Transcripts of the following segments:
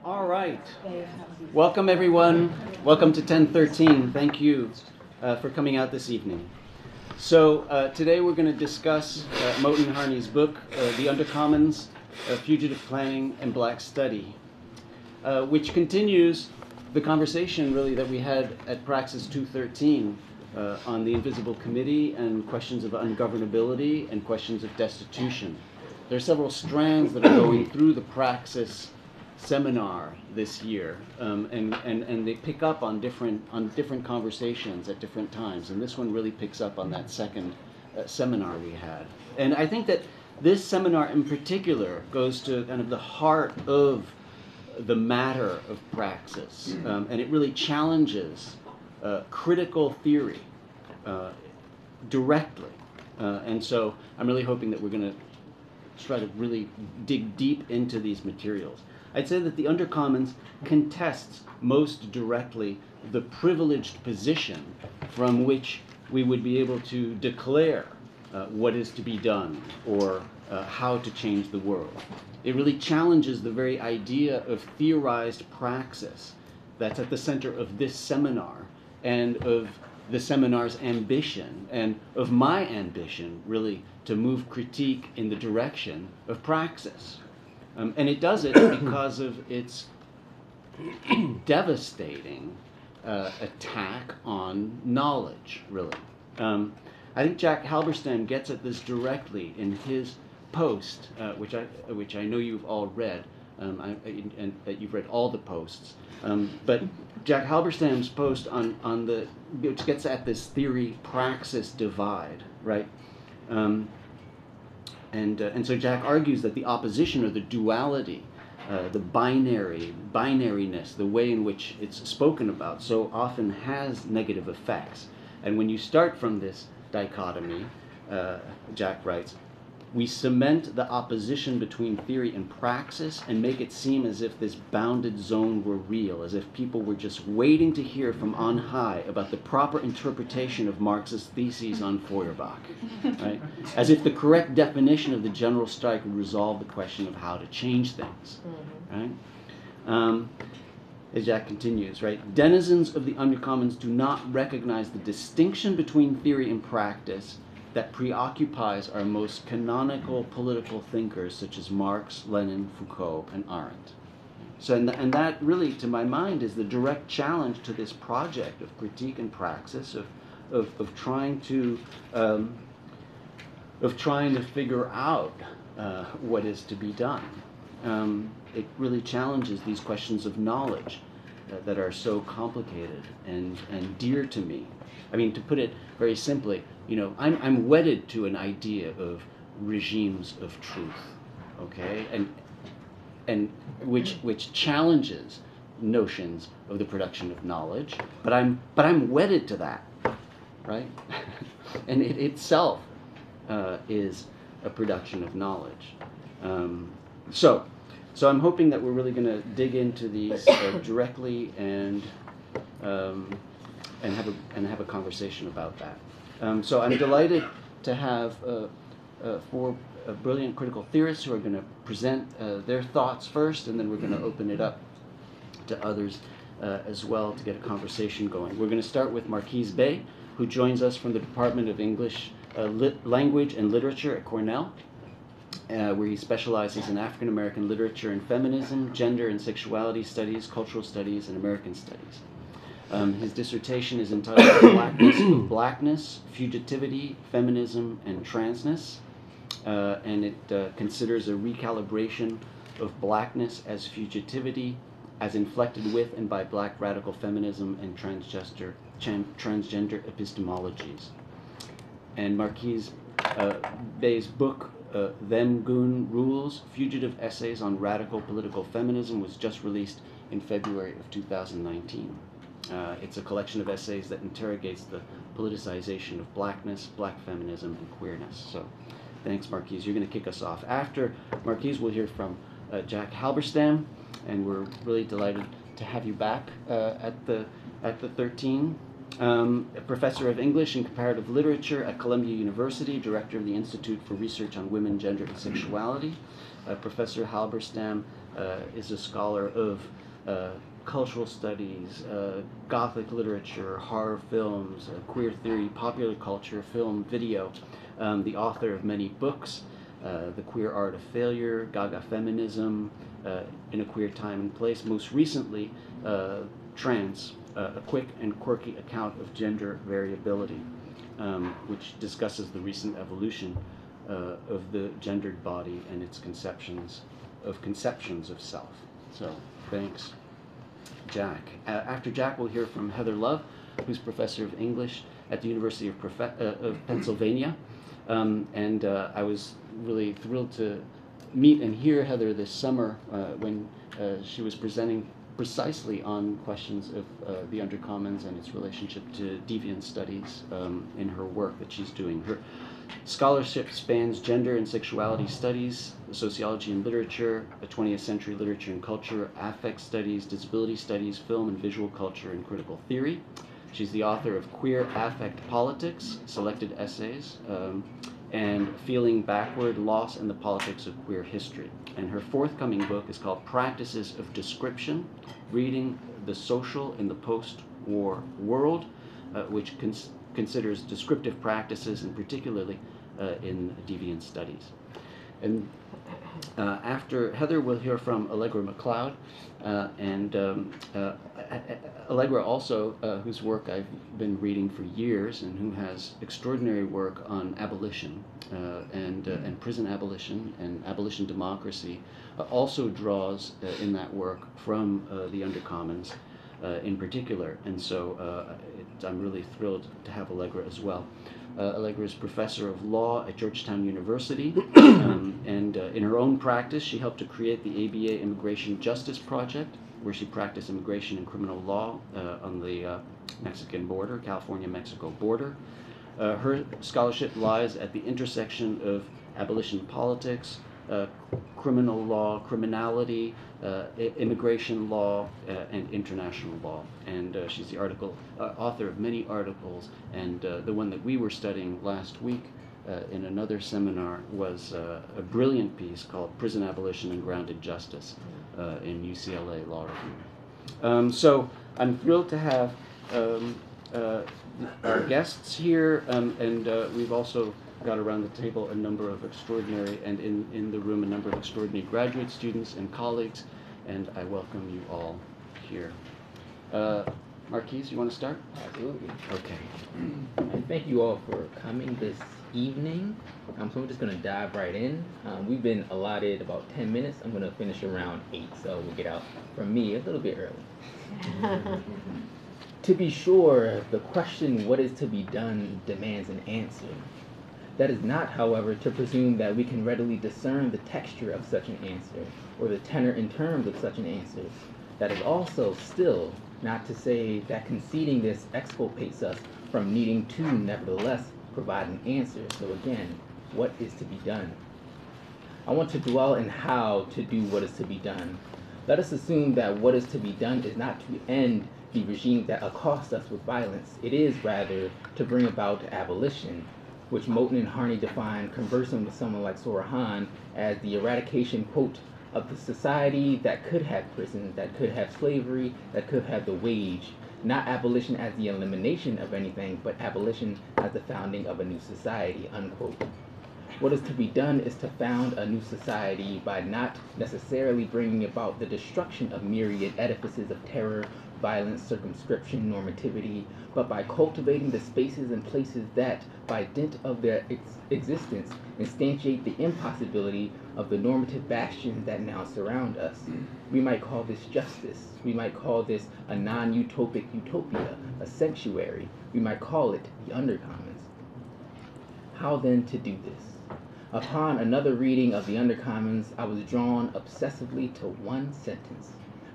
All right. Welcome, everyone. Welcome to 1013. Thank you for coming out this evening. So today we're going to discuss Moten Harney's book, The Undercommons, Fugitive Planning and Black Study, which continues the conversation, really, that we had at Praxis 213 on the Invisible Committee and questions of ungovernability and questions of destitution. There are several strands that are going through the Praxis seminar this year, and they pick up on different conversations at different times. And this one really picks up on that second seminar we had. And I think that this seminar in particular goes to kind of the heart of the matter of praxis, and it really challenges critical theory directly. And so I'm really hoping that we're going to try to really dig deep into these materials. I'd say that the Undercommons contests most directly the privileged position from which we would be able to declare what is to be done or how to change the world. It really challenges the very idea of theorized praxis that's at the center of this seminar and of the seminar's ambition and of my ambition, really, to move critique in the direction of praxis. And it does it because of its devastating attack on knowledge, really. I think Jack Halberstam gets at this directly in his post, which I know you've all read, and that you've read all the posts. But Jack Halberstam's post on which gets at this theory-praxis divide, right? And so Jack argues that the opposition or the duality, the binariness, the way in which it's spoken about so often has negative effects. And when you start from this dichotomy, Jack writes, we cement the opposition between theory and praxis and make it seem as if this bounded zone were real, as if people were just waiting to hear from on high about the proper interpretation of Marx's theses on Feuerbach, right? As if the correct definition of the general strike would resolve the question of how to change things, right? As Jack continues, right? Denizens of the Undercommons do not recognize the distinction between theory and practice that preoccupies our most canonical political thinkers such as Marx, Lenin, Foucault, and Arendt. So, and that really, to my mind, is the direct challenge to this project of critique and praxis, of trying to figure out what is to be done. It really challenges these questions of knowledge that are so complicated and dear to me. I mean, to put it very simply, you know, I'm wedded to an idea of regimes of truth, okay, and which challenges notions of the production of knowledge, but I'm wedded to that, right? And it itself is a production of knowledge. So I'm hoping that we're really going to dig into these directly and have a conversation about that. So I'm delighted to have four brilliant critical theorists who are going to present their thoughts first, and then we're going to open it up to others as well to get a conversation going. We're going to start with Marquis Bay, who joins us from the Department of English Language and Literature at Cornell, where he specializes in African American literature and feminism, gender and sexuality studies, cultural studies, and American studies. His dissertation is entitled Blackness, Fugitivity, Feminism, and Transness, and it considers a recalibration of blackness as fugitivity, as inflected with and by black radical feminism and transgender epistemologies. And Marquis Bay's book, Them Goon Rules, Fugitive Essays on Radical Political Feminism, was just released in February of 2019. It's a collection of essays that interrogates the politicization of blackness, black feminism, and queerness. So thanks, Marquis. You're going to kick us off. After Marquis, we'll hear from Jack Halberstam, and we're really delighted to have you back at the 13. A professor of English and Comparative Literature at Columbia University, director of the Institute for Research on Women, Gender, and Sexuality. Professor Halberstam is a scholar of cultural studies, Gothic literature, horror films, queer theory, popular culture, film, video, the author of many books, The Queer Art of Failure, Gaga Feminism, In a Queer Time and Place, most recently, Trans, a quick and quirky account of gender variability, which discusses the recent evolution of the gendered body and its conceptions of self. So, thanks, Jack. After Jack, we'll hear from Heather Love, who's professor of English at the University of Pennsylvania. And I was really thrilled to meet and hear Heather this summer when she was presenting precisely on questions of the Undercommons and its relationship to deviant studies in her work that she's doing. Her scholarship spans gender and sexuality studies, sociology and literature, 20th century literature and culture, affect studies, disability studies, film and visual culture, and critical theory. She's the author of Queer Affect Politics, Selected Essays, and Feeling Backward, Loss and the Politics of Queer History. And her forthcoming book is called Practices of Description, Reading the Social in the Post-War World, which considers descriptive practices, and particularly in deviant studies. And after Heather, we'll hear from Allegra McLeod, and Allegra also, whose work I've been reading for years, and who has extraordinary work on abolition and prison abolition and abolition democracy, also draws in that work from the Undercommons in particular. And so I'm really thrilled to have Allegra as well. Allegra is professor of law at Georgetown University, and in her own practice, she helped to create the ABA Immigration Justice Project, where she practiced immigration and criminal law on the Mexican border, California-Mexico border. Her scholarship lies at the intersection of abolition politics, criminal law, criminality, immigration law, and international law. And she's the author of many articles, and the one that we were studying last week in another seminar was a brilliant piece called Prison Abolition and Grounded Justice in UCLA Law Review. So I'm thrilled to have our guests here, and we've also got around the table a number of extraordinary, and in the room a number of extraordinary graduate students and colleagues, and I welcome you all here. Marquis, you want to start? Absolutely. Okay. And thank you all for coming this evening. So we're just going to dive right in. We've been allotted about 10 minutes. I'm going to finish around 8, so we'll get out from me a little bit early. To be sure, the question, what is to be done, demands an answer. That is not, however, to presume that we can readily discern the texture of such an answer, or the tenor in terms of such an answer. That is also still not to say that conceding this exculpates us from needing to, nevertheless, provide an answer. So again, what is to be done? I want to dwell in how to do what is to be done. Let us assume that what is to be done is not to end the regime that accosts us with violence. It is, rather, to bring about abolition, which Moten and Harney define, conversing with someone like Sorahan, as the eradication, quote, of the society that could have prisons, that could have slavery, that could have the wage. Not abolition as the elimination of anything, but abolition as the founding of a new society, unquote. What is to be done is to found a new society by not necessarily bringing about the destruction of myriad edifices of terror, violence, circumscription, normativity, but by cultivating the spaces and places that, by dint of their existence, instantiate the impossibility of the normative bastions that now surround us. We might call this justice. We might call this a non-utopic utopia, a sanctuary. We might call it the Undercommons. How then to do this? Upon another reading of the Undercommons, I was drawn obsessively to one sentence.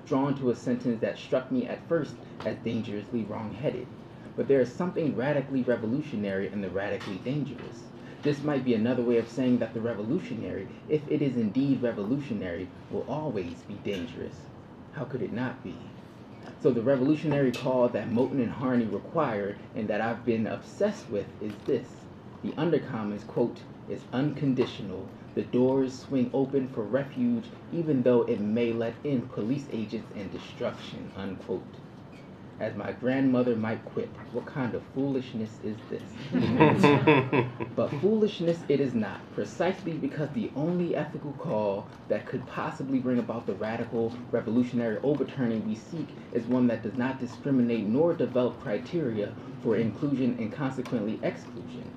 Drawn to a sentence that struck me at first as dangerously wrong-headed. But there is something radically revolutionary in the radically dangerous. This might be another way of saying that the revolutionary, if it is indeed revolutionary, will always be dangerous. How could it not be? So the revolutionary call that Moten and Harney required, and that I've been obsessed with, is this. The Undercommons, quote, is unconditional, The doors swing open for refuge, even though it may let in police agents and destruction, unquote. As my grandmother might quip, what kind of foolishness is this? But foolishness it is not, precisely because the only ethical call that could possibly bring about the radical, revolutionary overturning we seek is one that does not discriminate nor develop criteria for inclusion and consequently exclusion.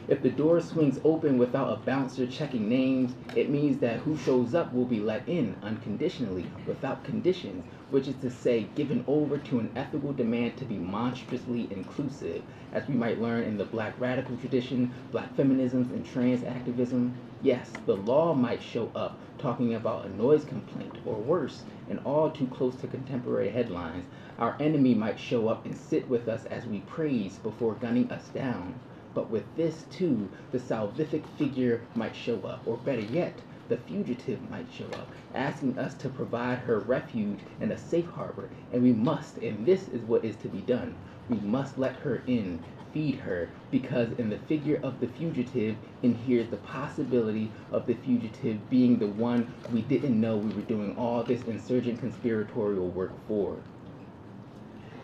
If the door swings open without a bouncer checking names, it means that who shows up will be let in unconditionally, without conditions, which is to say, given over to an ethical demand to be monstrously inclusive, as we might learn in the Black radical tradition, Black feminisms, and trans activism. Yes, the law might show up talking about a noise complaint, or worse, and all too close to contemporary headlines, our enemy might show up and sit with us as we praise before gunning us down. But with this, too, the salvific figure might show up, or better yet, the fugitive might show up, asking us to provide her refuge and a safe harbor, and we must, and this is what is to be done, we must let her in, feed her, because in the figure of the fugitive inheres the possibility of the fugitive being the one we didn't know we were doing all this insurgent conspiratorial work for.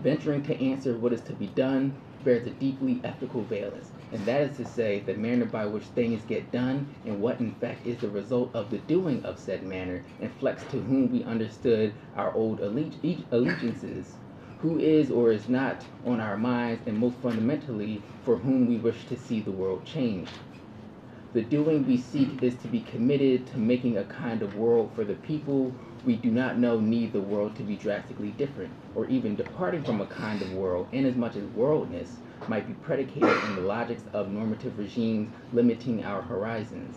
Venturing to answer what is to be done bears a deeply ethical valence, and that is to say, the manner by which things get done and what in fact is the result of the doing of said manner inflects to whom we understood our old allegiances, who is or is not on our minds, and most fundamentally, for whom we wish to see the world changed. The doing we seek is to be committed to making a kind of world for the people we do not know need the world to be drastically different, or even departing from a kind of world, inasmuch as worldness might be predicated on the logics of normative regimes limiting our horizons.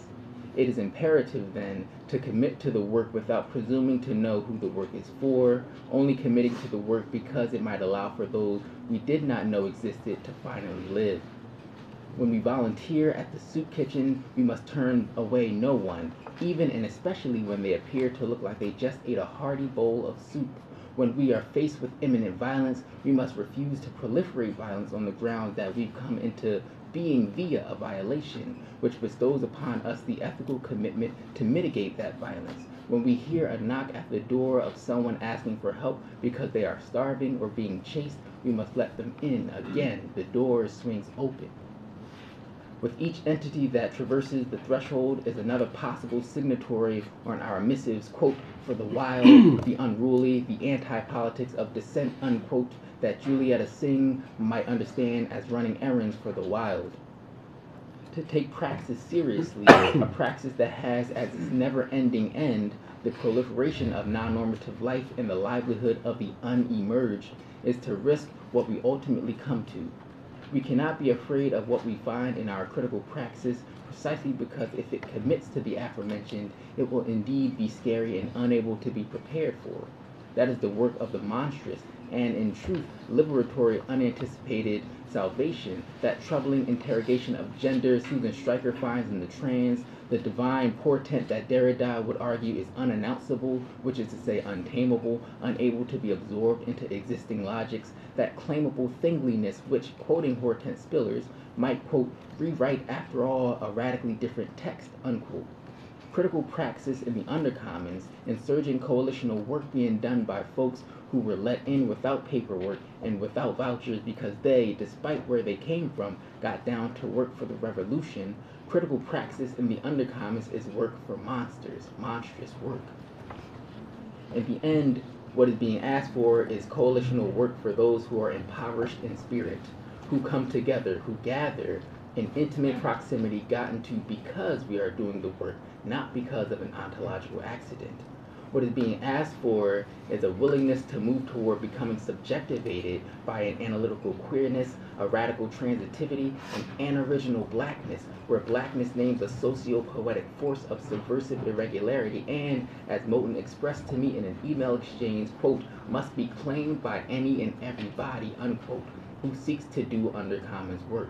It is imperative, then, to commit to the work without presuming to know who the work is for, only committing to the work because it might allow for those we did not know existed to finally live. When we volunteer at the soup kitchen, we must turn away no one, even and especially when they appear to look like they just ate a hearty bowl of soup. When we are faced with imminent violence, we must refuse to proliferate violence on the grounds that we've come into being via a violation, which bestows upon us the ethical commitment to mitigate that violence. When we hear a knock at the door of someone asking for help because they are starving or being chased, we must let them in. Again, the door swings open. With each entity that traverses the threshold is another possible signatory on our missives, quote, for the wild, the unruly, the anti-politics of dissent, unquote, that Julietta Singh might understand as running errands for the wild. To take praxis seriously, a praxis that has as its never-ending end the proliferation of non-normative life and the livelihood of the unemerged, is to risk what we ultimately come to. We cannot be afraid of what we find in our critical praxis, precisely because if it commits to the aforementioned, it will indeed be scary and unable to be prepared for. That is the work of the monstrous, and in truth, liberatory unanticipated salvation, that troubling interrogation of gender Susan Stryker finds in the trans, the divine portent that Derrida would argue is unannounceable, which is to say untamable, unable to be absorbed into existing logics, that claimable thingliness which, quoting Hortense Spillers, might, quote, rewrite after all a radically different text, unquote. Critical praxis in the Undercommons, insurgent coalitional work being done by folks who were let in without paperwork and without vouchers because they, despite where they came from, got down to work for the revolution. Critical praxis in the Undercommons is work for monsters, monstrous work. In the end, what is being asked for is coalitional work for those who are impoverished in spirit, who come together, who gather in intimate proximity gotten to because we are doing the work, not because of an ontological accident. What is being asked for is a willingness to move toward becoming subjectivated by an analytical queerness, a radical transitivity, an unoriginal blackness, where blackness names a socio-poetic force of subversive irregularity and, as Moten expressed to me in an email exchange, quote, must be claimed by any and everybody, unquote, who seeks to do Undercommons work.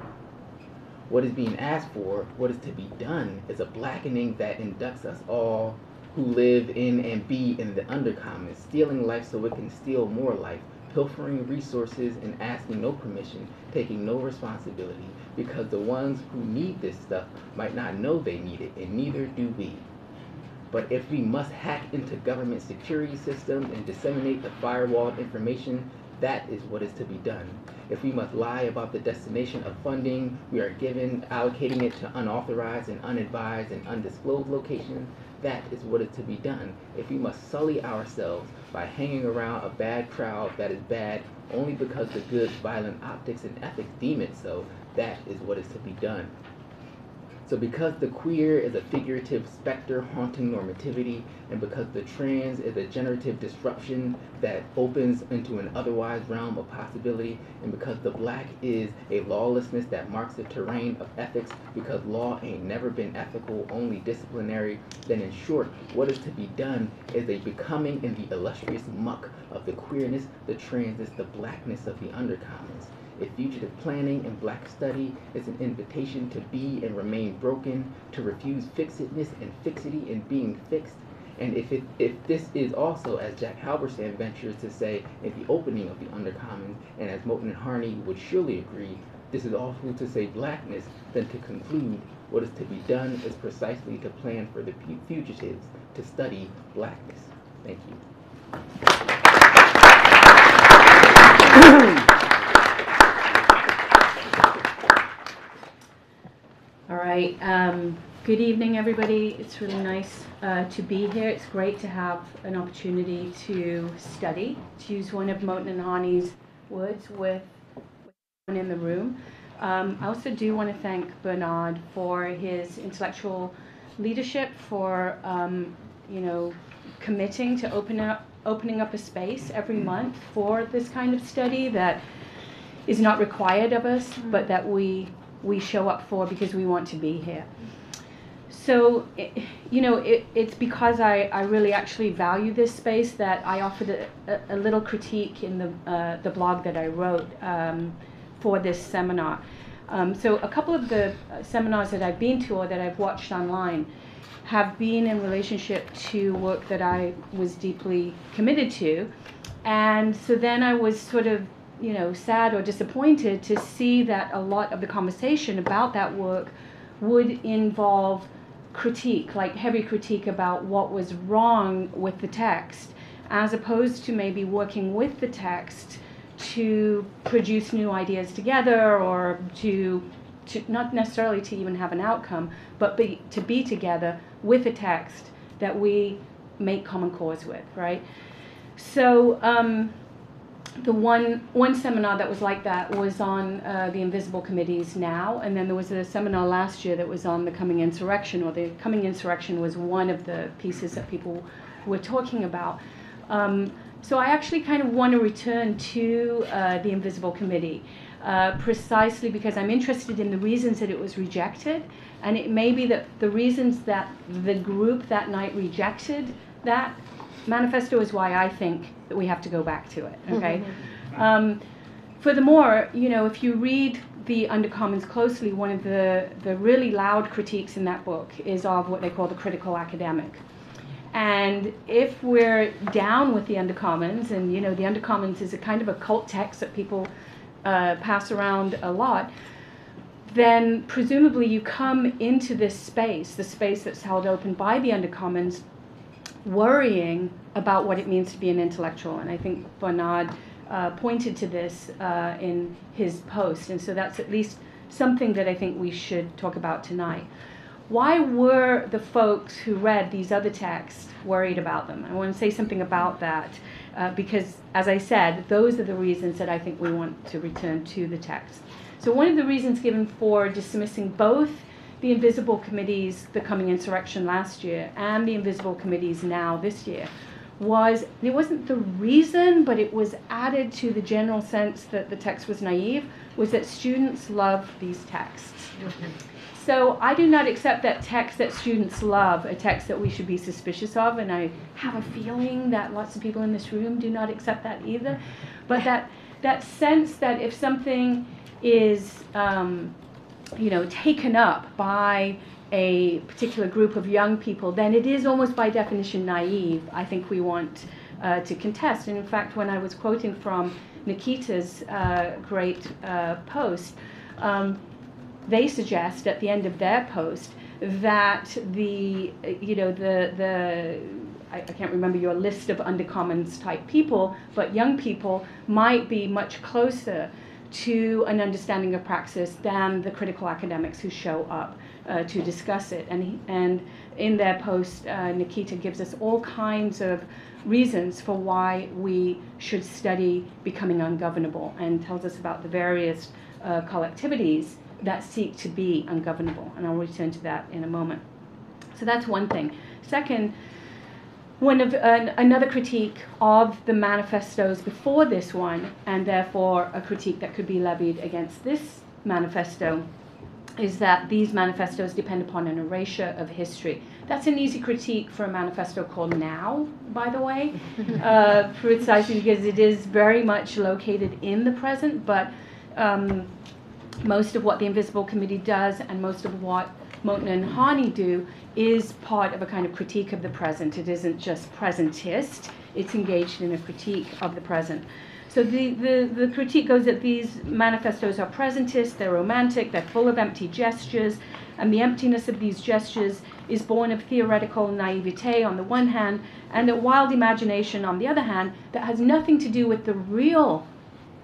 What is being asked for, what is to be done, is a blackening that inducts us all who live in and be in the Undercommons, stealing life so it can steal more life, pilfering resources and asking no permission, taking no responsibility, because the ones who need this stuff might not know they need it, and neither do we. But if we must hack into government security systems and disseminate the firewalled information, that is what is to be done. If we must lie about the destination of funding we are given, allocating it to unauthorized and unadvised and undisclosed locations, that is what is to be done. If we must sully ourselves by hanging around a bad crowd that is bad only because the good, violent optics and ethics deem it so, that is what is to be done. So because the queer is a figurative specter haunting normativity, and because the trans is a generative disruption that opens into an otherwise realm of possibility, and because the black is a lawlessness that marks the terrain of ethics, because law ain't never been ethical, only disciplinary, then in short, what is to be done is a becoming in the illustrious muck of the queerness, the transness, the blackness of the undercommons. If fugitive planning and black study is an invitation to be and remain broken, to refuse fixedness and fixity in being fixed, and if this is also, as Jack Halberstam ventures to say in the opening of the Undercommons, and as Moten and Harney would surely agree, this is also to say blackness, then to conclude what is to be done is precisely to plan for the fugitives, to study blackness. Thank you. All right. Good evening, everybody. It's really nice to be here. It's great to have an opportunity to study, to use one of Moten and Harney's words with everyone in the room. I also do want to thank Bernard for his intellectual leadership, for committing to opening up a space every month for this kind of study that is not required of us, but that we show up for because we want to be here. So, it's because I really actually value this space that I offered a little critique in the blog that I wrote for this seminar. So a couple of the seminars that I've been to or that I've watched online have been in relationship to work that I was deeply committed to. And so then I was sort of sad or disappointed to see that a lot of the conversation about that work would involve critique, like heavy critique about what was wrong with the text, as opposed to maybe working with the text to produce new ideas together, or to not necessarily to even have an outcome, but to be together with a text that we make common cause with, right? So the one seminar that was like that was on the Invisible Committees now, and then there was a seminar last year that was on the coming insurrection, or the coming insurrection was one of the pieces that people were talking about. So I actually kind of want to return to the Invisible Committee, precisely because I'm interested in the reasons that it was rejected, and it may be that the reasons that the group that night rejected that manifesto is why I think that we have to go back to it, okay? Furthermore, if you read the Undercommons closely, one of the really loud critiques in that book is of what they call the critical academic. And if we're down with the Undercommons, and the Undercommons is a kind of a cult text that people pass around a lot, then presumably you come into this space, the space that's held open by the Undercommons, worrying about what it means to be an intellectual. And I think Bernard pointed to this in his post, and so that's at least something that I think we should talk about tonight. Why were the folks who read these other texts worried about them? I want to say something about that because, as I said, those are the reasons that I think we want to return to the text. So one of the reasons given for dismissing both the Invisible Committees, the coming insurrection last year, and the Invisible Committees now this year, was, it wasn't the reason, but it was added to the general sense that the text was naive, was that students love these texts. So I do not accept that text that students love, a text that we should be suspicious of, and I have a feeling that lots of people in this room do not accept that either. But that sense that if something is taken up by a particular group of young people, then it is almost by definition naive. I think we want to contest. And in fact, when I was quoting from Nikita's great post, they suggest at the end of their post that I can't remember your list of Undercommons type people, but young people might be much closer to an understanding of Praxis than the critical academics who show up to discuss it. And in their post, Nikita gives us all kinds of reasons for why we should study becoming ungovernable, and tells us about the various collectivities that seek to be ungovernable. And I'll return to that in a moment. So that's one thing. Second, another critique of the manifestos before this one, and therefore a critique that could be levied against this manifesto, is that these manifestos depend upon an erasure of history. That's an easy critique for a manifesto called Now, by the way, precisely because it is very much located in the present, but most of what the Invisible Committee does and most of what Moten and Harney do is part of a kind of critique of the present. It isn't just presentist, it's engaged in a critique of the present. So the critique goes that these manifestos are presentist, they're romantic, they're full of empty gestures, and the emptiness of these gestures is born of theoretical naivete on the one hand, and a wild imagination on the other hand that has nothing to do with the real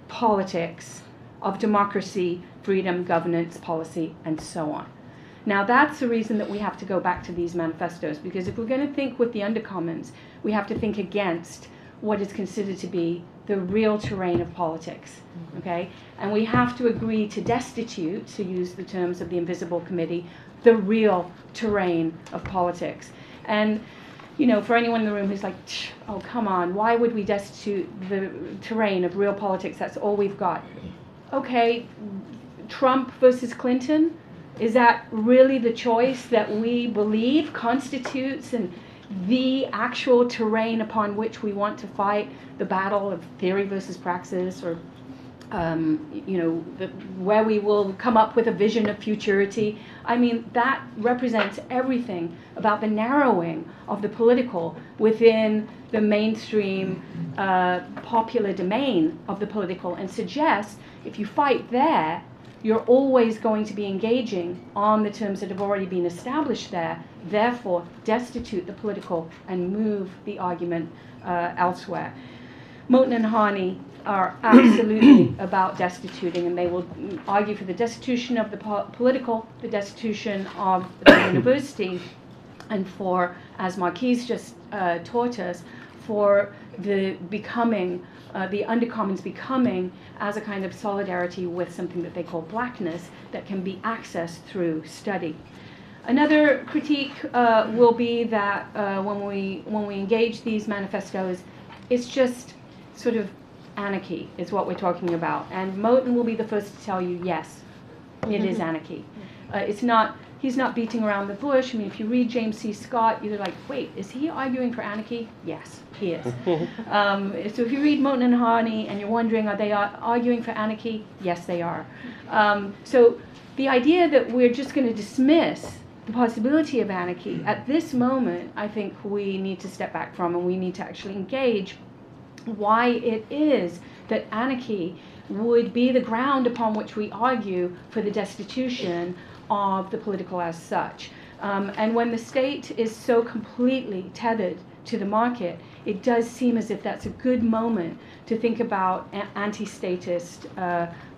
politics of democracy, freedom, governance, policy, and so on. Now that's the reason that we have to go back to these manifestos, because if we're going to think with the Undercommons, we have to think against what is considered to be the real terrain of politics, okay? And we have to agree to destitute, to use the terms of the Invisible Committee, the real terrain of politics. And, you know, for anyone in the room who's like, oh, come on, why would we destitute the terrain of real politics? That's all we've got. Okay, Trump versus Clinton, is that really the choice that we believe constitutes and the actual terrain upon which we want to fight the battle of theory versus praxis, or where we will come up with a vision of futurity? I mean, that represents everything about the narrowing of the political within the mainstream popular domain of the political, and suggests if you fight there, you're always going to be engaging on the terms that have already been established there, therefore destitute the political and move the argument elsewhere. Moten and Harney are absolutely about destituting, and they will argue for the destitution of the political, the destitution of the university, and for, as Marquis just taught us, for the becoming, the Undercommons becoming as a kind of solidarity with something that they call blackness that can be accessed through study. Another critique will be that when we engage these manifestos, it's just sort of anarchy is what we're talking about. And Moten will be the first to tell you, yes, it is anarchy. It's not, he's not beating around the bush. I mean, if you read James C. Scott, you're like, wait, is he arguing for anarchy? Yes, he is. So if you read Moten and Harney and you're wondering, are they arguing for anarchy? Yes, they are. So the idea that we're just going to dismiss the possibility of anarchy at this moment, I think we need to step back from, and we need to actually engage why it is that anarchy would be the ground upon which we argue for the destitution of the political as such. And when the state is so completely tethered to the market, it does seem as if that's a good moment to think about anti-statist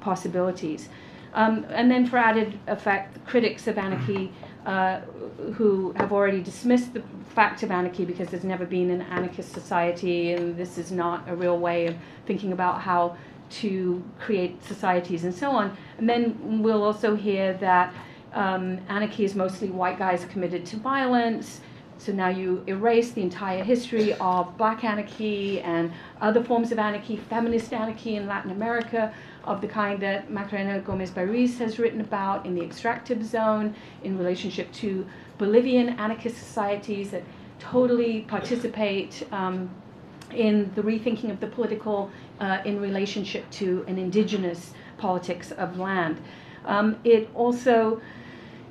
possibilities. And then for added effect, critics of anarchy who have already dismissed the fact of anarchy because there's never been an anarchist society, and this is not a real way of thinking about how to create societies and so on. And then we'll also hear that anarchy is mostly white guys committed to violence. So now you erase the entire history of black anarchy and other forms of anarchy, feminist anarchy in Latin America, of the kind that Macarena Gomez-Bariz has written about in the extractive zone in relationship to Bolivian anarchist societies that totally participate in the rethinking of the political in relationship to an indigenous politics of land. It also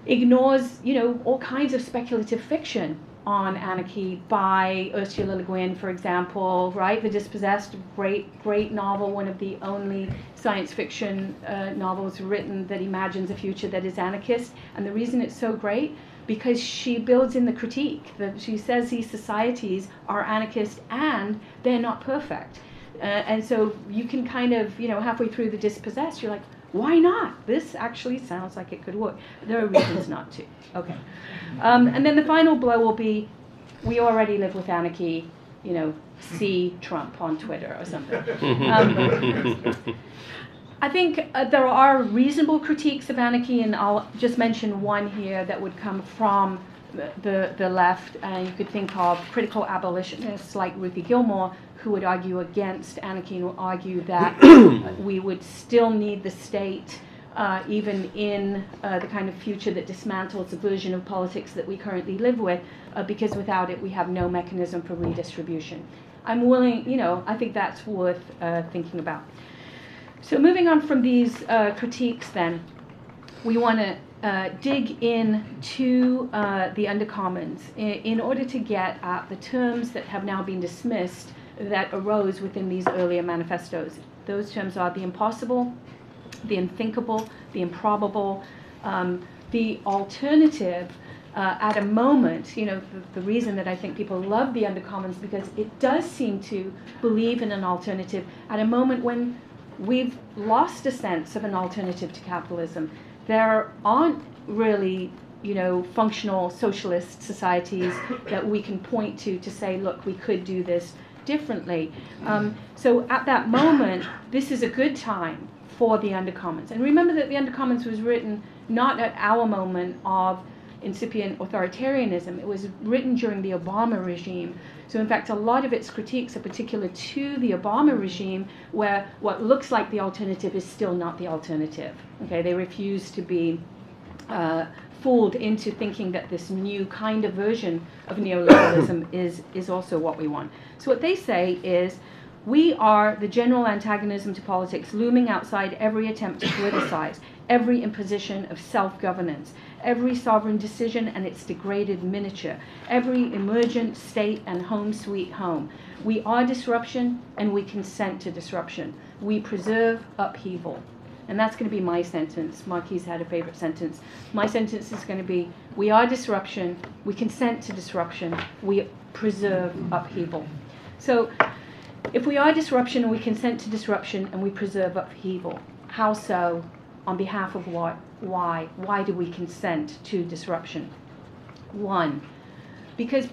ignores, all kinds of speculative fiction on anarchy by Ursula Le Guin, for example, right? The Dispossessed, great novel, one of the only science fiction novels written that imagines a future that is anarchist. And the reason it's so great, because she builds in the critique. She says these societies are anarchist and they're not perfect. And so you can kind of, halfway through The Dispossessed, you're like, why not? This actually sounds like it could work. There are reasons not to. Okay. And then the final blow will be, we already live with anarchy, see Trump on Twitter or something. I think there are reasonable critiques of anarchy, and I'll just mention one here that would come from the left. And you could think of critical abolitionists like Ruthie Gilmore, who would argue against anarchy and would argue that we would still need the state, even in the kind of future that dismantles the version of politics that we currently live with, because without it we have no mechanism for redistribution. I'm willing, I think that's worth thinking about. So moving on from these critiques then, we want to dig into the Undercommons in order to get at the terms that have now been dismissed that arose within these earlier manifestos. Those terms are the impossible, the unthinkable, the improbable, the alternative, at a moment, the reason that I think people love the Undercommons, because it does seem to believe in an alternative at a moment when we've lost a sense of an alternative to capitalism. There aren't really, functional socialist societies that we can point to say, look, we could do this differently. So at that moment, this is a good time for the Undercommons. And remember that the Undercommons was written not at our moment of incipient authoritarianism. It was written during the Obama regime. So in fact, a lot of its critiques are particular to the Obama regime, where what looks like the alternative is still not the alternative. Okay, they refuse to be fooled into thinking that this new kind of version of neoliberalism is also what we want. So what they say is, we are the general antagonism to politics, looming outside every attempt to politicize, every imposition of self-governance, every sovereign decision and its degraded miniature, every emergent state and home sweet home. We are disruption and we consent to disruption. We preserve upheaval. And that's going to be my sentence. Marquis had a favorite sentence. My sentence is going to be, we are disruption, we consent to disruption, we preserve upheaval. So if we are disruption and we consent to disruption and we preserve upheaval, how so? On behalf of what? Why? Why do we consent to disruption? One, because,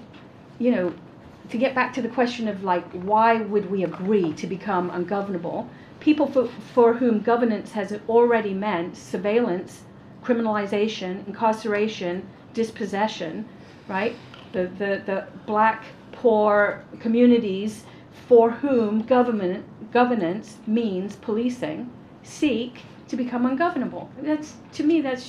to get back to the question of why would we agree to become ungovernable, people for whom governance has already meant surveillance, criminalization, incarceration, dispossession, right? The black, poor communities for whom governance means policing, seek to become ungovernable. To me, it's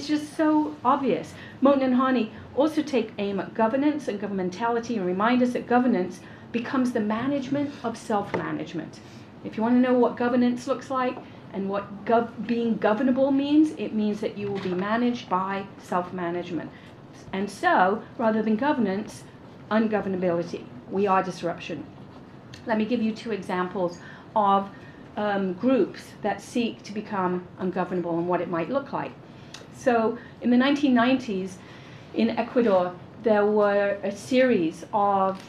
just so obvious. Moten and Harney also take aim at governance and governmentality and remind us that governance becomes the management of self-management. If you want to know what governance looks like and what being governable means, it means that you will be managed by self-management. And so, rather than governance, ungovernability. We are disruption. Let me give you two examples of groups that seek to become ungovernable and what it might look like. So in the 1990s in Ecuador, there were a series of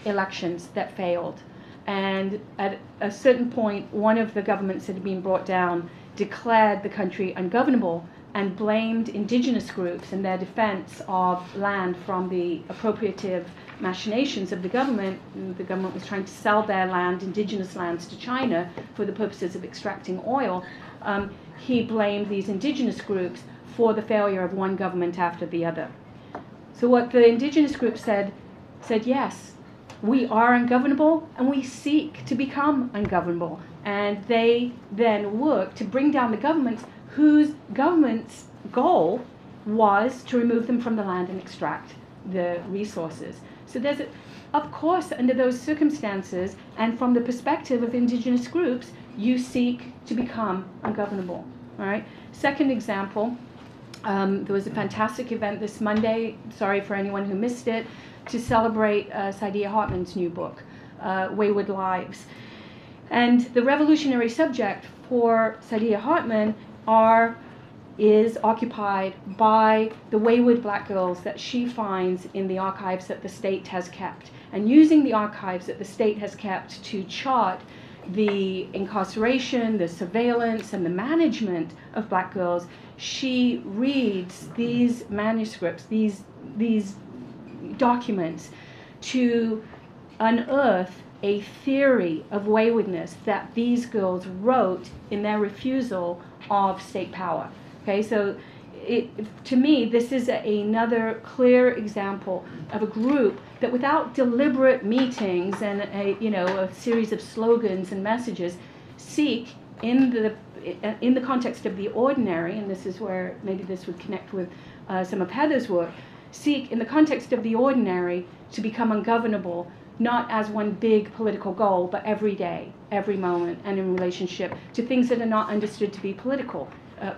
elections that failed. And at a certain point, one of the governments that had been brought down declared the country ungovernable and blamed indigenous groups in their defense of land from the appropriative machinations of the government. The government was trying to sell their land, indigenous lands, to China for the purposes of extracting oil. He blamed these indigenous groups for the failure of one government after the other. So what the indigenous group said, yes, we are ungovernable and we seek to become ungovernable. And they then work to bring down the governments whose government's goal was to remove them from the land and extract the resources. So there's, of course, under those circumstances, and from the perspective of indigenous groups, you seek to become ungovernable. All right. Second example, There was a fantastic event this Monday, sorry for anyone who missed it, to celebrate Saidiya Hartman's new book, Wayward Lives. And the revolutionary subject for Saidiya Hartman is occupied by the wayward black girls that she finds in the archives that the state has kept. And using the archives that the state has kept to chart the incarceration, the surveillance, and the management of black girls, she reads these manuscripts, these documents, to unearth a theory of waywardness that these girls wrote in their refusal of state power. Okay, so to me, this is another clear example of a group that, without deliberate meetings and a series of slogans and messages, seek in the context of the ordinary, and this is where maybe this would connect with some of Heather's work, seek in the context of the ordinary to become ungovernable, not as one big political goal, but every day, every moment, and in relationship to things that are not understood to be political.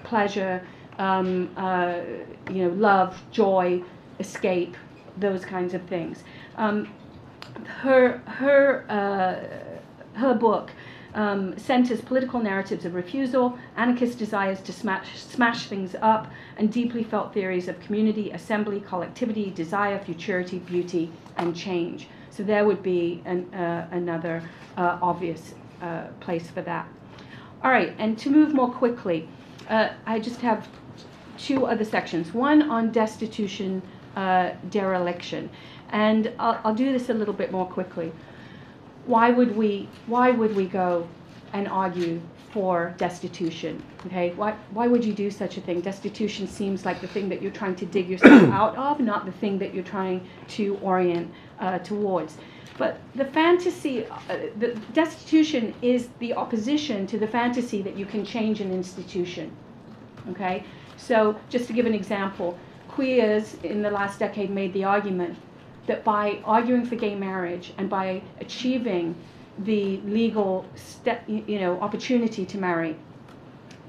Pleasure, love, joy, escape, those kinds of things. Her book centers political narratives of refusal, anarchist desires to smash things up, and deeply felt theories of community, assembly, collectivity, desire, futurity, beauty, and change. So there would be another obvious place for that. All right, and to move more quickly, I just have two other sections. One on destitution dereliction, and I'll do this a little bit more quickly. Why would we go and argue for destitution? Okay, why would you do such a thing? Destitution seems like the thing that you're trying to dig yourself out of, not the thing that you're trying to orient towards. But the fantasy, the destitution is the opposition to the fantasy that you can change an institution. Okay, so just to give an example, queers in the last decade made the argument that by arguing for gay marriage and by achieving the legal opportunity to marry,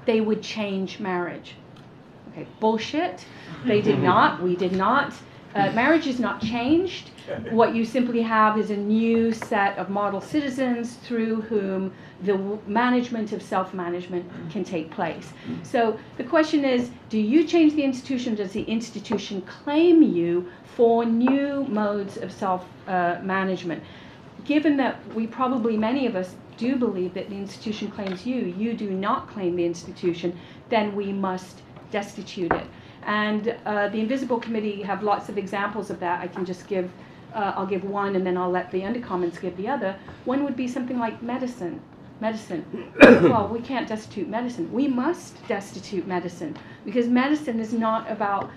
they would change marriage. Okay, bullshit. They did not. We did not. Marriage is not changed. What you simply have is a new set of model citizens through whom the management of self-management can take place. So the question is, do you change the institution? Does the institution claim you for new modes of self-management? Given that many of us do believe that the institution claims you do not claim the institution, then we must destitute it. And the Invisible Committee have lots of examples of that. I can just give, I'll give one and then I'll let the Undercommons give the other. One would be something like medicine. Well, we can't destitute medicine. We must destitute medicine, because medicine is not about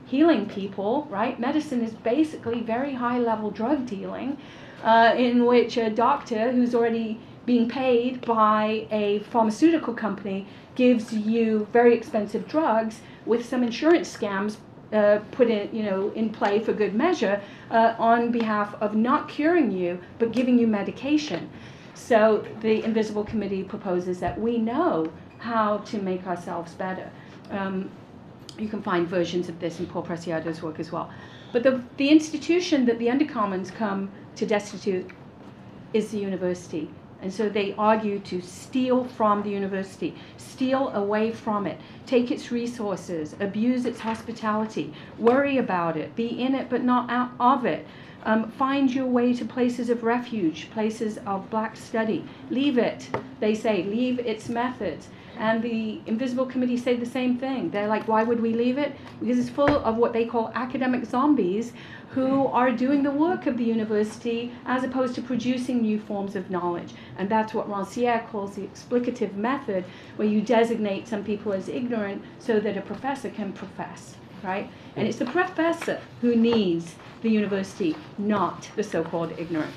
healing people, right? Medicine is basically very high-level drug dealing, in which a doctor who's already being paid by a pharmaceutical company gives you very expensive drugs with some insurance scams put in play for good measure on behalf of not curing you but giving you medication. So the Invisible Committee proposes that we know how to make ourselves better. You can find versions of this in Paul Preciado's work as well. But the institution that the Undercommons come to destitute is the university. And so they argue to steal from the university, steal away from it, take its resources, abuse its hospitality, worry about it, be in it but not out of it. Find your way to places of refuge, places of black study. Leave it, they say, leave its methods. And the Invisible Committee say the same thing. They're like, why would we leave it? Because it's full of what they call academic zombies who are doing the work of the university as opposed to producing new forms of knowledge. And that's what Rancière calls the explicative method, where you designate some people as ignorant so that a professor can profess, right? And it's the professor who needs the university, not the so-called ignorant.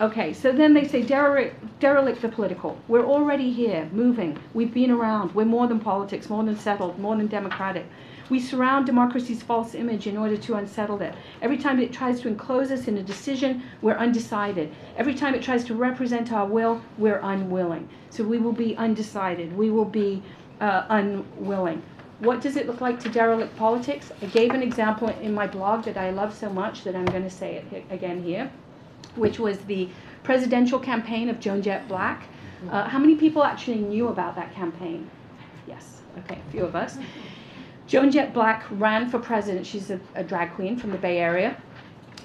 Okay, so then they say derelict the political. We're already here, moving. We've been around. We're more than politics, more than settled, more than democratic. We surround democracy's false image in order to unsettle it. Every time it tries to enclose us in a decision, we're undecided. Every time it tries to represent our will, we're unwilling. So we will be undecided. We will be unwilling. What does it look like to derelict politics? I gave an example in my blog that I love so much that I'm going to say it again here, which was the presidential campaign of Joan Jett Black. How many people actually knew about that campaign? Yes, okay, a few of us. Joan Jett Black ran for president. She's a drag queen from the Bay Area.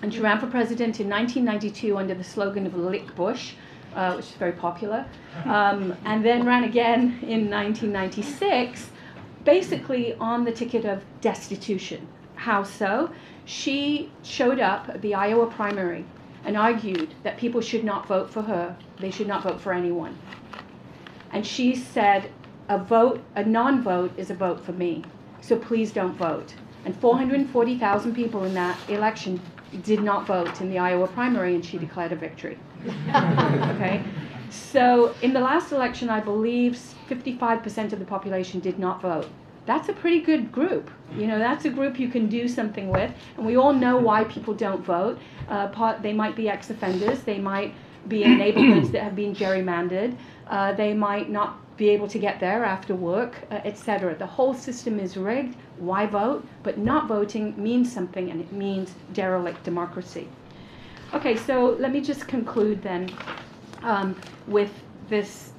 And she ran for president in 1992 under the slogan of Lick Bush, which is very popular. And then ran again in 1996, basically on the ticket of destitution. How so? She showed up at the Iowa primary and argued that people should not vote for her. They should not vote for anyone. And she said, a non-vote is a vote for me. So please don't vote. And 440,000 people in that election did not vote in the Iowa primary, and she declared a victory. Okay? So in the last election, I believe 55% of the population did not vote. That's a pretty good group. You know, that's a group you can do something with. And we all know why people don't vote. They might be ex-offenders. They might be in neighborhoods that have been gerrymandered. They might not be able to get there after work, etc. The whole system is rigged. Why vote? But not voting means something, and it means derelict democracy. Okay, so let me just conclude then with this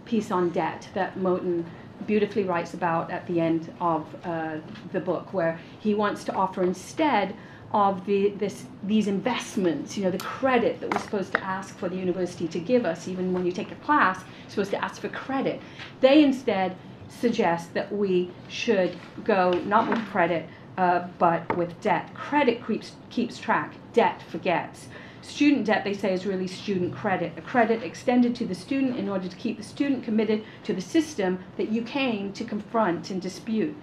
piece on debt that Moten beautifully writes about at the end of the book, where he wants to offer instead of these investments, you know, the credit that we're supposed to ask for the university to give us, even when you take a class, you're supposed to ask for credit. They instead suggest that we should go not with credit, but with debt. Credit keeps track, debt forgets. Student debt, they say, is really student credit, a credit extended to the student in order to keep the student committed to the system that you came to confront and dispute.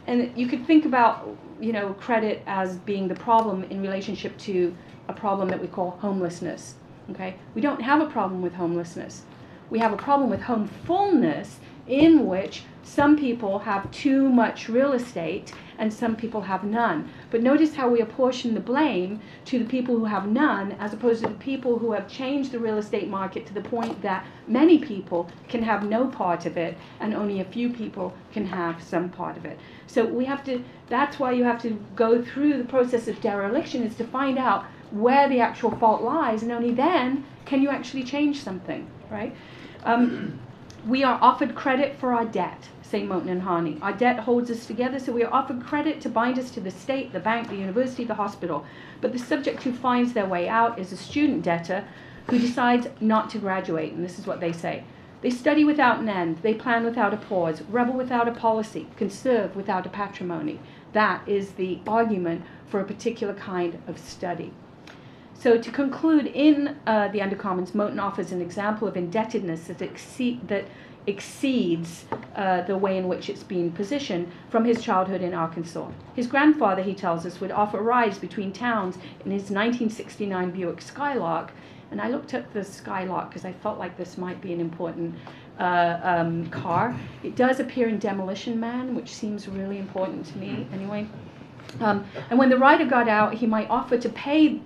And you could think about, you know, credit as being the problem in relationship to a problem that we call homelessness. Okay? We don't have a problem with homelessness. We have a problem with homefulness, in which some people have too much real estate and some people have none. But notice how we apportion the blame to the people who have none, as opposed to the people who have changed the real estate market to the point that many people can have no part of it and only a few people can have some part of it. So we have to, that's why you have to go through the process of dereliction, is to find out where the actual fault lies, and only then can you actually change something, right? We are offered credit for our debt, say Moten and Harney. Our debt holds us together, so we are offered credit to bind us to the state, the bank, the university, the hospital. But the subject who finds their way out is a student debtor who decides not to graduate, and this is what they say. They study without an end, they plan without a pause, rebel without a policy, conserve without a patrimony. That is the argument for a particular kind of study. So to conclude, in the Undercommons, Moten offers an example of indebtedness that exceeds the way in which it's been positioned from his childhood in Arkansas. His grandfather, he tells us, would offer rides between towns in his 1969 Buick Skylark. And I looked up the Skylark because I felt like this might be an important car. It does appear in Demolition Man, which seems really important to me anyway. And when the rider got out, he might offer to pay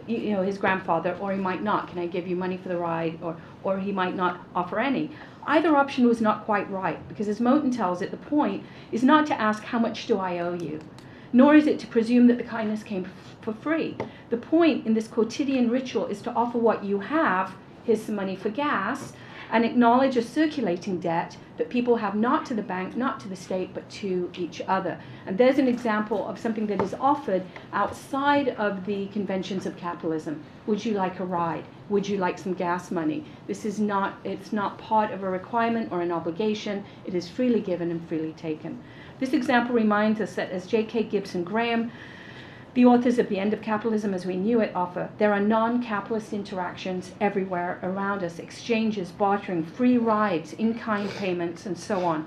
his grandfather, or he might not. Can I give you money for the ride? Or he might not offer any. Either option was not quite right, because as Moten tells it, the point is not to ask how much do I owe you, nor is it to presume that the kindness came for free. The point in this quotidian ritual is to offer what you have, here's some money for gas, and acknowledge a circulating debt that people have not to the bank, not to the state, but to each other. And there's an example of something that is offered outside of the conventions of capitalism. Would you like a ride? Would you like some gas money? This is not, it's not part of a requirement or an obligation. It is freely given and freely taken. This example reminds us that, as J.K. Gibson Graham, the authors of The End of Capitalism as We Knew It, offer, there are non-capitalist interactions everywhere around us, exchanges, bartering, free rides, in-kind payments, and so on.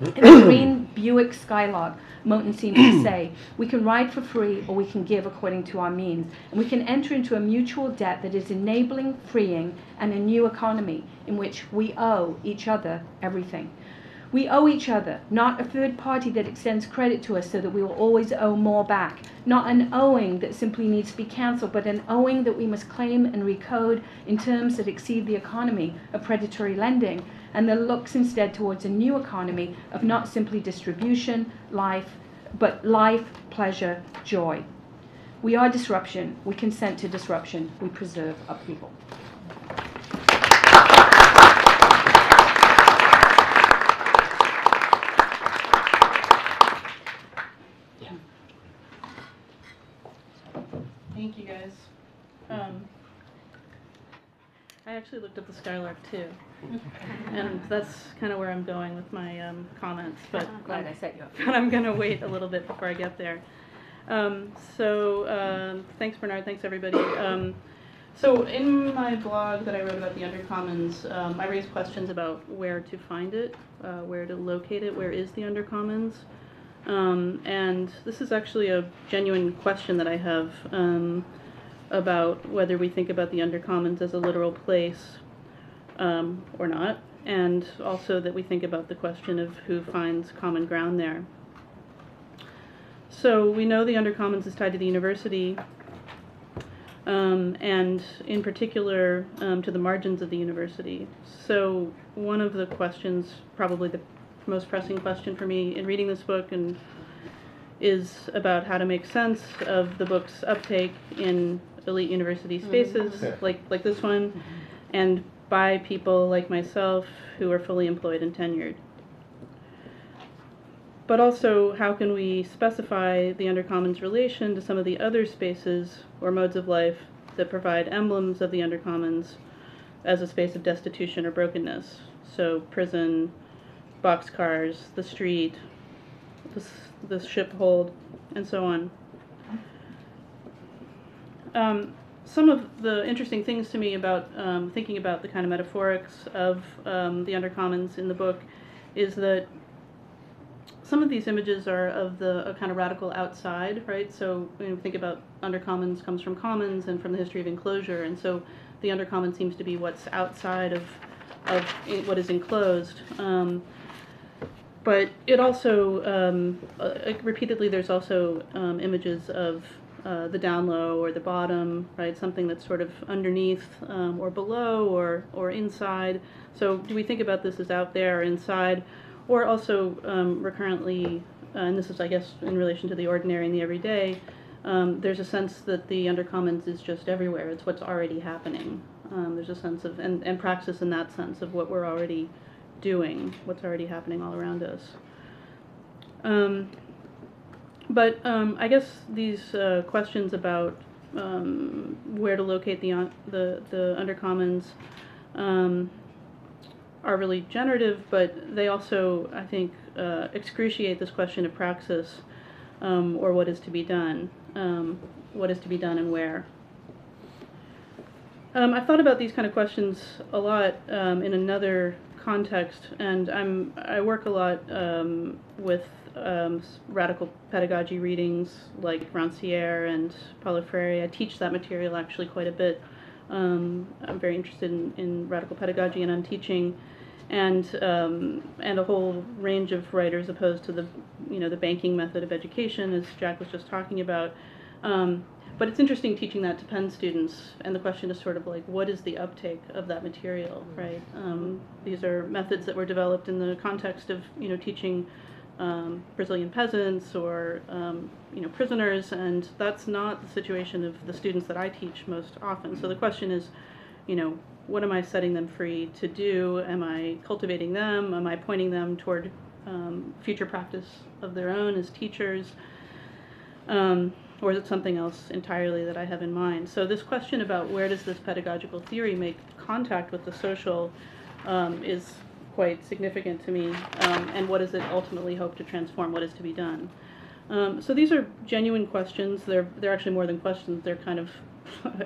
In the green Buick Skylark, Moten seems to say, we can ride for free or we can give according to our means, and we can enter into a mutual debt that is enabling, freeing, and a new economy in which we owe each other everything. We owe each other, not a third party that extends credit to us so that we will always owe more back. Not an owing that simply needs to be cancelled, but an owing that we must claim and recode in terms that exceed the economy of predatory lending, and that looks instead towards a new economy of not simply distribution, but life, pleasure, joy. We are disruption. We consent to disruption. We preserve upheaval. Thank you, guys. I actually looked at the Skylark too, and that's kind of where I'm going with my comments. But I'm glad I set you up. But I'm going to wait a little bit before I get there. Thanks, Bernard. Thanks, everybody. So in my blog that I wrote about the Undercommons, I raised questions about where to find it, where to locate it, where is the Undercommons. And this is actually a genuine question that I have about whether we think about the Undercommons as a literal place or not, and also that we think about the question of who finds common ground there. So we know the Undercommons is tied to the university, and in particular to the margins of the university. So one of the questions, probably the most pressing question for me in reading this book, and is about how to make sense of the book's uptake in elite university spaces like this one, and by people like myself who are fully employed and tenured. But also, how can we specify the Undercommons' relation to some of the other spaces or modes of life that provide emblems of the Undercommons as a space of destitution or brokenness? So prison, boxcars, the street, the ship hold, and so on. Some of the interesting things to me about thinking about the kind of metaphorics of the Undercommons in the book is that some of these images are of the kind of radical outside, right? So when we think about Undercommons comes from commons and from the history of enclosure, and so the Undercommon seems to be what's outside of what is enclosed. But it also, repeatedly, there's also images of the down low or the bottom, right? Something that's sort of underneath or below or inside. So do we think about this as out there or inside? Or also recurrently, and this is, I guess, in relation to the ordinary and the everyday, there's a sense that the Undercommons is just everywhere. It's what's already happening. There's a sense of, and praxis in that sense of what we're already doing, what's already happening all around us. But I guess these questions about where to locate the Undercommons are really generative, but they also, I think, excruciate this question of praxis, or what is to be done. What is to be done and where. I've thought about these kind of questions a lot in another context, and I work a lot with radical pedagogy readings like Rancière and Paulo Freire. I teach that material actually quite a bit. I'm very interested in radical pedagogy and unteaching, and a whole range of writers opposed to the banking method of education, as Jack was just talking about. But it's interesting teaching that to Penn students, and the question is sort of like, what is the uptake of that material, right? These are methods that were developed in the context of teaching Brazilian peasants or prisoners, and that's not the situation of the students that I teach most often. So the question is, what am I setting them free to do? Am I cultivating them? Am I pointing them toward future practice of their own as teachers? Or is it something else entirely that I have in mind? So this question about where does this pedagogical theory make contact with the social is quite significant to me, and what does it ultimately hope to transform? What is to be done? So these are genuine questions. They're actually more than questions. They're kind of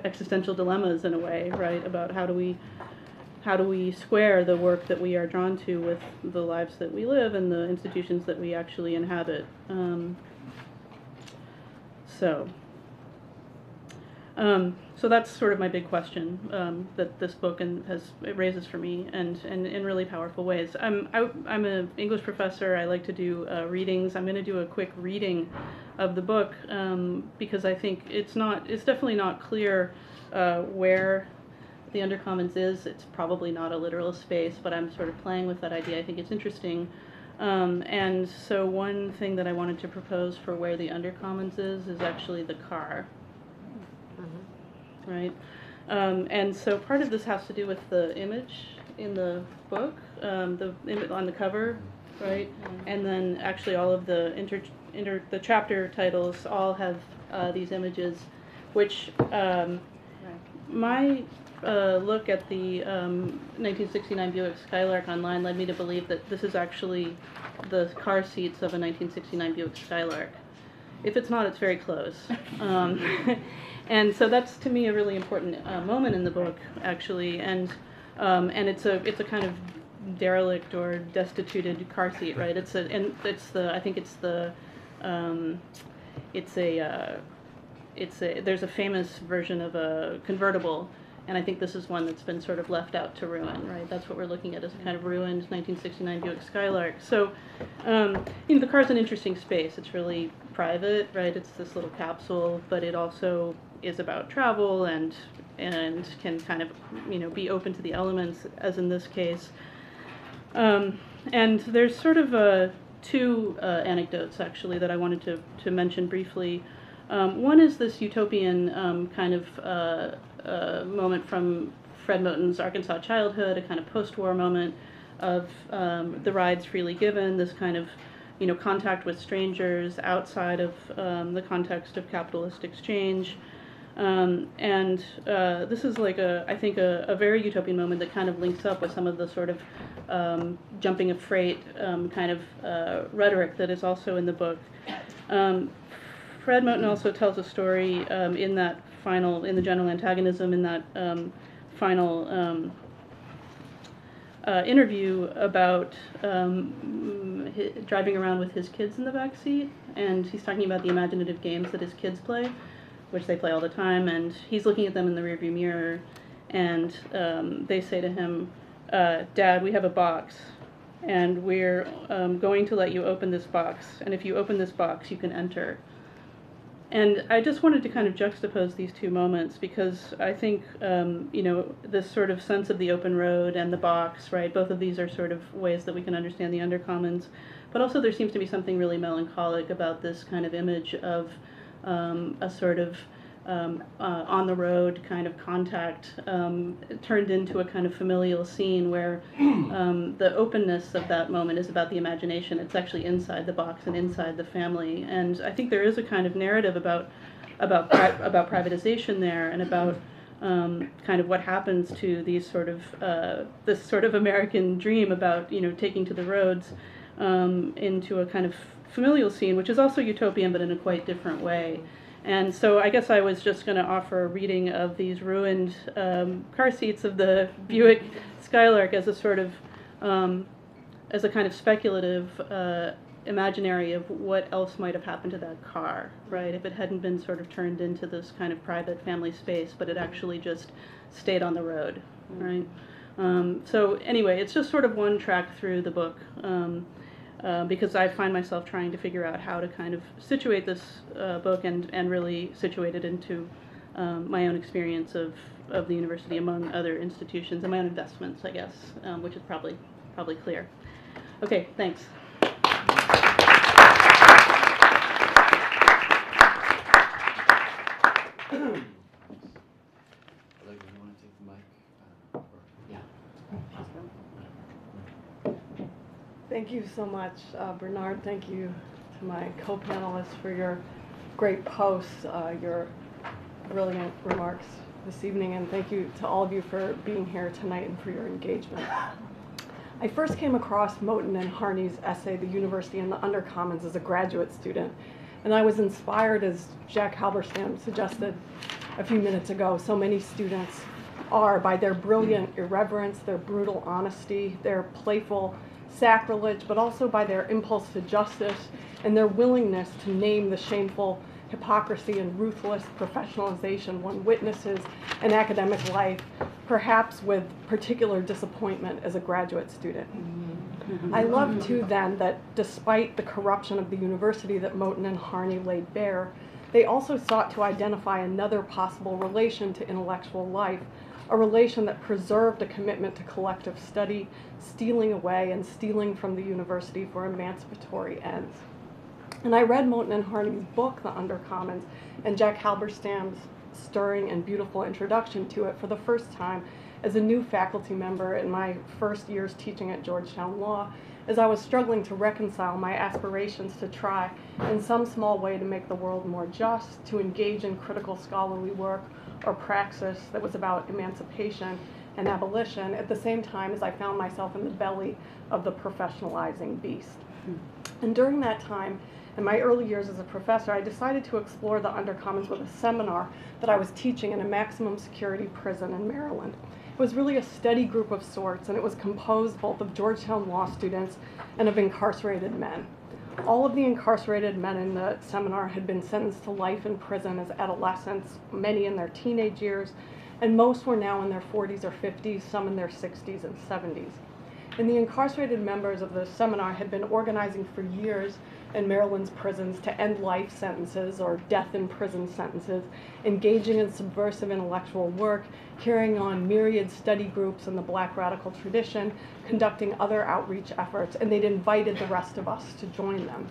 existential dilemmas in a way, right? About how do we square the work that we are drawn to with the lives that we live and the institutions that we actually inhabit. So that's sort of my big question that this book it raises for me, and in really powerful ways. I'm an English professor. I like to do readings. I'm going to do a quick reading of the book because I think it's definitely not clear where the Undercommons is. It's probably not a literal space, but I'm sort of playing with that idea. I think it's interesting. And so one thing that I wanted to propose for where the Undercommons is actually the car. Right? And so part of this has to do with the image in the book, the image on the cover, right? And then actually all of the the chapter titles all have these images, which my look at the 1969 Buick Skylark online led me to believe that this is actually the car seats of a 1969 Buick Skylark. If it's not, it's very close. And so that's, to me, a really important moment in the book, actually, and it's a kind of derelict or destituted car seat, right? There's a famous version of a convertible, and I think this is one that's been sort of left out to ruin, right? That's what we're looking at, as a kind of ruined 1969 Buick Skylark. So, the car's an interesting space. It's really private, right? It's this little capsule, but it also is about travel and can kind of, be open to the elements, as in this case. And there's sort of two anecdotes, actually, that I wanted to mention briefly. One is this utopian kind of moment from Fred Moten's Arkansas childhood, a kind of post-war moment of the rides freely given, this kind of contact with strangers outside of the context of capitalist exchange. And this is like I think a very utopian moment that kind of links up with some of the sort of jumping of freight kind of rhetoric that is also in the book. Fred Moten also tells a story in the general antagonism, in that final interview about driving around with his kids in the back seat, and he's talking about the imaginative games that his kids play, which they play all the time, and he's looking at them in the rearview mirror, and they say to him, "Dad, we have a box, and we're going to let you open this box, and if you open this box, you can enter." And I just wanted to kind of juxtapose these two moments, because I think, this sort of sense of the open road and the box, right, both of these are sort of ways that we can understand the Undercommons, but also there seems to be something really melancholic about this kind of image of a sort of on the road kind of contact turned into a kind of familial scene where the openness of that moment is about the imagination. It's actually inside the box and inside the family. And I think there is a kind of narrative about privatization there, and about kind of what happens to these sort of this sort of American dream about taking to the roads into a kind of familial scene, which is also utopian, but in a quite different way. And so I guess I was just going to offer a reading of these ruined car seats of the Buick Skylark as a sort of, as a kind of speculative imaginary of what else might have happened to that car, right? If it hadn't been sort of turned into this kind of private family space, but it actually just stayed on the road, right? So anyway, it's just sort of one track through the book. Because I find myself trying to figure out how to kind of situate this book and really situate it into my own experience of the university among other institutions, and my own investments, I guess, which is probably clear. Okay, thanks. Allegra, you want to take the mic? Yeah. Thank you so much, Bernard. Thank you to my co-panelists for your great posts, your brilliant remarks this evening, and thank you to all of you for being here tonight and for your engagement. I first came across Moten and Harney's essay, The University and the Undercommons, as a graduate student, and I was inspired, as Jack Halberstam suggested a few minutes ago, so many students are, by their brilliant irreverence, their brutal honesty, their playful sacrilege, but also by their impulse to justice and their willingness to name the shameful hypocrisy and ruthless professionalization one witnesses in academic life, perhaps with particular disappointment as a graduate student. I love too then that despite the corruption of the university that Moten and Harney laid bare, they also sought to identify another possible relation to intellectual life, a relation that preserved a commitment to collective study, stealing away and stealing from the university for emancipatory ends. And I read Moten and Harney's book, The Undercommons, and Jack Halberstam's stirring and beautiful introduction to it for the first time as a new faculty member in my first years teaching at Georgetown Law, as I was struggling to reconcile my aspirations to try, in some small way, to make the world more just, to engage in critical scholarly work or praxis that was about emancipation and abolition, at the same time as I found myself in the belly of the professionalizing beast. And during that time, in my early years as a professor, I decided to explore the Undercommons with a seminar that I was teaching in a maximum security prison in Maryland. It was really a study group of sorts, and it was composed both of Georgetown law students and of incarcerated men. All of the incarcerated men in the seminar had been sentenced to life in prison as adolescents, many in their teenage years, and most were now in their 40s or 50s, some in their 60s and 70s. And the incarcerated members of the seminar had been organizing for years in Maryland's prisons to end life sentences or death in prison sentences, engaging in subversive intellectual work, carrying on myriad study groups in the Black radical tradition, conducting other outreach efforts, and they'd invited the rest of us to join them.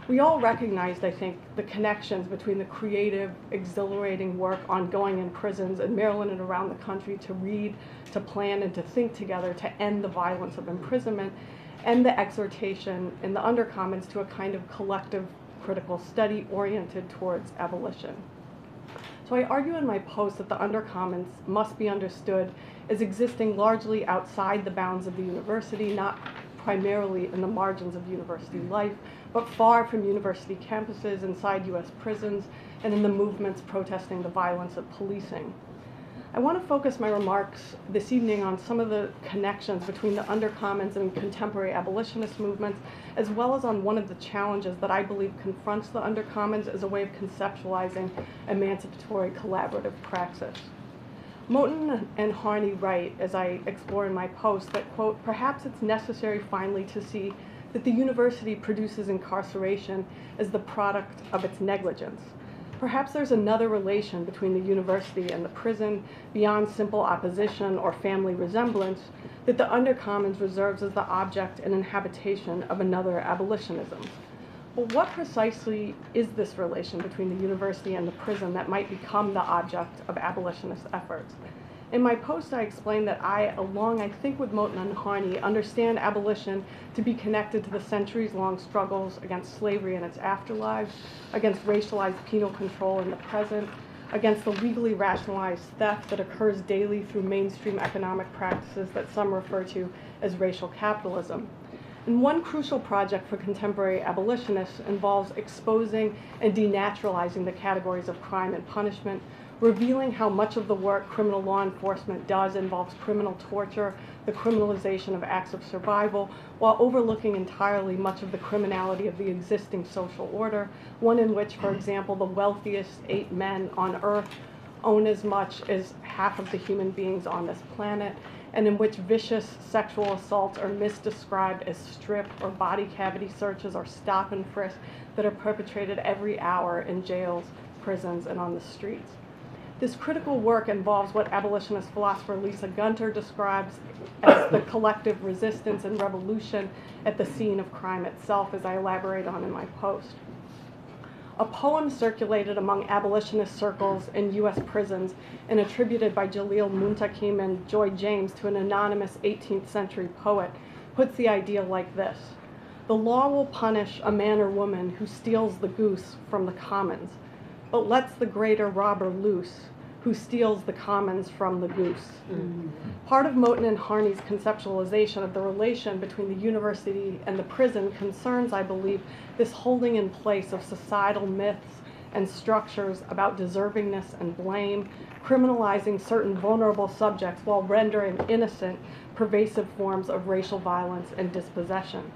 We all recognized, I think, the connections between the creative, exhilarating work ongoing in prisons in Maryland and around the country to read, to plan, and to think together to end the violence of imprisonment, and the exhortation in the Undercommons to a kind of collective critical study oriented towards abolition. So I argue in my post that the Undercommons must be understood as existing largely outside the bounds of the university, not primarily in the margins of university life, but far from university campuses, inside U.S. prisons, and in the movements protesting the violence of policing. I want to focus my remarks this evening on some of the connections between the Undercommons and contemporary abolitionist movements, as well as on one of the challenges that I believe confronts the Undercommons as a way of conceptualizing emancipatory collaborative praxis. Moten and Harney write, as I explore in my post, that, quote, perhaps it's necessary finally to see that the university produces incarceration as the product of its negligence. Perhaps there's another relation between the university and the prison, beyond simple opposition or family resemblance, that the Undercommons reserves as the object and inhabitation of another abolitionism. But what precisely is this relation between the university and the prison that might become the object of abolitionist efforts? In my post, I explained that I, along, I think, with Moten and Harney, understand abolition to be connected to the centuries-long struggles against slavery and its afterlives, against racialized penal control in the present, against the legally rationalized theft that occurs daily through mainstream economic practices that some refer to as racial capitalism. And one crucial project for contemporary abolitionists involves exposing and denaturalizing the categories of crime and punishment, revealing how much of the work criminal law enforcement does involves criminal torture, the criminalization of acts of survival, while overlooking entirely much of the criminality of the existing social order, one in which, for example, the wealthiest 8 men on Earth own as much as half of the human beings on this planet, and in which vicious sexual assaults are misdescribed as strip or body cavity searches or stop and frisk that are perpetrated every hour in jails, prisons, and on the streets. This critical work involves what abolitionist philosopher Lisa Gunter describes as the collective resistance and revolution at the scene of crime itself, as I elaborate on in my post. A poem circulated among abolitionist circles in U.S. prisons and attributed by Jalil Muntaqim and Joy James to an anonymous 18th century poet puts the idea like this: the law will punish a man or woman who steals the goose from the commons, but lets the greater robber loose, who steals the commons from the goose. Part of Moten and Harney's conceptualization of the relation between the university and the prison concerns, I believe, this holding in place of societal myths and structures about deservingness and blame, criminalizing certain vulnerable subjects while rendering innocent pervasive forms of racial violence and dispossession.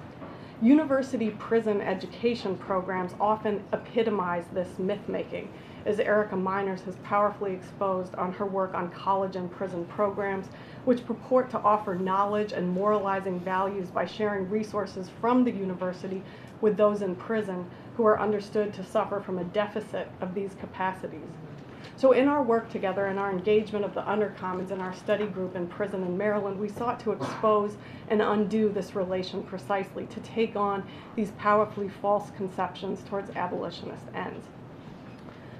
University prison education programs often epitomize this myth-making, as Erica Miners has powerfully exposed on her work on college and prison programs, which purport to offer knowledge and moralizing values by sharing resources from the university with those in prison who are understood to suffer from a deficit of these capacities. So in our work together and our engagement of the Undercommons in our study group in prison in Maryland, we sought to expose and undo this relation precisely, to take on these powerfully false conceptions towards abolitionist ends.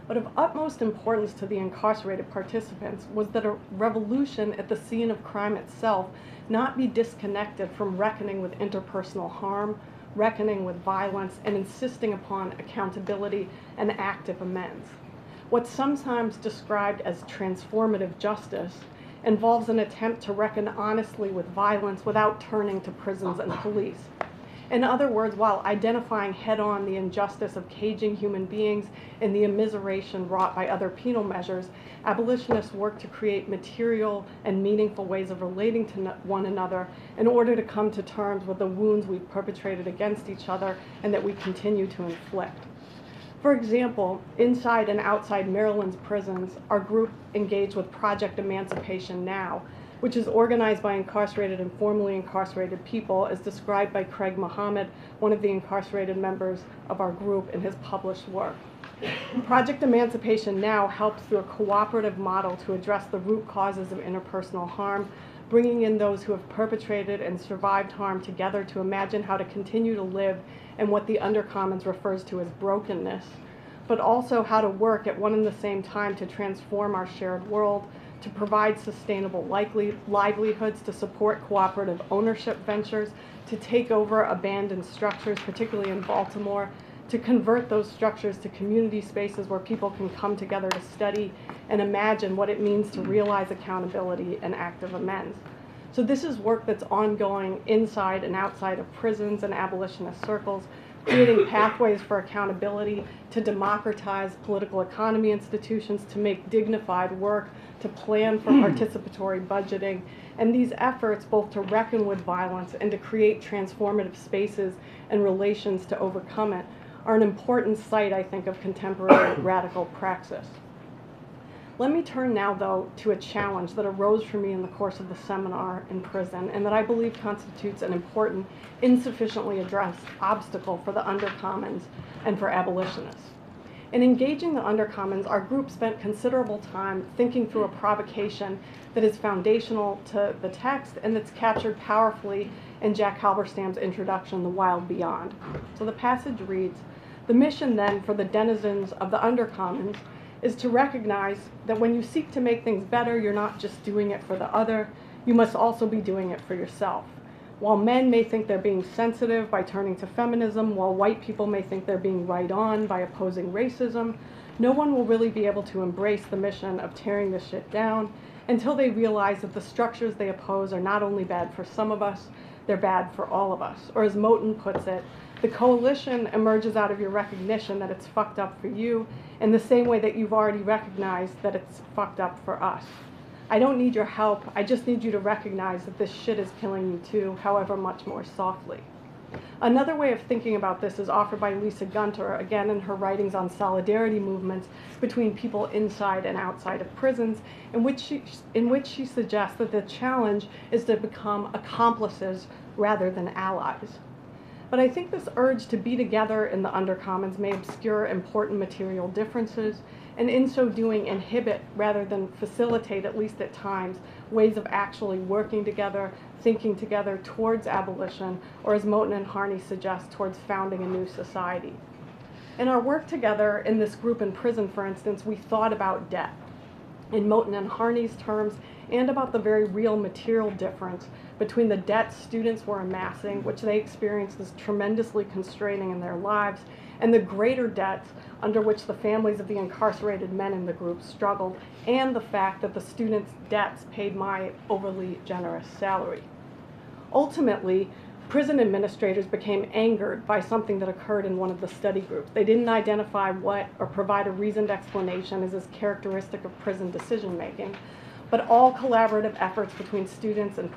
But of utmost importance to the incarcerated participants was that a revolution at the scene of crime itself not be disconnected from reckoning with interpersonal harm, reckoning with violence, and insisting upon accountability and active amends. What's sometimes described as transformative justice involves an attempt to reckon honestly with violence without turning to prisons and police. In other words, while identifying head-on the injustice of caging human beings and the immiseration wrought by other penal measures, abolitionists work to create material and meaningful ways of relating to one another in order to come to terms with the wounds we've perpetrated against each other and that we continue to inflict. For example, inside and outside Maryland's prisons, our group engaged with Project Emancipation Now, which is organized by incarcerated and formerly incarcerated people, as described by Craig Muhammad, one of the incarcerated members of our group, in his published work. Project Emancipation Now helps through a cooperative model to address the root causes of interpersonal harm, bringing in those who have perpetrated and survived harm together to imagine how to continue to live in what the Undercommons refers to as brokenness, but also how to work at one and the same time to transform our shared world, to provide sustainable livelihoods, to support cooperative ownership ventures, to take over abandoned structures, particularly in Baltimore, to convert those structures to community spaces where people can come together to study and imagine what it means to realize accountability and active amends. So this is work that's ongoing inside and outside of prisons and abolitionist circles, creating pathways for accountability, to democratize political economy institutions, to make dignified work, to plan for participatory budgeting. And these efforts, both to reckon with violence and to create transformative spaces and relations to overcome it, are an important site, I think, of contemporary radical praxis. Let me turn now, though, to a challenge that arose for me in the course of the seminar in prison, and that I believe constitutes an important, insufficiently addressed obstacle for the Undercommons and for abolitionists. In engaging the Undercommons, our group spent considerable time thinking through a provocation that is foundational to the text and that's captured powerfully in Jack Halberstam's introduction, The Wild Beyond. So the passage reads, "The mission, then, for the denizens of the Undercommons is to recognize that when you seek to make things better, you're not just doing it for the other, you must also be doing it for yourself. While men may think they're being sensitive by turning to feminism, while white people may think they're being right on by opposing racism, no one will really be able to embrace the mission of tearing this shit down until they realize that the structures they oppose are not only bad for some of us, they're bad for all of us." Or as Moten puts it, "The coalition emerges out of your recognition that it's fucked up for you in the same way that you've already recognized that it's fucked up for us. I don't need your help, I just need you to recognize that this shit is killing you too, however much more softly." Another way of thinking about this is offered by Lisa Gunter, again in her writings on solidarity movements between people inside and outside of prisons, in which she suggests that the challenge is to become accomplices rather than allies. But I think this urge to be together in the Undercommons may obscure important material differences, and in so doing inhibit rather than facilitate, at least at times, ways of actually working together, thinking together towards abolition, or as Moten and Harney suggest, towards founding a new society. In our work together in this group in prison, for instance, we thought about debt in Moten and Harney's terms, and about the very real material difference between the debt students were amassing, which they experienced as tremendously constraining in their lives, and the greater debts under which the families of the incarcerated men in the group struggled, and the fact that the students' debts paid my overly generous salary. Ultimately, prison administrators became angered by something that occurred in one of the study groups. They didn't identify what or provide a reasoned explanation as is characteristic of prison decision-making, but all collaborative efforts between students and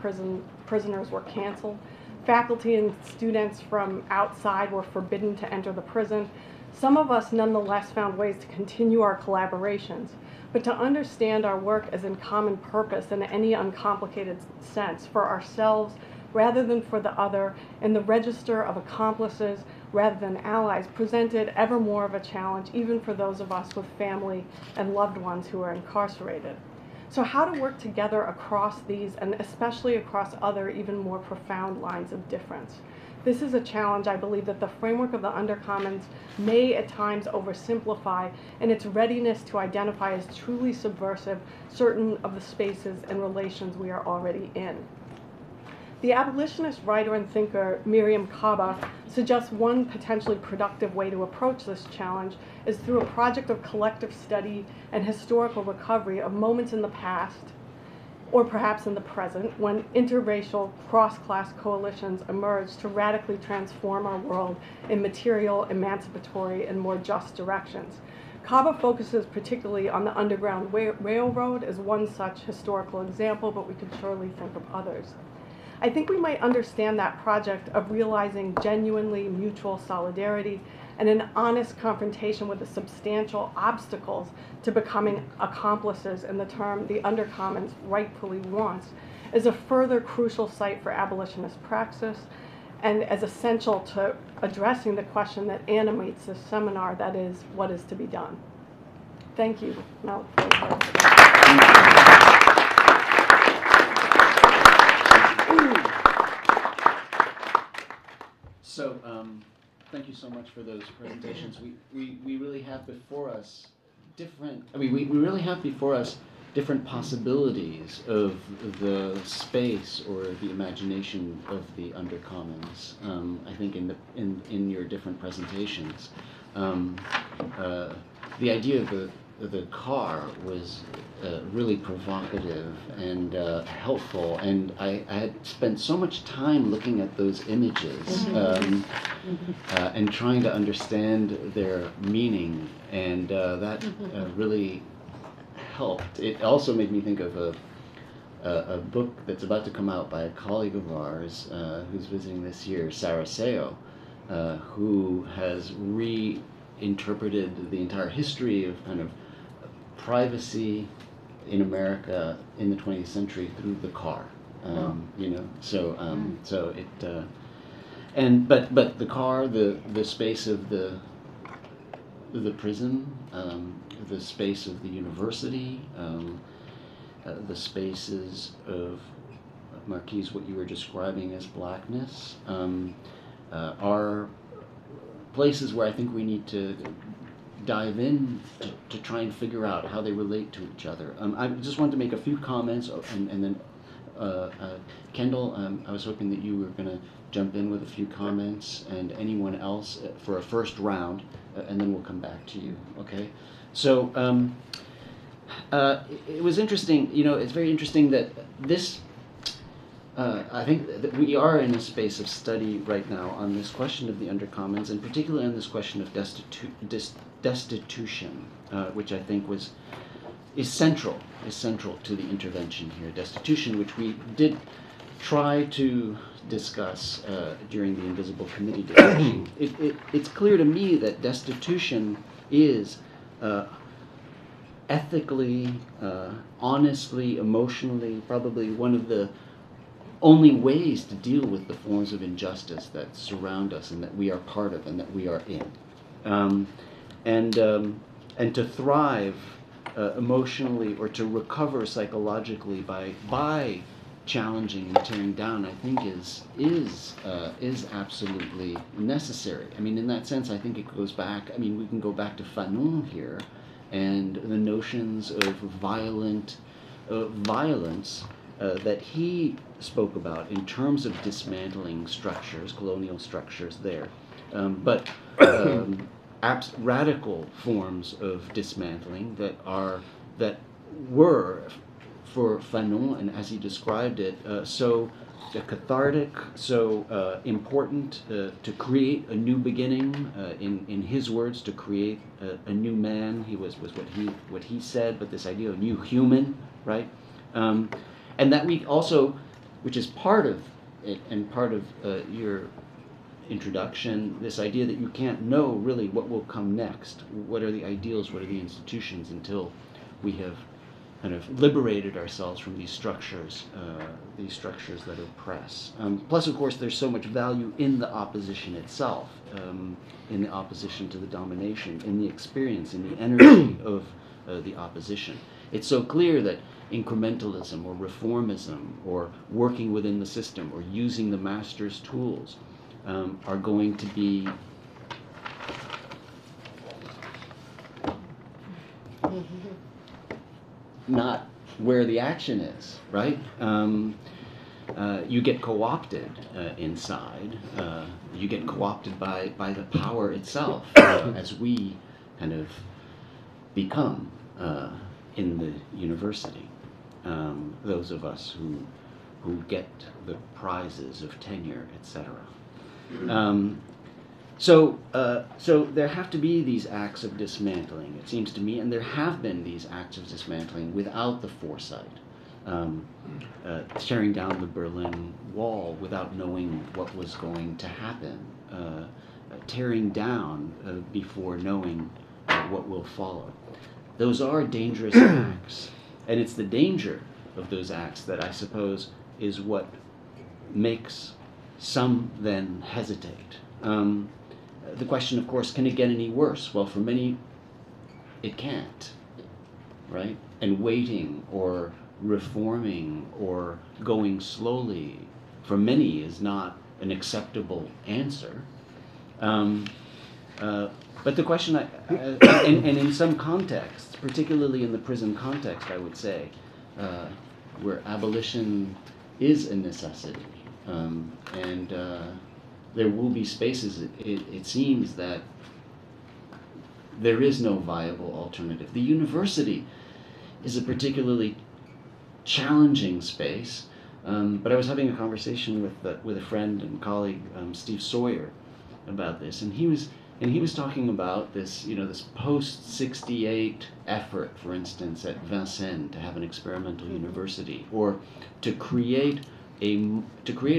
prisoners were canceled. Faculty and students from outside were forbidden to enter the prison. Some of us nonetheless found ways to continue our collaborations, but to understand our work as in common purpose in any uncomplicated sense for ourselves rather than for the other, in the register of accomplices rather than allies, presented ever more of a challenge even for those of us with family and loved ones who are incarcerated. So how to work together across these, and especially across other, even more profound lines of difference. This is a challenge I believe that the framework of the Undercommons may at times oversimplify in its readiness to identify as truly subversive certain of the spaces and relations we are already in. The abolitionist writer and thinker Miriam Kaba suggests one potentially productive way to approach this challenge is through a project of collective study and historical recovery of moments in the past, or perhaps in the present, when interracial cross-class coalitions emerged to radically transform our world in material, emancipatory, and more just directions. Kaba focuses particularly on the Underground Railroad as one such historical example, but we could surely think of others. I think we might understand that project of realizing genuinely mutual solidarity and an honest confrontation with the substantial obstacles to becoming accomplices in the term the Undercommons rightfully wants is a further crucial site for abolitionist praxis and as essential to addressing the question that animates this seminar, that is, what is to be done. Thank you. Now, So, thank you so much for those presentations. We really have before us we really have before us different possibilities of the space or the imagination of the Undercommons. I think in your different presentations, the idea of the car was really provocative and helpful, and I had spent so much time looking at those images and trying to understand their meaning, and that really helped. It also made me think of a book that's about to come out by a colleague of ours who's visiting this year, Sarah Seo, who has reinterpreted the entire history of kind of privacy in America in the 20th century through the car. You know, so but the car, the space of the prison, the space of the university, the spaces of Marquis, what you were describing as blackness, are places where I think we need to dive in to try and figure out how they relate to each other. I just wanted to make a few comments, and then Kendall, I was hoping that you were going to jump in with a few comments, and anyone else for a first round, and then we'll come back to you, okay? So it was interesting, you know, it's very interesting that this, I think that we are in a space of study right now on this question of the Undercommons, and particularly on this question of destitution, which I think is central to the intervention here. Destitution, which we did try to discuss during the Invisible Committee discussion. It's clear to me that destitution is ethically, honestly, emotionally, probably one of the only ways to deal with the forms of injustice that surround us and that we are part of and that we are in. And to thrive emotionally or to recover psychologically by challenging and tearing down, I think is absolutely necessary. I mean, in that sense, I think it goes back. I mean, we can go back to Fanon here, and the notions of violence that he spoke about in terms of dismantling structures, colonial structures there, but radical forms of dismantling that were, for Fanon, and as he described it, so cathartic, so important to create a new beginning. In his words, to create a new man. He was what he said, but this idea of new human, right? And that we also, which is part of and part of your introduction, this idea that you can't know really what will come next. What are the ideals? What are the institutions until we have kind of liberated ourselves from these structures that oppress. Plus, of course, there's so much value in the opposition itself, in the opposition to the domination, in the experience, in the energy of the opposition. It's so clear that incrementalism or reformism or working within the system or using the master's tools are going to be not where the action is, right? You get co-opted inside. You get co-opted by the power itself as we kind of become in the university. Those of us who get the prizes of tenure, etc. So there have to be these acts of dismantling, it seems to me, and there have been these acts of dismantling without the foresight. Tearing down the Berlin Wall without knowing what was going to happen. Tearing down before knowing what will follow. Those are dangerous acts, and it's the danger of those acts that I suppose is what makes some then hesitate. The question, of course, can it get any worse? Well, for many, it can't, right? And waiting or reforming or going slowly, for many, is not an acceptable answer. But the question, and in some contexts, particularly in the prison context, I would say, where abolition is a necessity, and there will be spaces, it seems, that there is no viable alternative. The university is a particularly challenging space, but I was having a conversation with a friend and colleague, Steve Sawyer, about this, and he was talking about this, this post-68 effort, for instance, at Vincennes to have an experimental university, or to create a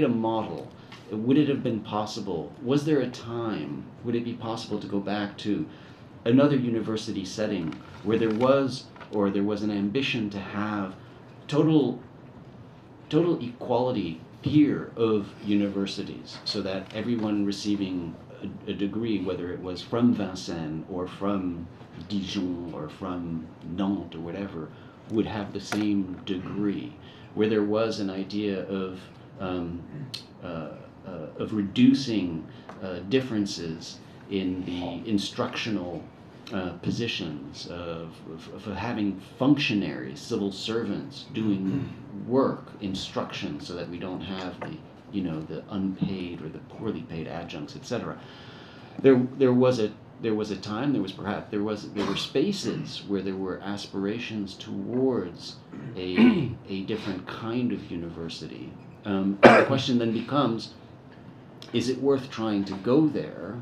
model. Would it have been possible? Was there a time? Would it be possible to go back to another university setting where there was an ambition to have total equality here of universities, so that everyone receiving a degree, whether it was from Vincennes or from Dijon or from Nantes or whatever, would have the same degree, where there was an idea of reducing differences in the instructional positions, of having functionaries, civil servants, doing work, instruction, so that we don't have the unpaid or the poorly paid adjuncts, etc. There was a time, there were spaces where there were aspirations towards a different kind of university. The question then becomes, is it worth trying to go there,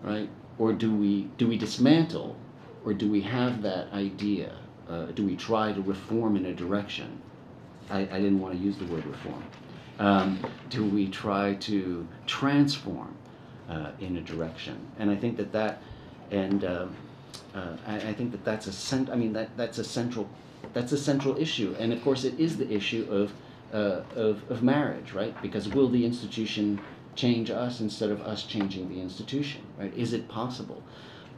right? Or do we dismantle, or do we have that idea? Do we try to reform in a direction? I didn't want to use the word reform. Do we try to transform in a direction? And I think I think that's a central issue. And of course, it is the issue of marriage, right? Because will the institution change us instead of us changing the institution, right? Is it possible?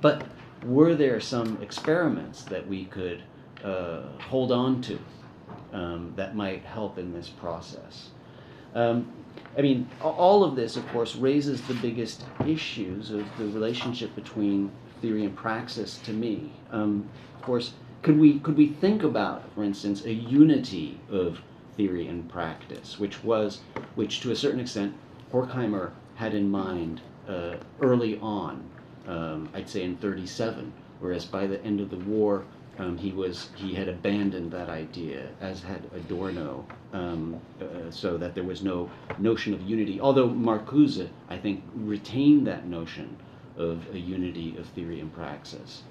But were there some experiments that we could hold on to that might help in this process? All of this, of course, raises the biggest issues of the relationship between theory and praxis to me. Of course, could we think about, for instance, a unity of theory and practice, which to a certain extent Horkheimer had in mind early on, I'd say in 1937, whereas by the end of the war, he had abandoned that idea, as had Adorno, so that there was no notion of unity. Although Marcuse, I think, retained that notion of a unity of theory and praxis.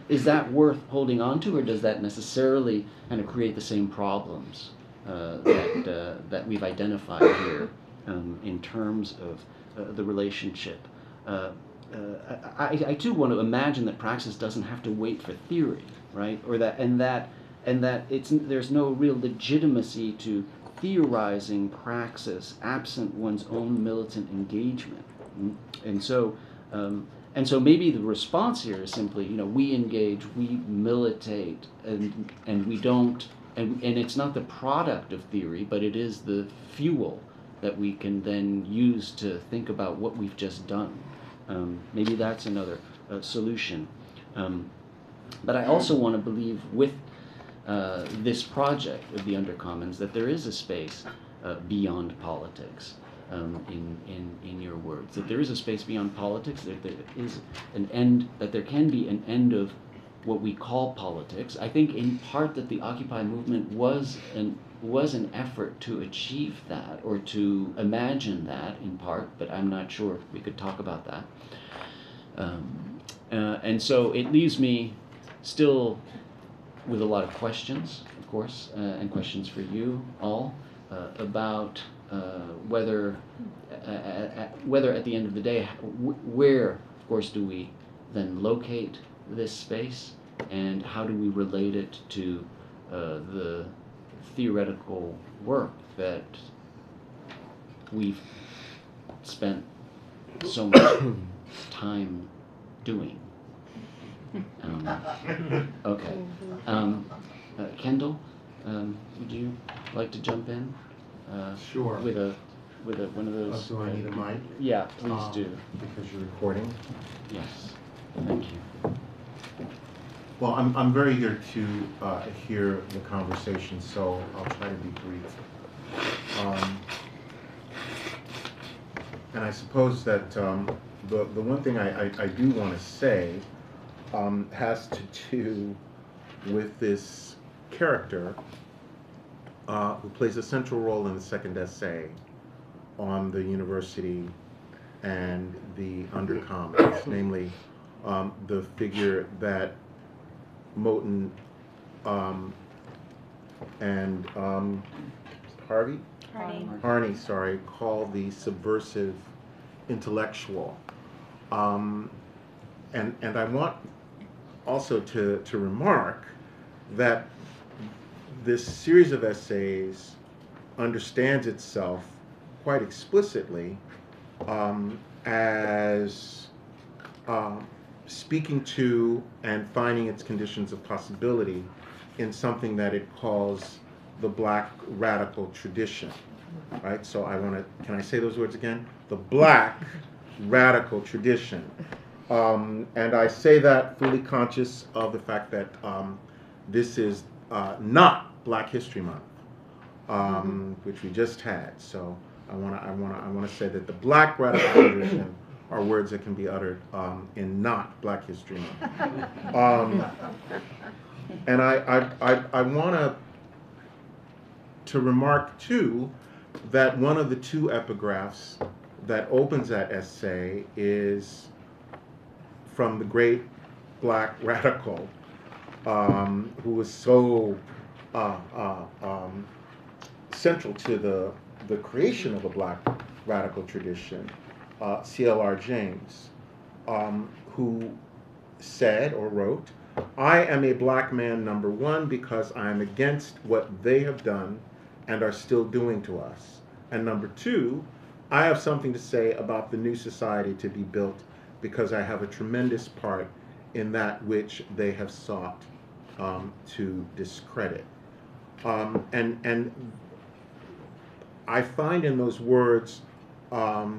Is that worth holding on to, or does that necessarily kind of create the same problems that that we've identified here in terms of the relationship. I too want to imagine that praxis doesn't have to wait for theory, right? Or that there's no real legitimacy to theorizing praxis absent one's own militant engagement. And so maybe the response here is simply, we engage, we militate, and we don't, and it's not the product of theory, but it is the fuel that we can then use to think about what we've just done. Maybe that's another solution. But I also want to believe with this project of the Undercommons that there is a space beyond politics, in your words, that there is a space beyond politics, that there is an end, that there can be an end of what we call politics. I think in part that the Occupy movement was an effort to achieve that, or to imagine that in part, but I'm not sure we could talk about that. And so it leaves me still with a lot of questions, of course, and questions for you all about whether at the end of the day, where, of course, do we then locate this space, and how do we relate it to the theoretical work that we've spent so much time doing. Okay. Kendall, would you like to jump in? Sure. With one of those. Do I need a mic? Yeah, please do. Because you're recording. Yes. Thank you. Well, I'm very eager to hear the conversation, so I'll try to be brief. And I suppose that the one thing I do want to say has to do with this character who plays a central role in the second essay on the university and the Undercommons, namely the figure that Moten and Harney, call the subversive intellectual. And I want also to remark that this series of essays understands itself quite explicitly as speaking to and finding its conditions of possibility in something that it calls the Black radical tradition, right? So can I say those words again? The Black radical tradition. And I say that fully conscious of the fact that this is not Black History Month, which we just had. So I want to say that the Black radical tradition are words that can be uttered in not Black History Month. And I want to remark too that one of the two epigraphs that opens that essay is from the great Black radical who was so central to the creation of the Black radical tradition, C.L.R. James, who said or wrote, "I am a Black man, number one, because I am against what they have done and are still doing to us. And number two, I have something to say about the new society to be built because I have a tremendous part in that which they have sought to discredit." And I find in those words a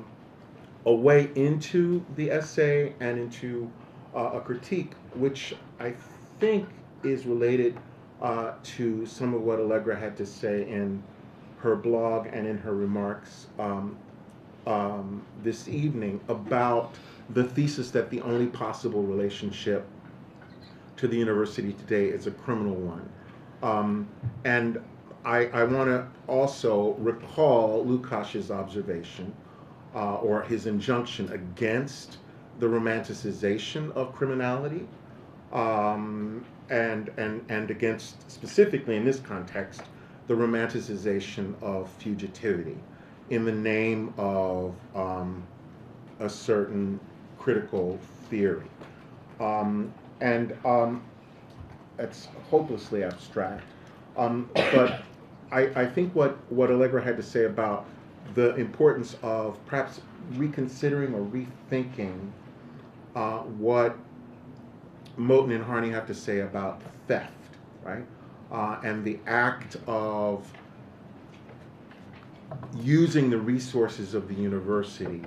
way into the essay and into a critique, which I think is related to some of what Allegra had to say in her blog and in her remarks this evening about the thesis that the only possible relationship to the university today is a criminal one. And I want to also recall Lukasz's observation or his injunction against the romanticization of criminality and against, specifically in this context, the romanticization of fugitivity in the name of a certain critical theory. It's hopelessly abstract. But I think what Allegra had to say about the importance of perhaps reconsidering or rethinking what Moten and Harney have to say about theft, right? And the act of using the resources of the university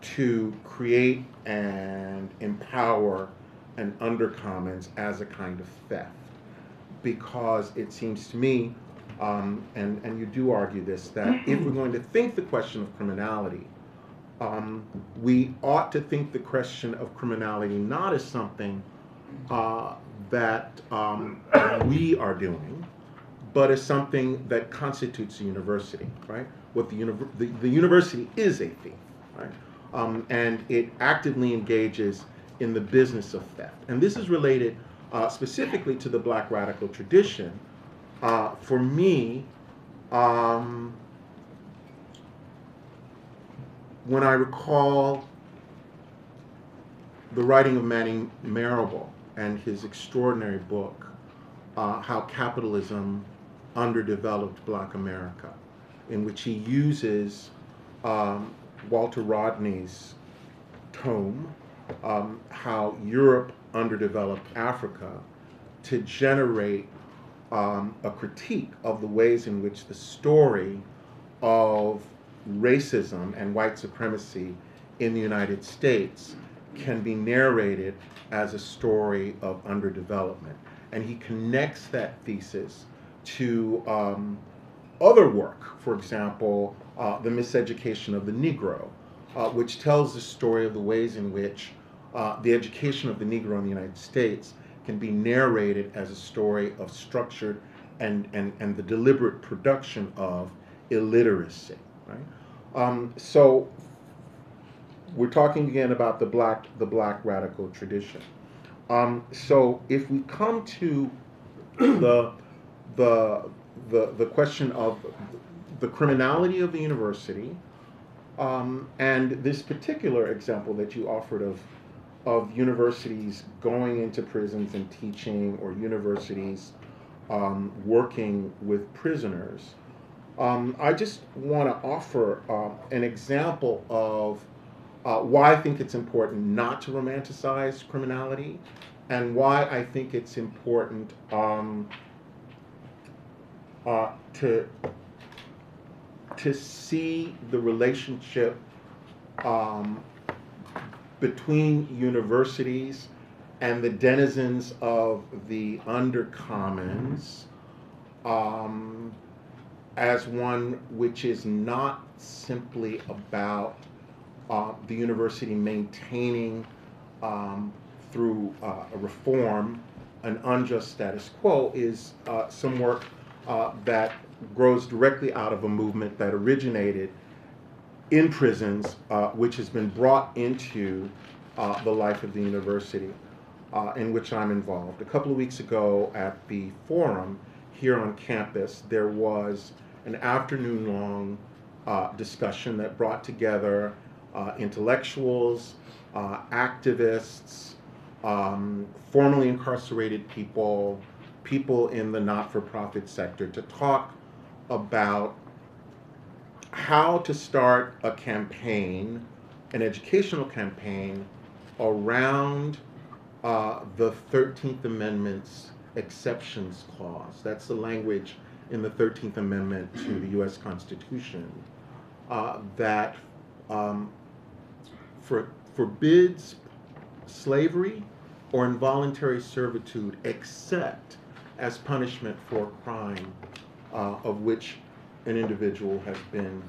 to create and empower an undercommons as a kind of theft. Because it seems to me, and you do argue this, that if we're going to think the question of criminality, we ought to think the question of criminality not as something that we are doing, but as something that constitutes a university, right? What the university is a thief, right? And it actively engages in the business of theft. And this is related specifically to the Black radical tradition. For me, when I recall the writing of Manning Marable and his extraordinary book, How Capitalism Underdeveloped Black America, in which he uses Walter Rodney's tome, How Europe Underdeveloped Africa, to generate a critique of the ways in which the story of racism and white supremacy in the United States can be narrated as a story of underdevelopment. And he connects that thesis to other work, for example, The Miseducation of the Negro, which tells the story of the ways in which the education of the Negro in the United States can be narrated as a story of structured and the deliberate production of illiteracy, right? So we're talking again about the black radical tradition. So if we come to the question of the criminality of the university, and this particular example that you offered of universities going into prisons and teaching, or universities working with prisoners, I just want to offer an example of why I think it's important not to romanticize criminality, and why I think it's important to see the relationship between universities and the denizens of the undercommons as one which is not simply about the university maintaining through a reform an unjust status quo, is some work that grows directly out of a movement that originated in prisons, which has been brought into the life of the university, in which I'm involved. A couple of weeks ago at the forum here on campus, there was an afternoon-long discussion that brought together intellectuals, activists, formerly incarcerated people, people in the not-for-profit sector, to talk about how to start a campaign, an educational campaign, around the 13th Amendment's exceptions clause. That's the language in the 13th Amendment to the U.S. Constitution that forbids slavery or involuntary servitude except as punishment for a crime of which an individual has been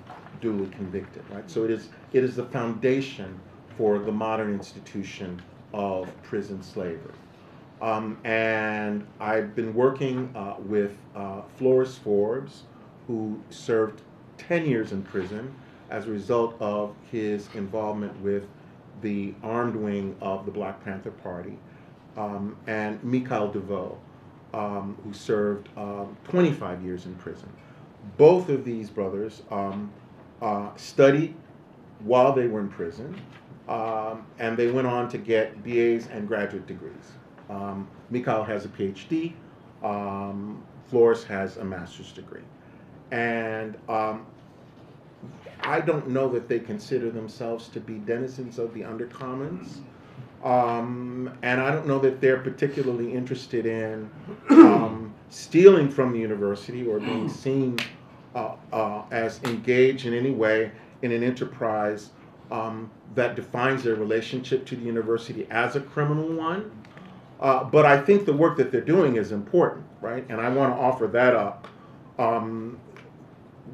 duly convicted, right? So it is the foundation for the modern institution of prison slavery. And I've been working with Flores Forbes, who served 10 years in prison as a result of his involvement with the armed wing of the Black Panther Party, and Mikhail DeVoe, who served 25 years in prison. Both of these brothers studied while they were in prison, and they went on to get BAs and graduate degrees. Mikhail has a PhD, Flores has a master's degree. And I don't know that they consider themselves to be denizens of the Undercommons. And I don't know that they're particularly interested in stealing from the university or being seen as engaged in any way in an enterprise that defines their relationship to the university as a criminal one. But I think the work that they're doing is important, right? And I want to offer that up,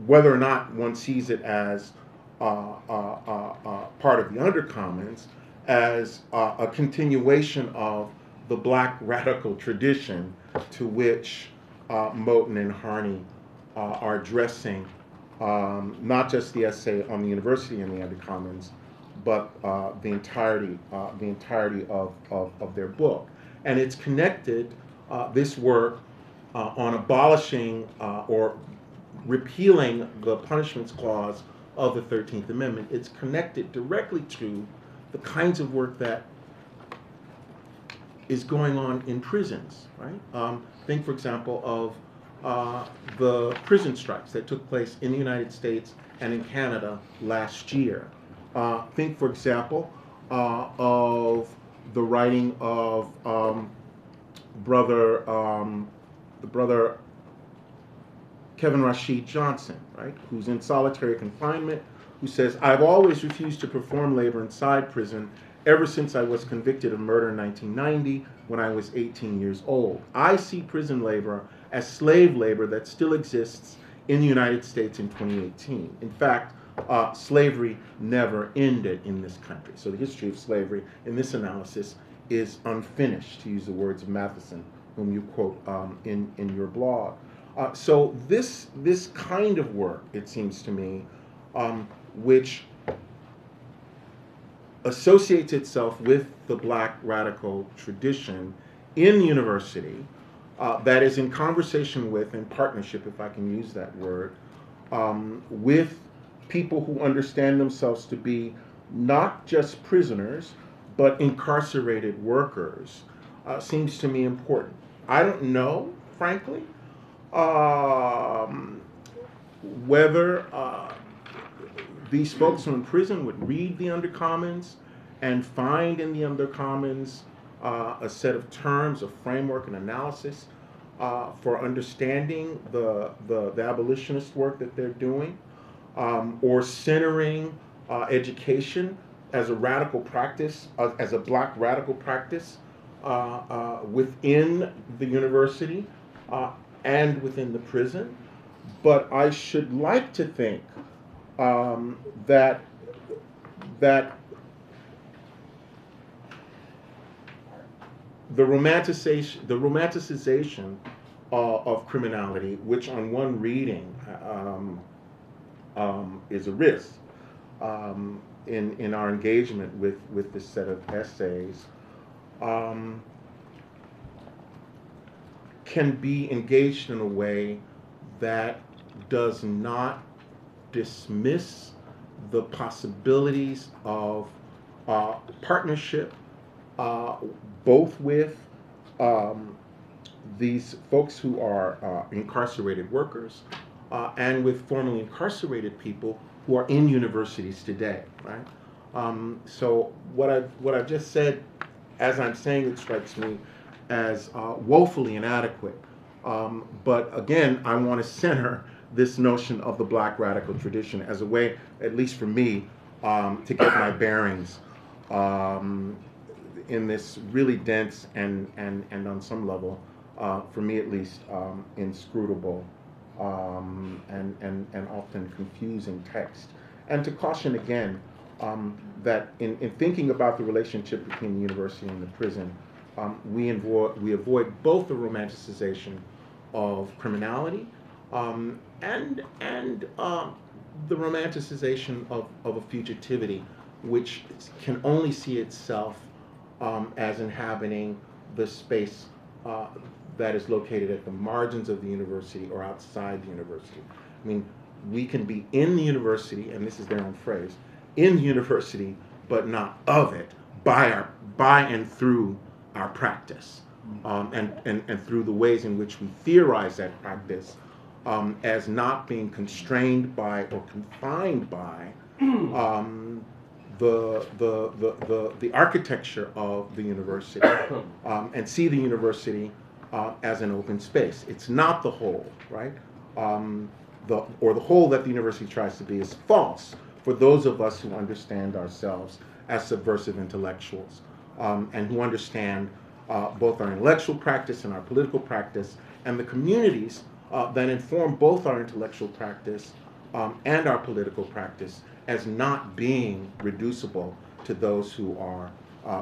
whether or not one sees it as part of the Undercommons, as a continuation of the black radical tradition to which Moten and Harney are addressing not just the essay on the university and the Undercommons, but the entirety of their book. And it's connected, this work, on abolishing or repealing the punishments clause of the 13th Amendment. It's connected directly to the kinds of work that is going on in prisons, right? Think, for example, of the prison strikes that took place in the United States and in Canada last year. Think, for example, of the writing of the brother Kevin Rashid Johnson, right, who's in solitary confinement, who says, "I've always refused to perform labor inside prison ever since I was convicted of murder in 1990 when I was 18 years old. I see prison labor as slave labor that still exists in the United States in 2018. In fact, slavery never ended in this country." So the history of slavery in this analysis is unfinished, to use the words of Matheson, whom you quote in your blog. So this kind of work, it seems to me, which associates itself with the black radical tradition in the university, that is in conversation with, in partnership, if I can use that word, with people who understand themselves to be not just prisoners, but incarcerated workers, seems to me important. I don't know, frankly, whether these folks who are in prison would read the Undercommons and find in the Undercommons a set of terms, a framework, an analysis for understanding the abolitionist work that they're doing, or centering education as a radical practice, as a black radical practice within the university and within the prison. But I should like to think that the romanticization of criminality, which on one reading is a risk in our engagement with this set of essays, can be engaged in a way that does not dismiss the possibilities of partnership, both with these folks who are incarcerated workers and with formerly incarcerated people who are in universities today, right? So what I've just said, as I'm saying, it strikes me as woefully inadequate. But again, I want to center this notion of the black radical tradition as a way, at least for me, to get my bearings in this really dense and on some level, for me at least, inscrutable and often confusing text. And to caution again that in thinking about the relationship between the university and the prison, we avoid both the romanticization of criminality and the romanticization of a fugitivity, which can only see itself as inhabiting the space that is located at the margins of the university or outside the university. I mean, we can be in the university, and this is their own phrase, in the university, but not of it, by and through our practice, and through the ways in which we theorize that practice as not being constrained by or confined by the architecture of the university, and see the university as an open space. It's not the whole, right? The whole that the university tries to be is false for those of us who understand ourselves as subversive intellectuals, and who understand both our intellectual practice and our political practice, and the communities that inform both our intellectual practice and our political practice as not being reducible to those who are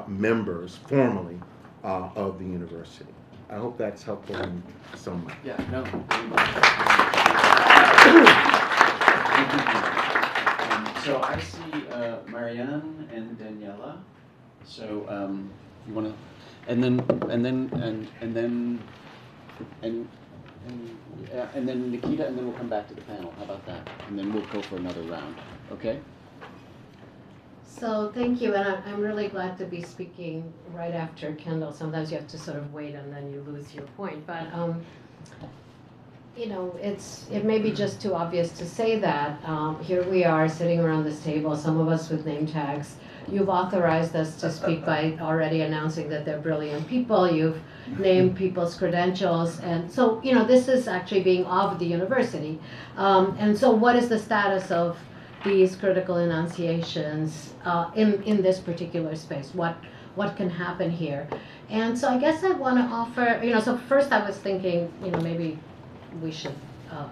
members formally of the university. I hope that's helpful in some way. Yeah, no, very much. So I see Marianne and Daniela. So you want to, and then Nikita, and then we'll come back to the panel. How about that? And then we'll go for another round. Okay. So thank you, and I'm really glad to be speaking right after Kendall. Sometimes you have to sort of wait and then you lose your point. But you know, it may be just too obvious to say that. Here we are sitting around this table, some of us with name tags. You've authorized us to speak by already announcing that they're brilliant people. You've named people's credentials. And so, you know, this is actually being of the university. And so what is the status of these critical enunciations in this particular space? What can happen here? And so I guess I want to offer, you know, so first I was thinking, you know, maybe we should,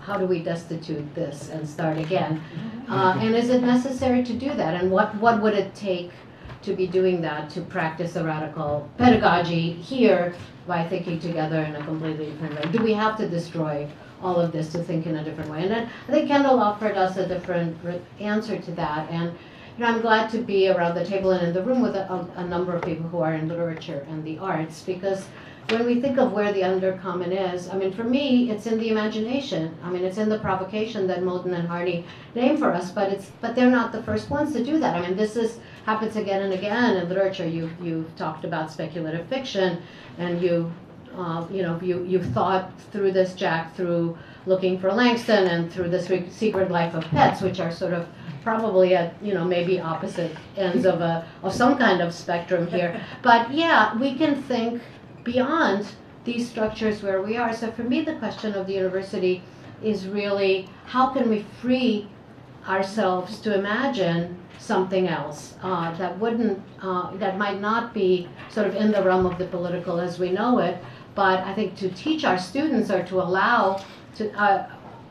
how do we destitute this and start again? And is it necessary to do that? And what would it take to be doing that, to practice a radical pedagogy here by thinking together in a completely different way? Do we have to destroy all of this to think in a different way? And then I think Kendall offered us a different answer to that. And you know, I'm glad to be around the table and in the room with a number of people who are in literature and the arts, because when we think of where the undercommon is, I mean, for me, it's in the imagination. I mean, it's in the provocation that Moten and Harney name for us, but they're not the first ones to do that. I mean, this happens again and again in literature. You've talked about speculative fiction, and you've thought through this, Jack, through Looking for Langston and through The Secret Life of Pets, which are sort of probably at, you know, maybe opposite ends of some kind of spectrum here. But yeah, we can think beyond these structures where we are. So for me, the question of the university is really, how can we free ourselves to imagine something else that might not be sort of in the realm of the political as we know it, but I think to teach our students, or to allow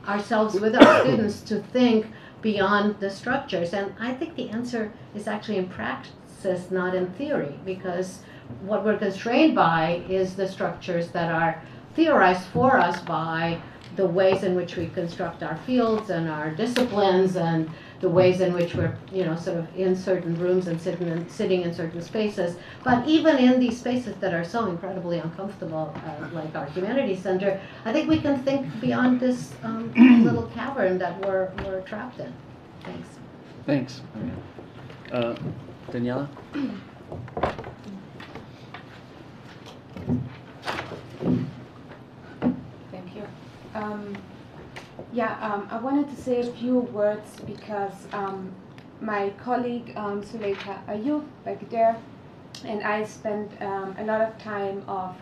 ourselves with our students to think beyond the structures. And I think the answer is actually in practice, not in theory, because what we're constrained by is the structures that are theorized for us by the ways in which we construct our fields and our disciplines, and the ways in which we're, you know, sort of in certain rooms and sitting in certain spaces. But even in these spaces that are so incredibly uncomfortable, like our Humanities Center, I think we can think beyond this little cavern that we're trapped in. Thanks. Thanks. Daniela? Thank you. I wanted to say a few words because my colleague Suleika Ayub back there and I spent a lot of time of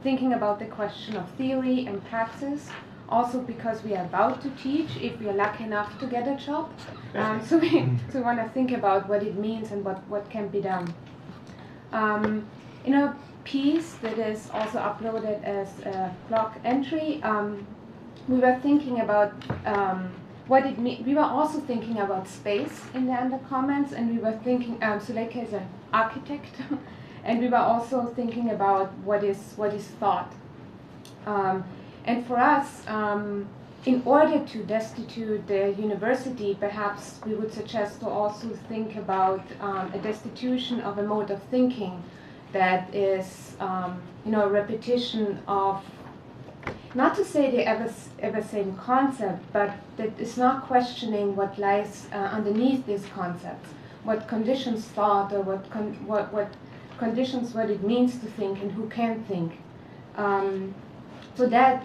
thinking about the question of theory and praxis, also because we are about to teach if we are lucky enough to get a job. So we want to think about what it means and what can be done. In a piece that is also uploaded as a blog entry, we were thinking about what it means. We were also thinking about space in the Undercommons, and we were thinking, Suleika is an architect, and we were also thinking about what is thought. And for us, in order to destitute the university, perhaps we would suggest to also think about a destitution of a mode of thinking that is, a repetition of not to say they ever same concept, but that is not questioning what lies underneath these concepts, what conditions thought, or what conditions what it means to think and who can think. So that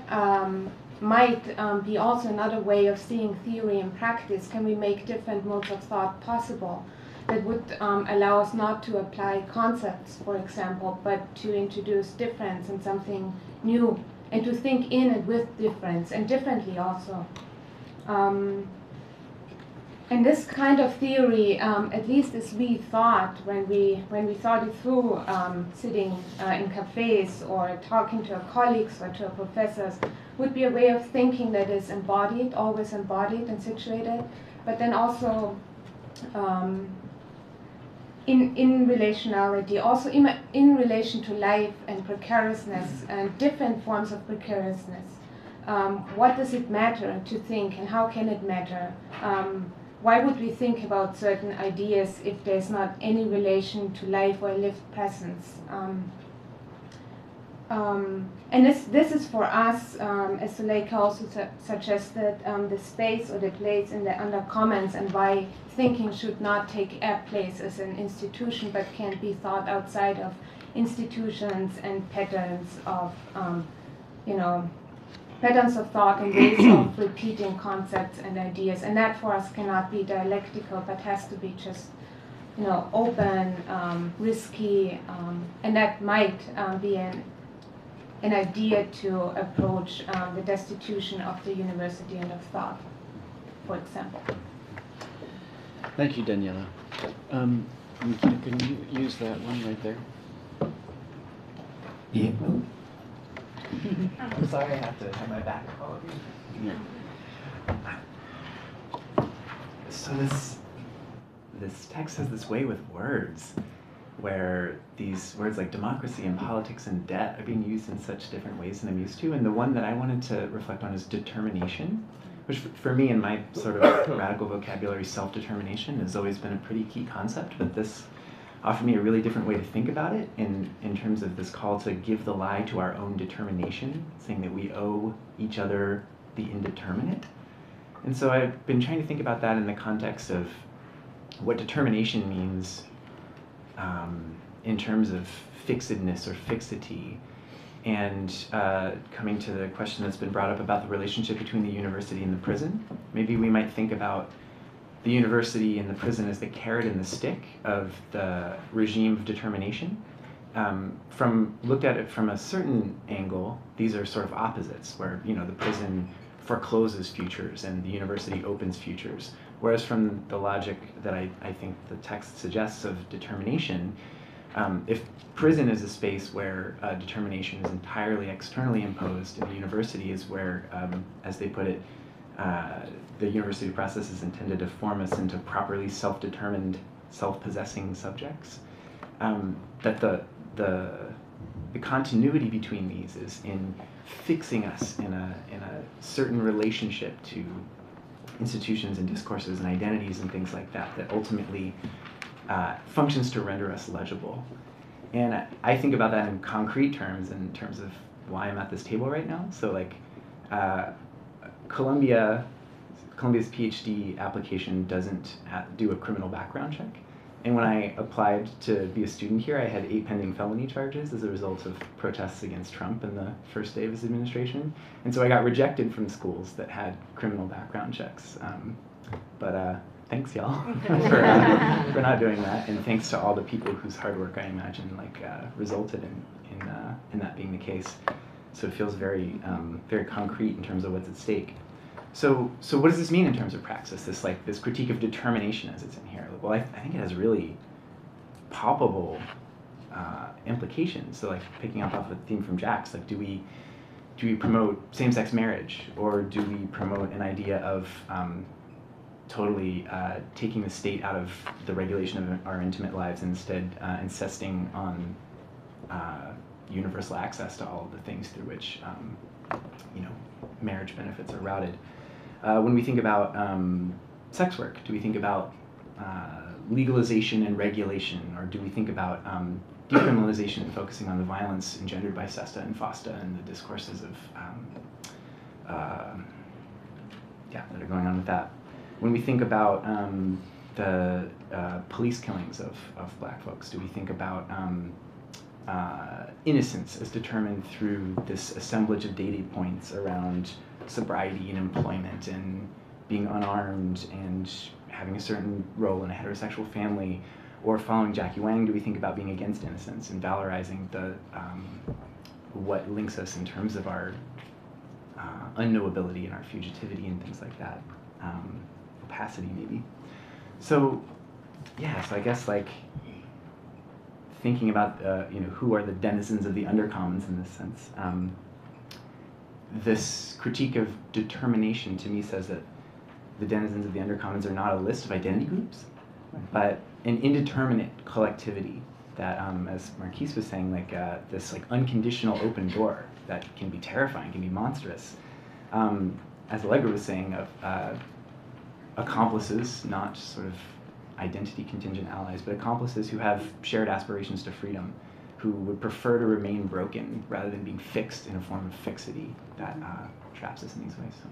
might be also another way of seeing theory and practice. Can we make different modes of thought possible that would allow us not to apply concepts, for example, but to introduce difference and something new, and to think in and with difference and differently also. And this kind of theory, at least as we thought when we thought it through, sitting in cafes or talking to our colleagues or to our professors, would be a way of thinking that is embodied, always embodied and situated, but then also in relationality, also in relation to life and precariousness and different forms of precariousness. What does it matter to think, and how can it matter? Why would we think about certain ideas if there's not any relation to life or lived presence? And this is for us, as Zuleika also suggested, the space or the place in the Undercommons, and why thinking should not take a place as an institution, but can be thought outside of institutions and patterns of, patterns of thought and ways of repeating concepts and ideas. And that for us cannot be dialectical, but has to be just, open, risky, and that might be an idea to approach the destitution of the university and of thought, for example. Thank you, Daniela. Can you use that one right there? Yeah. I'm sorry, I have to have my back to all of you. Yeah. So this text has this way with words, where these words like democracy and politics and debt are being used in such different ways than I'm used to. And the one that I wanted to reflect on is determination, which for me in my sort of radical vocabulary, self-determination has always been a pretty key concept, but this offered me a really different way to think about it in terms of this call to give the lie to our own determination, saying that we owe each other the indeterminate. And so I've been trying to think about that in the context of what determination means in terms of fixedness or fixity, and coming to the question that's been brought up about the relationship between the university and the prison. Maybe we might think about the university and the prison as the carrot and the stick of the regime of determination. Looked at it from a certain angle, these are sort of opposites, where the prison forecloses futures and the university opens futures. Whereas from the logic that I think the text suggests of determination, if prison is a space where determination is entirely externally imposed, and the university is where, as they put it, the university process is intended to form us into properly self-determined, self-possessing subjects, that the continuity between these is in fixing us in a certain relationship to institutions and discourses and identities and things like that, that ultimately functions to render us legible. And I think about that in concrete terms, in terms of why I'm at this table right now. So like Columbia's PhD application doesn't do a criminal background check. And when I applied to be a student here, I had 8 pending felony charges as a result of protests against Trump in the first day of his administration. And so I got rejected from schools that had criminal background checks. But thanks, y'all, for not doing that. And thanks to all the people whose hard work, I imagine, resulted in that being the case. So it feels very, very concrete in terms of what's at stake. So what does this mean in terms of praxis? This critique of determination as it's in here. Well, I think it has really palpable implications. So picking up off a theme from Jack's, do we promote same-sex marriage, or do we promote an idea of totally taking the state out of the regulation of our intimate lives, and instead insisting on universal access to all of the things through which marriage benefits are routed? When we think about sex work, do we think about legalization and regulation, or do we think about decriminalization and focusing on the violence engendered by SESTA and FOSTA and the discourses of that are going on with that. When we think about the police killings of black folks, do we think about innocence as determined through this assemblage of data points around sobriety and employment and being unarmed and having a certain role in a heterosexual family? Or following Jackie Wang, do we think about being against innocence and valorizing the what links us in terms of our unknowability and our fugitivity and things like that, opacity maybe. So so I guess like thinking about who are the denizens of the undercommons in this sense. This critique of determination to me says that the denizens of the undercommons are not a list of identity groups, but an indeterminate collectivity that, as Marquis was saying, like this like unconditional open door that can be terrifying, can be monstrous. As Allegra was saying, of accomplices, not sort of identity contingent allies, but accomplices who have shared aspirations to freedom, who would prefer to remain broken rather than being fixed in a form of fixity that traps us in these ways. So,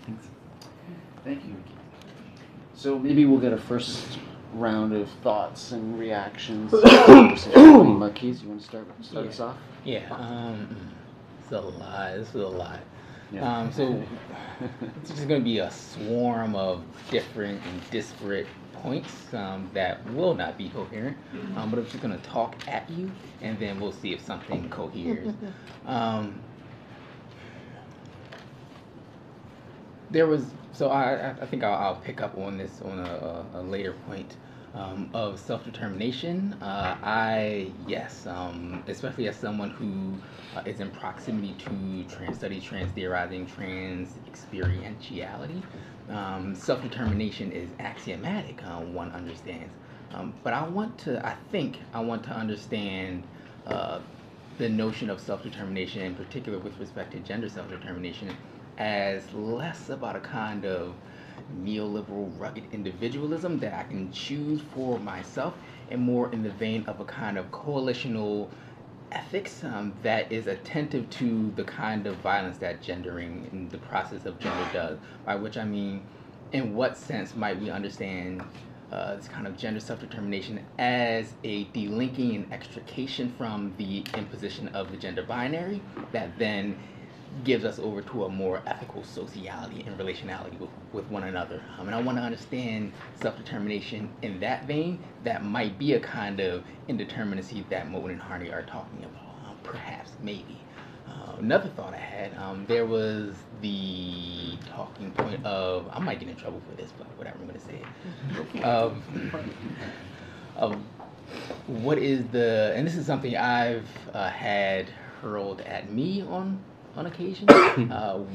thanks. Thank you. So maybe we'll get a first round of thoughts and reactions. Marquis, you want to start us off? Yeah. It's a lot. This is a lot. Yeah. So it's just going to be a swarm of different and disparate points that will not be coherent, but I'm just going to talk at you, and then we'll see if something coheres. I think I'll pick up on this on a later point of self-determination. Especially as someone who is in proximity to studies trans-theorizing, trans-experientiality, self-determination is axiomatic, one understands. But I want to understand the notion of self-determination, in particular with respect to gender self-determination, as less about a kind of neoliberal rugged individualism that I can choose for myself, and more in the vein of a kind of coalitional ethics that is attentive to the kind of violence that gendering and the process of gender does. By which I mean, in what sense might we understand this kind of gender self-determination as a delinking and extrication from the imposition of the gender binary that then gives us over to a more ethical sociality and relationality with one another. And I want to understand self-determination in that vein that might be a kind of indeterminacy that Moten and Harney are talking about, perhaps, maybe. Another thought I had, there was the talking point of, I might get in trouble for this, but whatever, I'm going to say it, what is and this is something I've had hurled at me on occasion,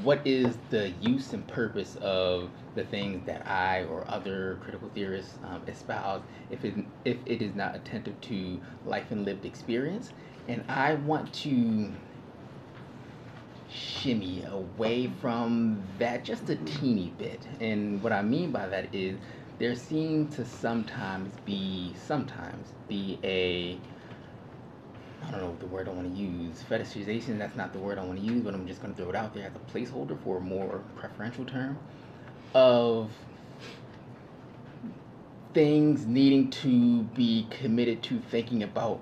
what is the use and purpose of the things that I or other critical theorists espouse if it is not attentive to life and lived experience? And I want to shimmy away from that just a teeny bit. And what I mean by that is there seems to sometimes be a, I don't know the word I want to use, fetishization, that's not the word I want to use, but I'm just going to throw it out there as a placeholder for a more preferential term, of things needing to be committed to thinking about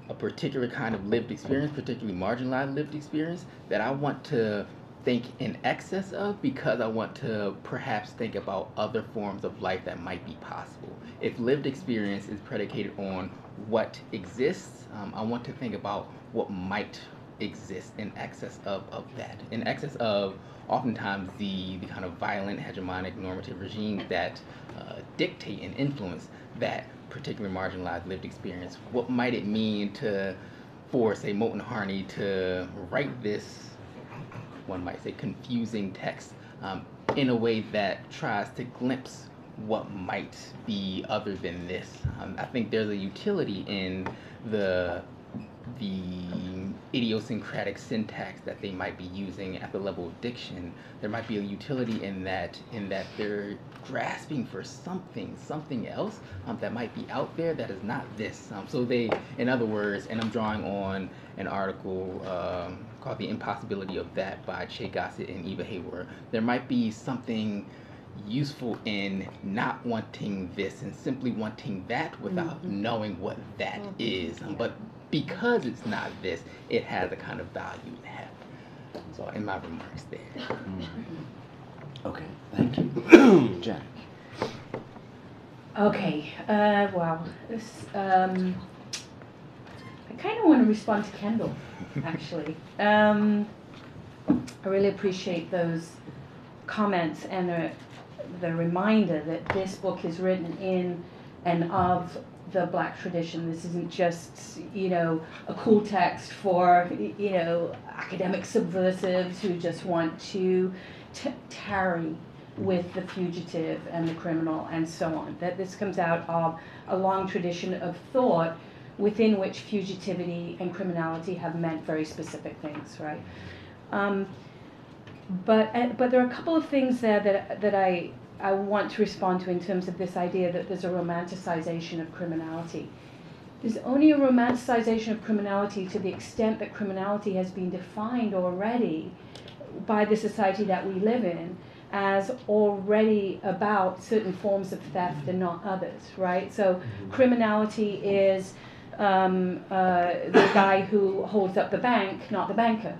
a particular kind of lived experience, particularly marginalized lived experience, that I want to think in excess of because I want to perhaps think about other forms of life that might be possible. If lived experience is predicated on what exists, I want to think about what might exist in excess of that, in excess of oftentimes the kind of violent, hegemonic, normative regimes that dictate and influence that particular marginalized lived experience. What might it mean for, say, Moten Harney to write this, one might say, confusing text in a way that tries to glimpse what might be other than this? I think there's a utility in the idiosyncratic syntax that they might be using at the level of diction. There might be a utility in that they're grasping for something else that might be out there that is not this. So they, in other words, and I'm drawing on an article called The Impossibility of That by Che Gossett and Eva Hayward. There might be something useful in not wanting this and simply wanting that without knowing what that is. But because it's not this, it has a kind of value in have. So in my remarks there. Okay, thank you. Jack. Okay, wow. This, I kind of want to respond to Kendall, actually. I really appreciate those comments and the reminder that this book is written in and of the Black tradition. This isn't just, a cool text for, academic subversives who just want to tarry with the fugitive and the criminal and so on. That this comes out of a long tradition of thought within which fugitivity and criminality have meant very specific things, right? But there are a couple of things there that I want to respond to in terms of this idea that there's a romanticization of criminality. There's only a romanticization of criminality to the extent that criminality has been defined already by the society that we live in as already about certain forms of theft and not others, right? So criminality is the guy who holds up the bank, not the banker.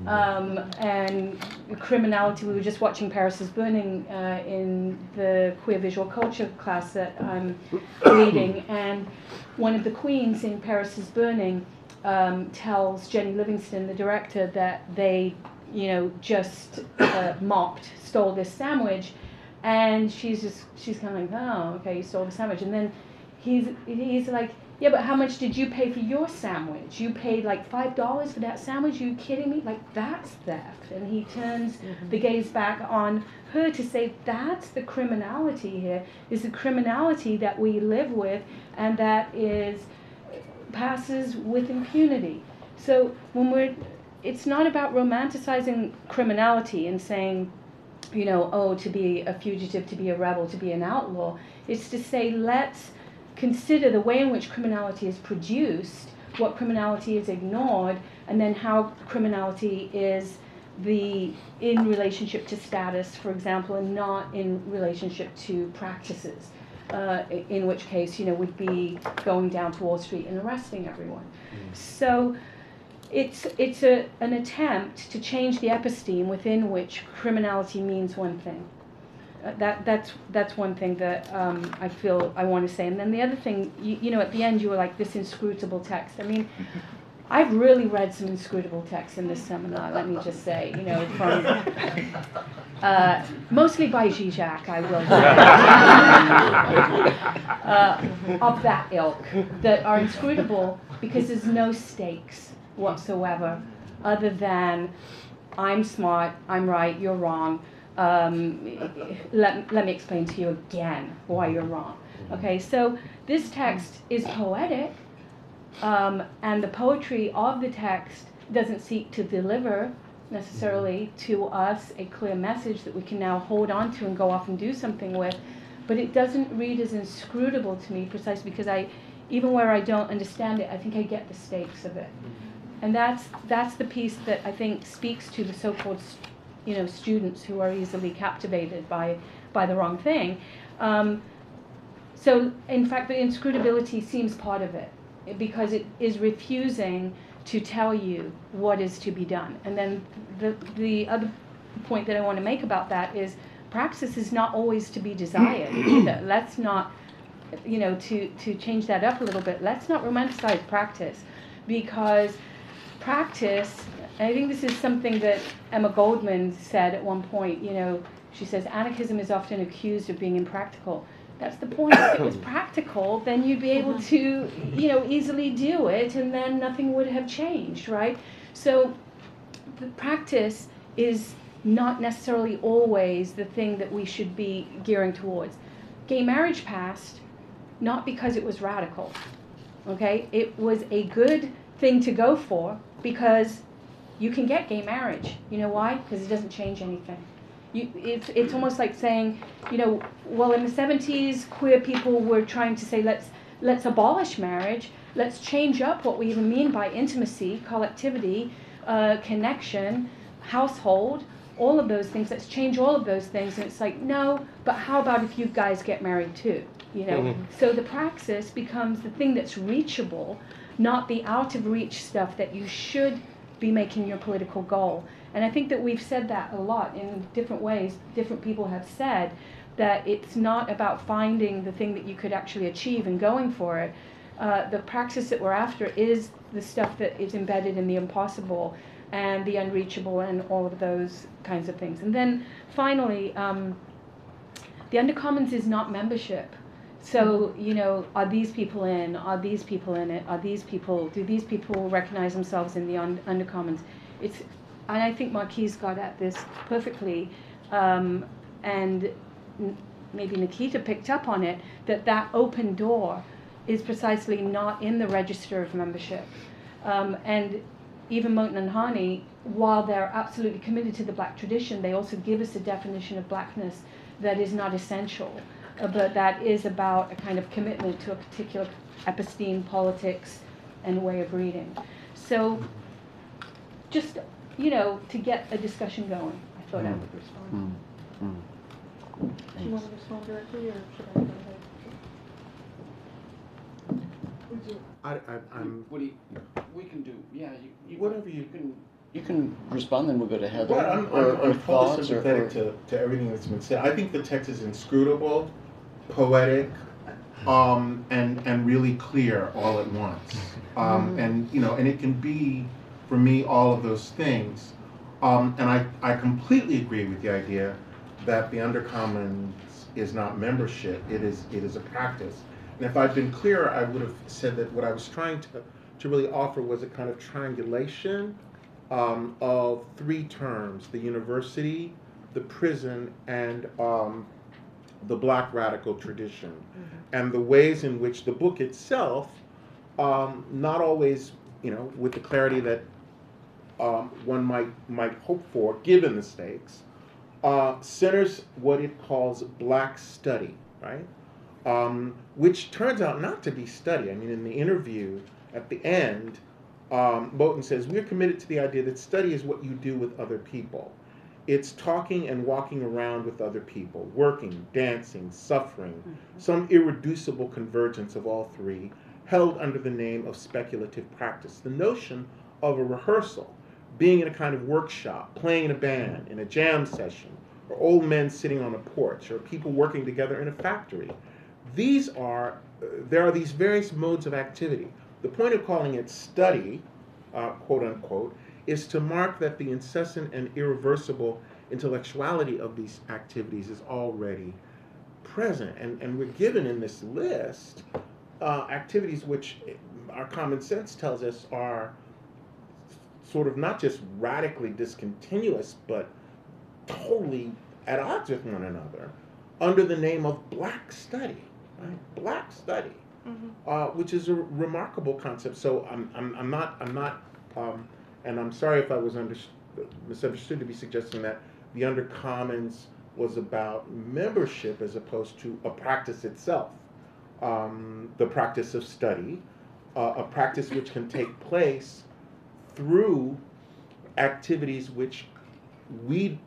And criminality, we were just watching Paris is Burning in the queer visual culture class that I'm leading, and one of the queens in Paris is Burning tells Jenny Livingston, the director, that they just stole this sandwich, and she's kind of like, oh, okay, you stole the sandwich, and then he's like, yeah, but how much did you pay for your sandwich? You paid like $5 for that sandwich? Are you kidding me? Like, that's theft. And he turns the gaze back on her to say, that's the criminality here, is the criminality that we live with, and that passes with impunity. So it's not about romanticizing criminality and saying, to be a fugitive, to be a rebel, to be an outlaw. It's to say, let's consider the way in which criminality is produced, what criminality is ignored, and then how criminality is in relationship to status, for example, and not in relationship to practices, in which case, we'd be going down to Wall Street and arresting everyone. So it's an attempt to change the episteme within which criminality means one thing. That's one thing that I feel I want to say. And then the other thing, at the end you were like, this inscrutable text. I mean, I've really read some inscrutable texts in this seminar, let me just say, from mostly by Zizek, I will say, of that ilk, that are inscrutable because there's no stakes whatsoever other than I'm smart, I'm right, you're wrong. Let me explain to you again why you're wrong. Okay, so this text is poetic, and the poetry of the text doesn't seek to deliver necessarily to us a clear message that we can now hold on to and go off and do something with, but it doesn't read as inscrutable to me precisely because even where I don't understand it, I think I get the stakes of it. And that's the piece that I think speaks to the so-called students who are easily captivated by the wrong thing. So in fact, the inscrutability seems part of it because it is refusing to tell you what is to be done. And then the other point that I want to make about that is praxis is not always to be desired either. Let's not, to change that up a little bit, let's not romanticize practice, because practice, and I think this is something that Emma Goldman said at one point, she says, anarchism is often accused of being impractical. That's the point. If it was practical, then you'd be able to, easily do it, and then nothing would have changed, right? So the practice is not necessarily always the thing that we should be gearing towards. Gay marriage passed not because it was radical, okay? It was a good thing to go for, because you can get gay marriage. You know why? Because it doesn't change anything. It's almost like saying, well, in the 70s, queer people were trying to say, let's abolish marriage, let's change up what we even mean by intimacy, collectivity, connection, household, all of those things. Let's change all of those things. And it's like, no, but how about if you guys get married too? So the praxis becomes the thing that's reachable, not the out of reach stuff that you should be making your political goal. And I think that we've said that a lot in different ways. Different people have said that it's not about finding the thing that you could actually achieve and going for it. The praxis that we're after is the stuff that is embedded in the impossible and the unreachable and all of those kinds of things. And then finally, the Undercommons is not membership. So, are these people in? Are these people in it? Do these people recognize themselves in the Undercommons? And I think Marquis got at this perfectly, and maybe Nikita picked up on it, that open door is precisely not in the register of membership. And even Moten and Hani, while they're absolutely committed to the black tradition, they also give us a definition of blackness that is not essential, but that is about a kind of commitment to a particular episteme, politics, and way of reading. So just, to get a discussion going, I thought I would respond. Do you want to respond directly, or should I go ahead? I'm. What do we can do? Yeah, Whatever you can respond, then we'll go to Heather. Well, I'm totally thoughts sympathetic to everything that's been said. I think the text is inscrutable, poetic, and really clear all at once. And it can be, for me, all of those things. And I completely agree with the idea that the Undercommons is not membership. It is a practice. And if I'd been clearer, I would have said that what I was trying to really offer was a kind of triangulation of three terms: the university, the prison, and the black radical tradition. And the ways in which the book itself, not always, with the clarity that one might hope for, given the stakes, centers what it calls black study, right? Which turns out not to be study. I mean, in the interview at the end, Moten says, "We're committed to the idea that study is what you do with other people. It's talking and walking around with other people, working, dancing, suffering, some irreducible convergence of all three, held under the name of speculative practice. The notion of a rehearsal, being in a kind of workshop, playing in a band, in a jam session, or old men sitting on a porch, or people working together in a factory. There are these various modes of activity. The point of calling it study, quote unquote, is to mark that the incessant and irreversible intellectuality of these activities is already present. And we're given in this list activities which our common sense tells us are sort of not just radically discontinuous, but totally at odds with one another, under the name of black study, right? Black study, which is a remarkable concept. So I'm not, and I'm sorry if I was misunderstood to be suggesting that the Undercommons was about membership as opposed to a practice itself, the practice of study, a practice which can take place through activities which we,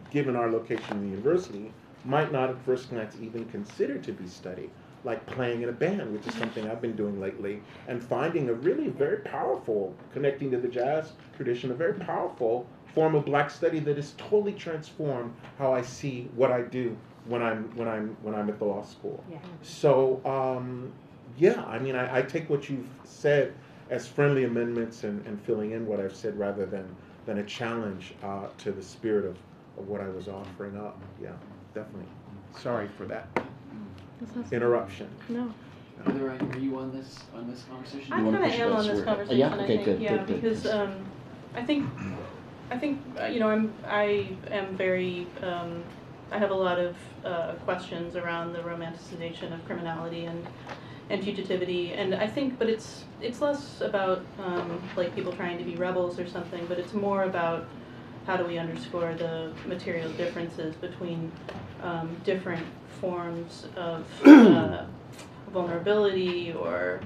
given our location in the university, might not at first glance even consider to be study, like playing in a band, which is something I've been doing lately, and finding a really very powerful, connecting to the jazz tradition, a very powerful form of black study that has totally transformed how I see what I do when I'm at the law school. Yeah. So I mean, I take what you've said as friendly amendments and filling in what I've said rather than a challenge to the spirit of what I was offering up. Yeah, definitely. Sorry for that interruption. No. Heather, are you on this conversation? I kind of am on this conversation. Yeah. Okay. Good. Yeah, Good. Because I think I am very. I have a lot of questions around the romanticization of criminality, and fugitivity. And I think, but it's less about like people trying to be rebels or something, but it's more about how do we underscore the material differences between different forms of vulnerability, or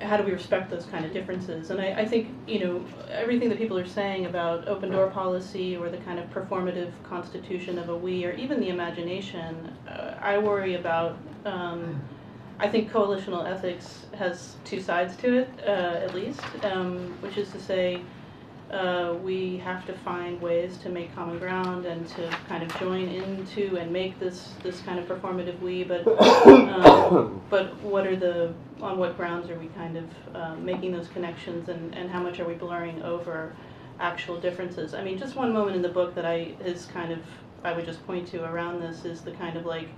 how do we respect those kind of differences. And I think, you know, everything that people are saying about open door policy or the kind of performative constitution of a we, or even the imagination, I worry about, I think coalitional ethics has two sides to it, at least, which is to say, we have to find ways to make common ground and to kind of join into and make this kind of performative we, but what are on what grounds are we kind of making those connections, and how much are we blurring over actual differences? I mean, just one moment in the book that I would just point to around this is the kind of like,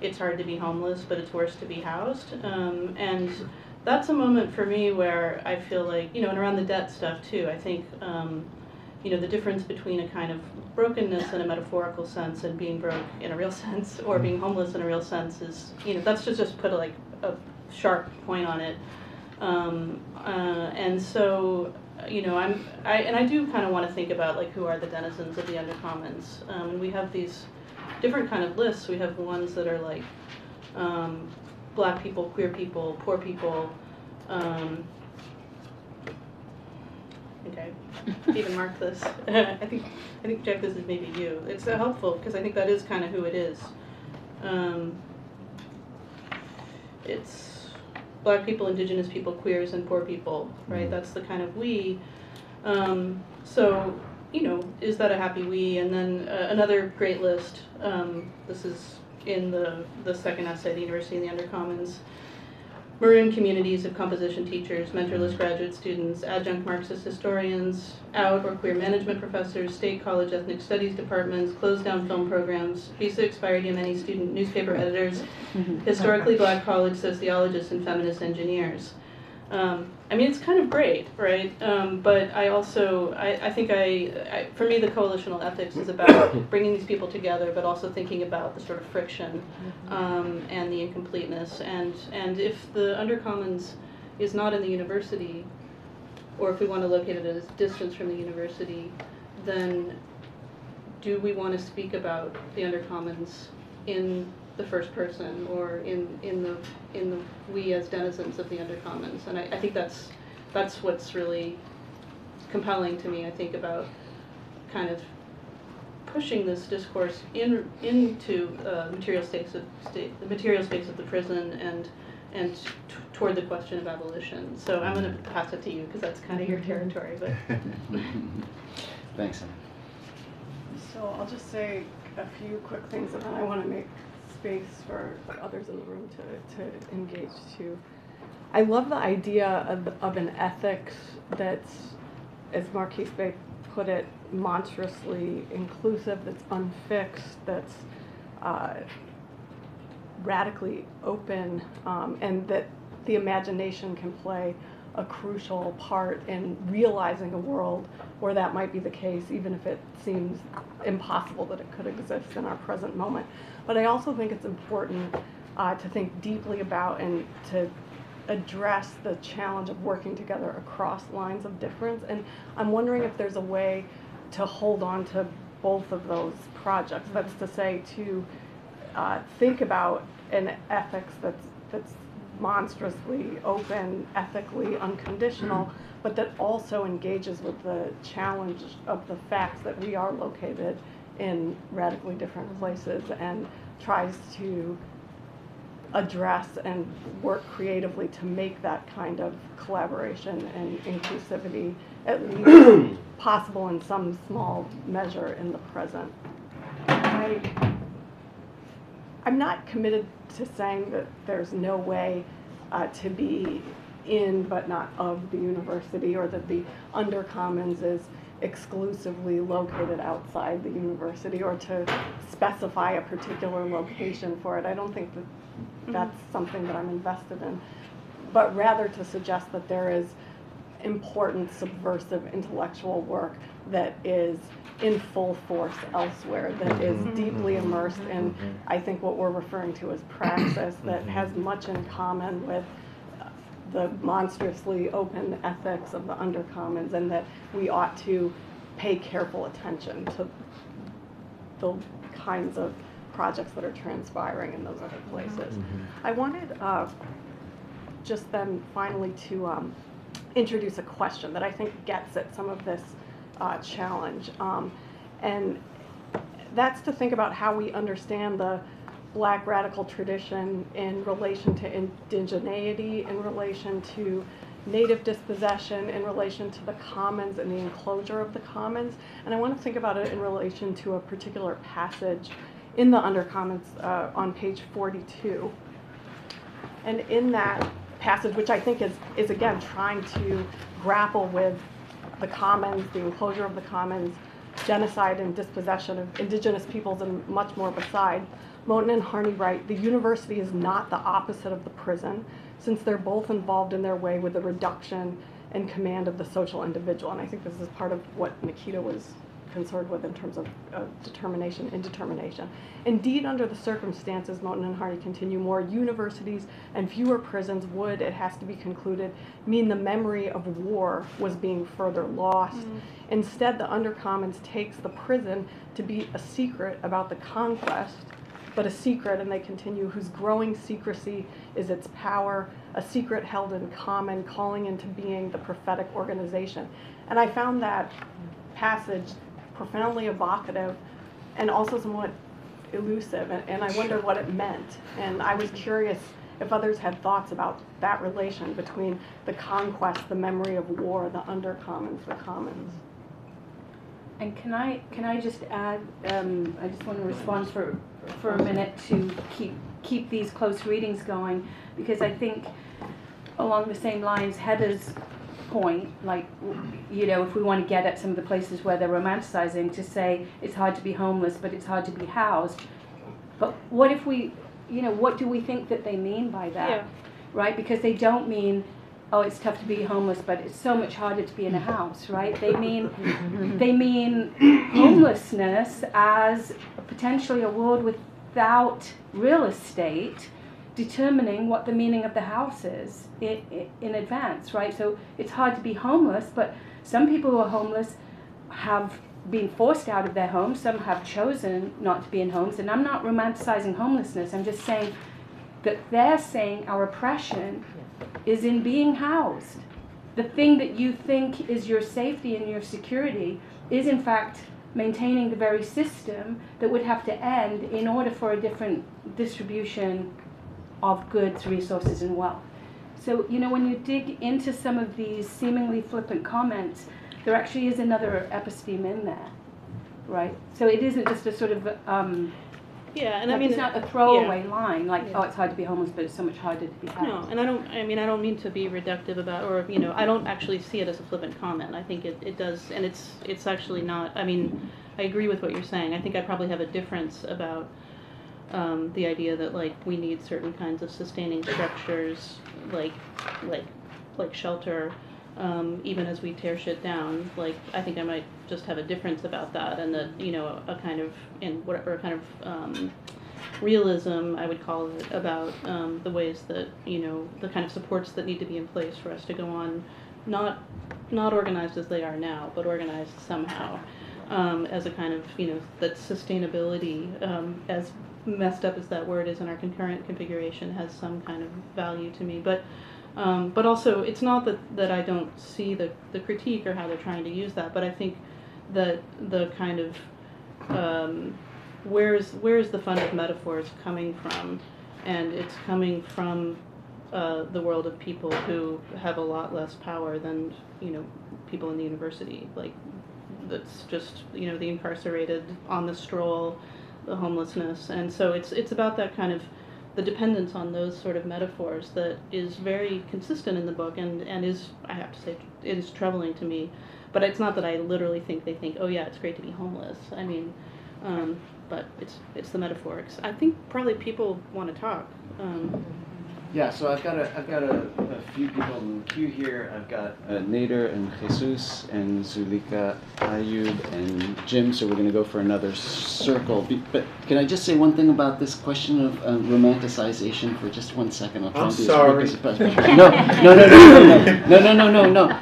it's hard to be homeless, but it's worse to be housed, and that's a moment for me where I feel like, you know, and around the debt stuff too, I think, you know, the difference between a kind of brokenness in a metaphorical sense and being broke in a real sense, or being homeless in a real sense, is, you know, that's just put a sharp point on it. And so, you know, I do kind of want to think about like, who are the denizens of the Undercommons, and we have these different kind of lists. We have ones that are like, Black people, queer people, poor people. Okay, even mark this. I think Jett, this is maybe you. It's helpful because I think that is kind of who it is. It's Black people, Indigenous people, queers, and poor people, right? That's the kind of we. So, you know, is that a happy we? And then another great list. This is in the second essay, the University and the Undercommons. Maroon communities of composition teachers, mentorless graduate students, adjunct Marxist historians, out or queer management professors, state college ethnic studies departments, closed down film programs, visa expired Yemeni student newspaper editors, historically Black college sociologists, and feminist engineers. I mean, it's kind of great, right? But I also, I think for me, the coalitional ethics is about bringing these people together, but also thinking about the sort of friction and the incompleteness. And if the Undercommons is not in the university, or if we want to locate it at a distance from the university, then do we want to speak about the Undercommons in the first person, or in the we as denizens of the Undercommons? And I think that's what's really compelling to me, I think, about kind of pushing this discourse into the material space of the prison, and toward the question of abolition. So I'm going to pass it to you because that's kind of your territory. But Thanks, Anna. So I'll just say a few quick things, and then I want to make space for others in the room to engage too. I love the idea of an ethics that's, as Marquis Bay put it, monstrously inclusive, that's unfixed, that's radically open, and that the imagination can play a crucial part in realizing a world where that might be the case, even if it seems impossible that it could exist in our present moment. But I also think it's important to think deeply about and to address the challenge of working together across lines of difference. And I'm wondering if there's a way to hold on to both of those projects. That's to say, to think about an ethics that's monstrously open, ethically unconditional, but that also engages with the challenge of the facts that we are located in radically different places, and tries to address and work creatively to make that kind of collaboration and inclusivity at least possible in some small measure in the present. I'm not committed to saying that there's no way to be in but not of the university, or that the Undercommons is exclusively located outside the university, or to specify a particular location for it. I don't think that that's something that I'm invested in, but rather to suggest that there is important subversive intellectual work that is in full force elsewhere, that is deeply immersed in, I think, what we're referring to as praxis, that has much in common with the monstrously open ethics of the Undercommons, and that we ought to pay careful attention to the kinds of projects that are transpiring in those other places. I wanted just then finally to introduce a question that I think gets at some of this challenge, and that's to think about how we understand the Black radical tradition in relation to indigeneity, in relation to native dispossession, in relation to the commons and the enclosure of the commons. And I want to think about it in relation to a particular passage in the Undercommons on page 42. And in that passage, which I think is again trying to grapple with the commons, the enclosure of the commons, genocide and dispossession of indigenous peoples, and much more beside, Moten and Harney write, the university is not the opposite of the prison, since they're both involved in their way with the reduction and command of the social individual. And I think this is part of what Nikita was concerned with in terms of determination, indetermination. Indeed, under the circumstances, Moten and Harney continue, more universities and fewer prisons would, it has to be concluded, mean the memory of war was being further lost. Instead, the Undercommons takes the prison to be a secret about the conquest, but a secret, and they continue, whose growing secrecy is its power, a secret held in common, calling into being the prophetic organization. And I found that passage profoundly evocative and also somewhat elusive, and I wondered what it meant. And I was curious if others had thoughts about that relation between the conquest, the memory of war, the Undercommons, the commons. And can I just add, I just want to respond for a minute to keep these close readings going, because I think along the same lines, Heather's point, like, you know, if we want to get at some of the places where they're romanticizing, to say it's hard to be homeless, but it's hard to be housed. But what if we, you know, what do we think that they mean by that? Yeah. Right? Because they don't mean, oh, it's tough to be homeless, but it's so much harder to be in a house, right? They mean homelessness as potentially a world without real estate, determining what the meaning of the house is in advance, right? So it's hard to be homeless, but some people who are homeless have been forced out of their homes. Some have chosen not to be in homes, and I'm not romanticizing homelessness. I'm just saying that they're saying our oppression is in being housed. The thing that you think is your safety and your security is in fact maintaining the very system that would have to end in order for a different distribution of goods, resources, and wealth. So, you know, when you dig into some of these seemingly flippant comments, there actually is another episteme in there, right? So it isn't just a sort of yeah, and like, I mean, it's not a throwaway line, like, oh, it's hard to be homeless, but it's so much harder to be housed. No, and I don't mean to be reductive about, or, you know, I don't actually see it as a flippant comment. I think it does, and it's actually not, I mean, I agree with what you're saying. I think I probably have a difference about the idea that, like, we need certain kinds of sustaining structures, like shelter, even as we tear shit down. Like, I think I might just have a difference about that, and that, you know, a kind of, in whatever kind of realism I would call it, about the ways that, you know, the kind of supports that need to be in place for us to go on, not organized as they are now, but organized somehow, as a kind of, you know, that sustainability, as messed up as that word is in our concurrent configuration, has some kind of value to me. But also, it's not that I don't see the critique or how they're trying to use that, but I think that the kind of where's the fund of metaphors coming from, and it's coming from the world of people who have a lot less power than, you know, people in the university. Like, that's just, you know, the incarcerated, on the stroll, the homelessness. And so it's about that kind of, the dependence on those sort of metaphors that is very consistent in the book, and is, I have to say, it is troubling to me. But it's not that I literally think they think, oh yeah, it's great to be homeless. I mean, but it's the metaphorics. I think probably people want to talk. Yeah, so I've got a a few people in the queue here. I've got Nader and Jesus and Zulika, Ayub and Jim, so we're going to go for another circle. But can I just say one thing about this question of romanticization for just 1 second? I'll try I'm and be sorry. as quick as possible.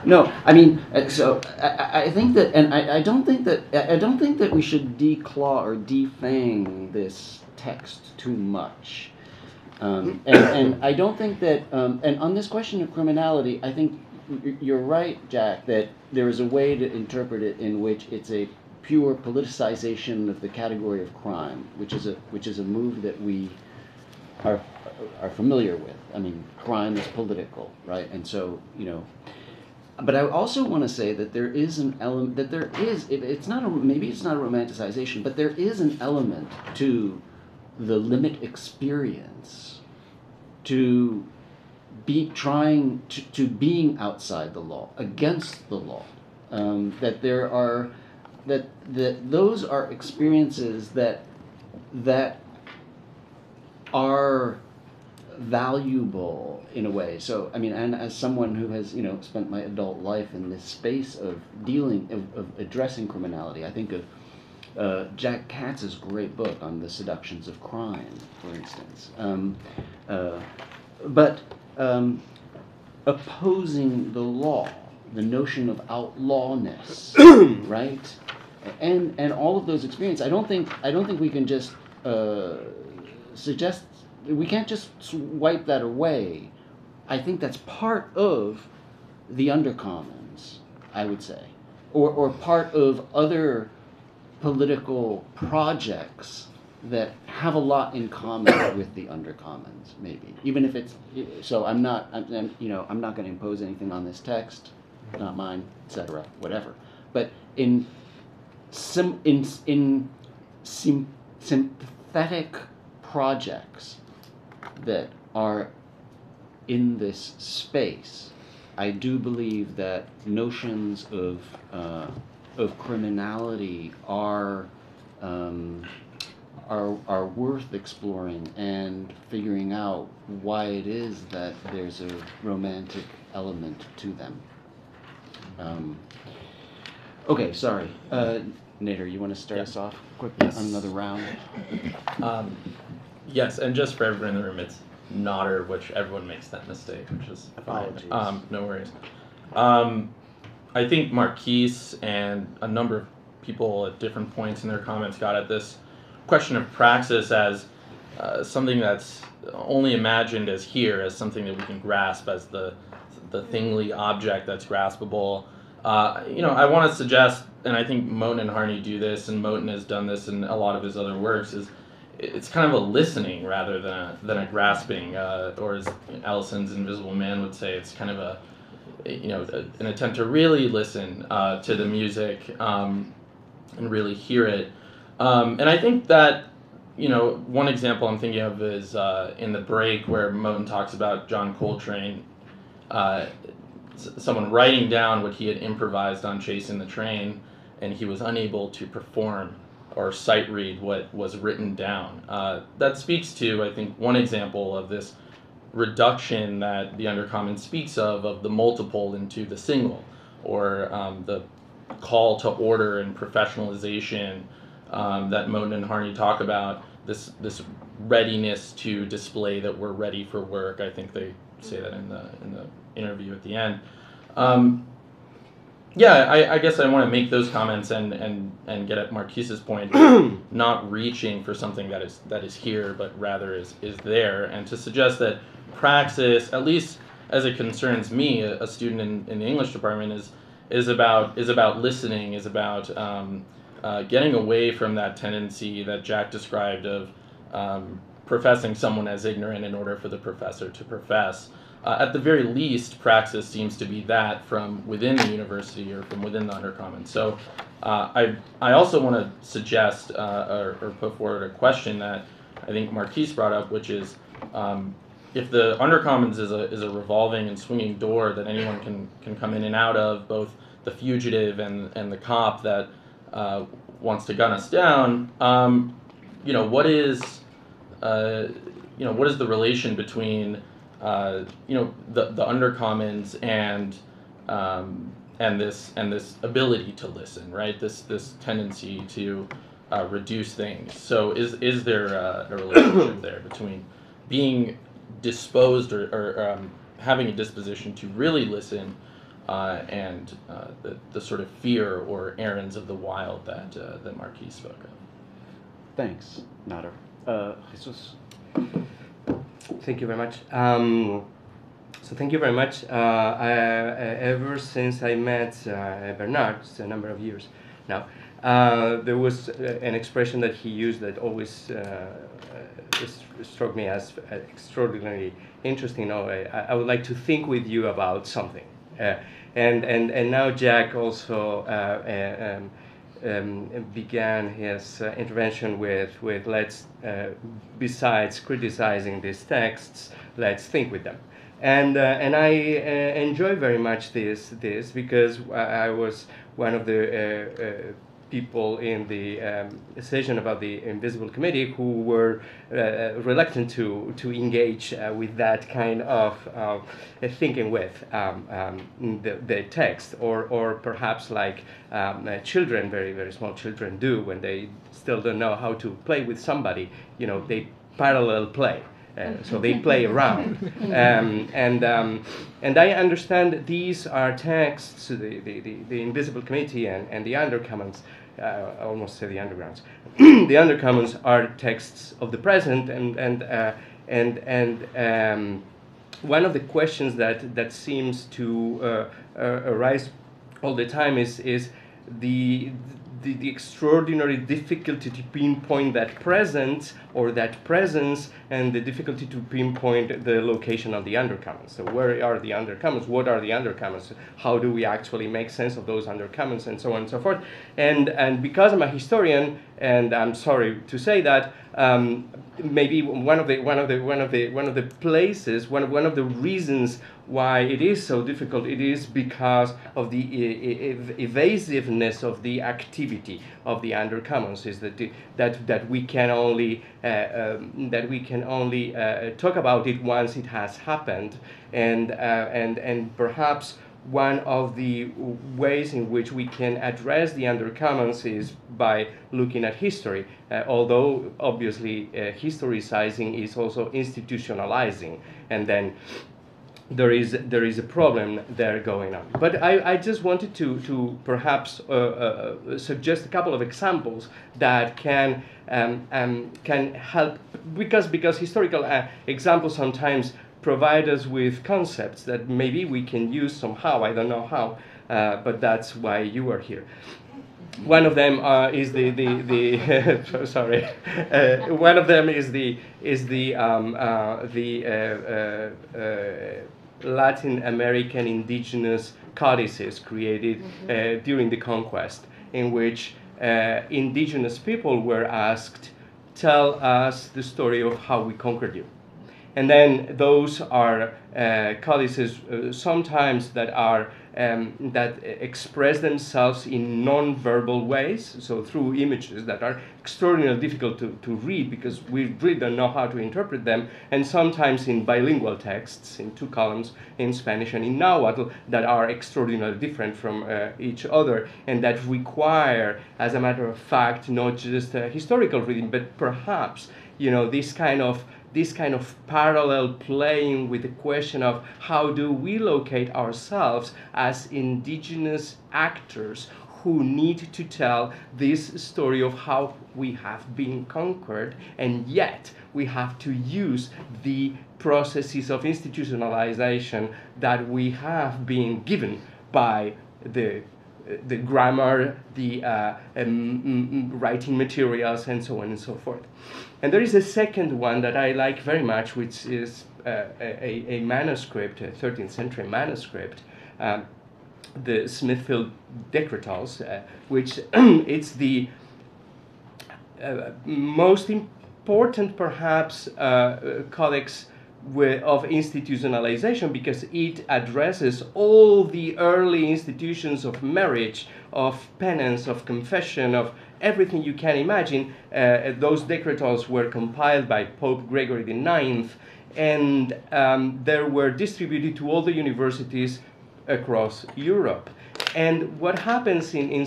No. I mean, so I think that, and I don't think that we should declaw or defang this text too much. And I don't think that, and on this question of criminality, I think you're right, Jack, that there is a way to interpret it in which it's a pure politicization of the category of crime, which is a move that we are familiar with. I mean, crime is political, right? And so, but I also want to say that there is an element, that there is, maybe it's not a romanticization, but there is an element to the limit experience, to be trying to being outside the law, against the law, that there are that those are experiences that are valuable in a way. So I mean, and as someone who has spent my adult life in this space of addressing criminality, I think of Jack Katz's great book on the seductions of crime, for instance. But opposing the law, the notion of outlawness, right, and all of those experiences. I don't think we can just suggest, we can't just wipe that away. I think that's part of the Undercommons, I would say, or part of other political projects that have a lot in common with the Undercommons, maybe, even if it's. So I'm not going to impose anything on this text, not mine, etc., whatever. But in sympathetic projects that are in this space, I do believe that notions of criminality are worth exploring and figuring out why it is that there's a romantic element to them. Okay, sorry. Nader, you want to start us off quickly on another round? Yes, and just for everyone in the room, it's Nodder, which everyone makes that mistake, which is apologies. Fine. No worries. I think Marquis and a number of people at different points in their comments got at this question of praxis as something that's only imagined as here, as something that we can grasp as the thingly object that's graspable. I want to suggest, and I think Moten and Harney do this, and Moten has done this in a lot of his other works, is it's kind of a listening rather than a grasping, or as Allison's Invisible Man would say, it's kind of an attempt to really listen to the music and really hear it. And I think that, one example I'm thinking of is in The Break, where Moten talks about John Coltrane, someone writing down what he had improvised on Chasing the Train, and he was unable to perform or sight read what was written down. That speaks to, I think, one example of this reduction that the Undercommons speaks of the multiple into the single, or the call to order and professionalization that Moten and Harney talk about, this readiness to display that we're ready for work. I think they say that in the interview at the end. I guess I want to make those comments and get at Marquis's point, not reaching for something that is here, but rather is there, and to suggest that praxis, at least as it concerns me, a student in the English department, is about listening, is about getting away from that tendency that Jack described of professing someone as ignorant in order for the professor to profess. At the very least, praxis seems to be that from within the university or from within the Undercommons. So I also want to suggest or put forward a question that I think Marquis brought up, which is if the Undercommons is a revolving and swinging door that anyone can come in and out of, both the fugitive and the cop that wants to gun us down, what is the relation between the Undercommons and this ability to listen, right? This tendency to reduce things. So is there a relationship there between being disposed or having a disposition to really listen and the sort of fear or errands of the wild that Marquis spoke of? Thanks, Nader. Jesus. Thank you very much. So thank you very much. Ever since I met Bernard, it's a number of years now, there was an expression that he used that always struck me as extraordinarily interesting. I would like to think with you about something. And now Jack also began his intervention with let's, besides criticizing these texts, let's think with them. And I enjoy very much this because I was one of the people in the session about the Invisible Committee who were reluctant to engage with that kind of thinking with the text, or perhaps like children, very, very small children do when they still don't know how to play with somebody. They parallel play. So they play around, and I understand these are texts. The Invisible Committee and the Undercommons, I almost say the Undergrounds. The Undercommons are texts of the present, and one of the questions that seems to arise all the time is the extraordinary difficulty to pinpoint that presence or that presence, and the difficulty to pinpoint the location of the Undercommons. So where are the Undercommons? What are the Undercommons? How do we actually make sense of those Undercommons, and so on and so forth? And because I'm a historian, and I'm sorry to say that, maybe one of the places, one of the reasons why it is so difficult, it is because of the evasiveness of the activity of the Undercommons. Is that we can only talk about it once it has happened, and perhaps one of the ways in which we can address the Undercommons is by looking at history, although obviously historicizing is also institutionalizing, and then there is a problem there going on. But I just wanted to perhaps suggest a couple of examples that can help, because historical examples sometimes provide us with concepts that maybe we can use somehow. I don't know how, but that's why you are here. One of them is the sorry. One of them is the Latin American indigenous codices created during the conquest, in which indigenous people were asked, "Tell us the story of how we conquered you." And then those are codices sometimes that are that express themselves in non-verbal ways, so through images that are extraordinarily difficult to read because we really don't know how to interpret them, and sometimes in bilingual texts, in 2 columns, in Spanish and in Nahuatl, that are extraordinarily different from each other, and that require, as a matter of fact, not just historical reading, but perhaps, this kind of parallel playing with the question of how do we locate ourselves as indigenous actors who need to tell this story of how we have been conquered, and yet we have to use the processes of institutionalization that we have been given by the grammar, the writing materials, and so on and so forth. And there is a second one that I like very much, which is a manuscript, a 13th century manuscript, the Smithfield Decretals, which it's the most important, perhaps, codex of institutionalization, because it addresses all the early institutions of marriage, of penance, of confession, of everything you can imagine. Those decretals were compiled by Pope Gregory IX, and they were distributed to all the universities across Europe. And what happens in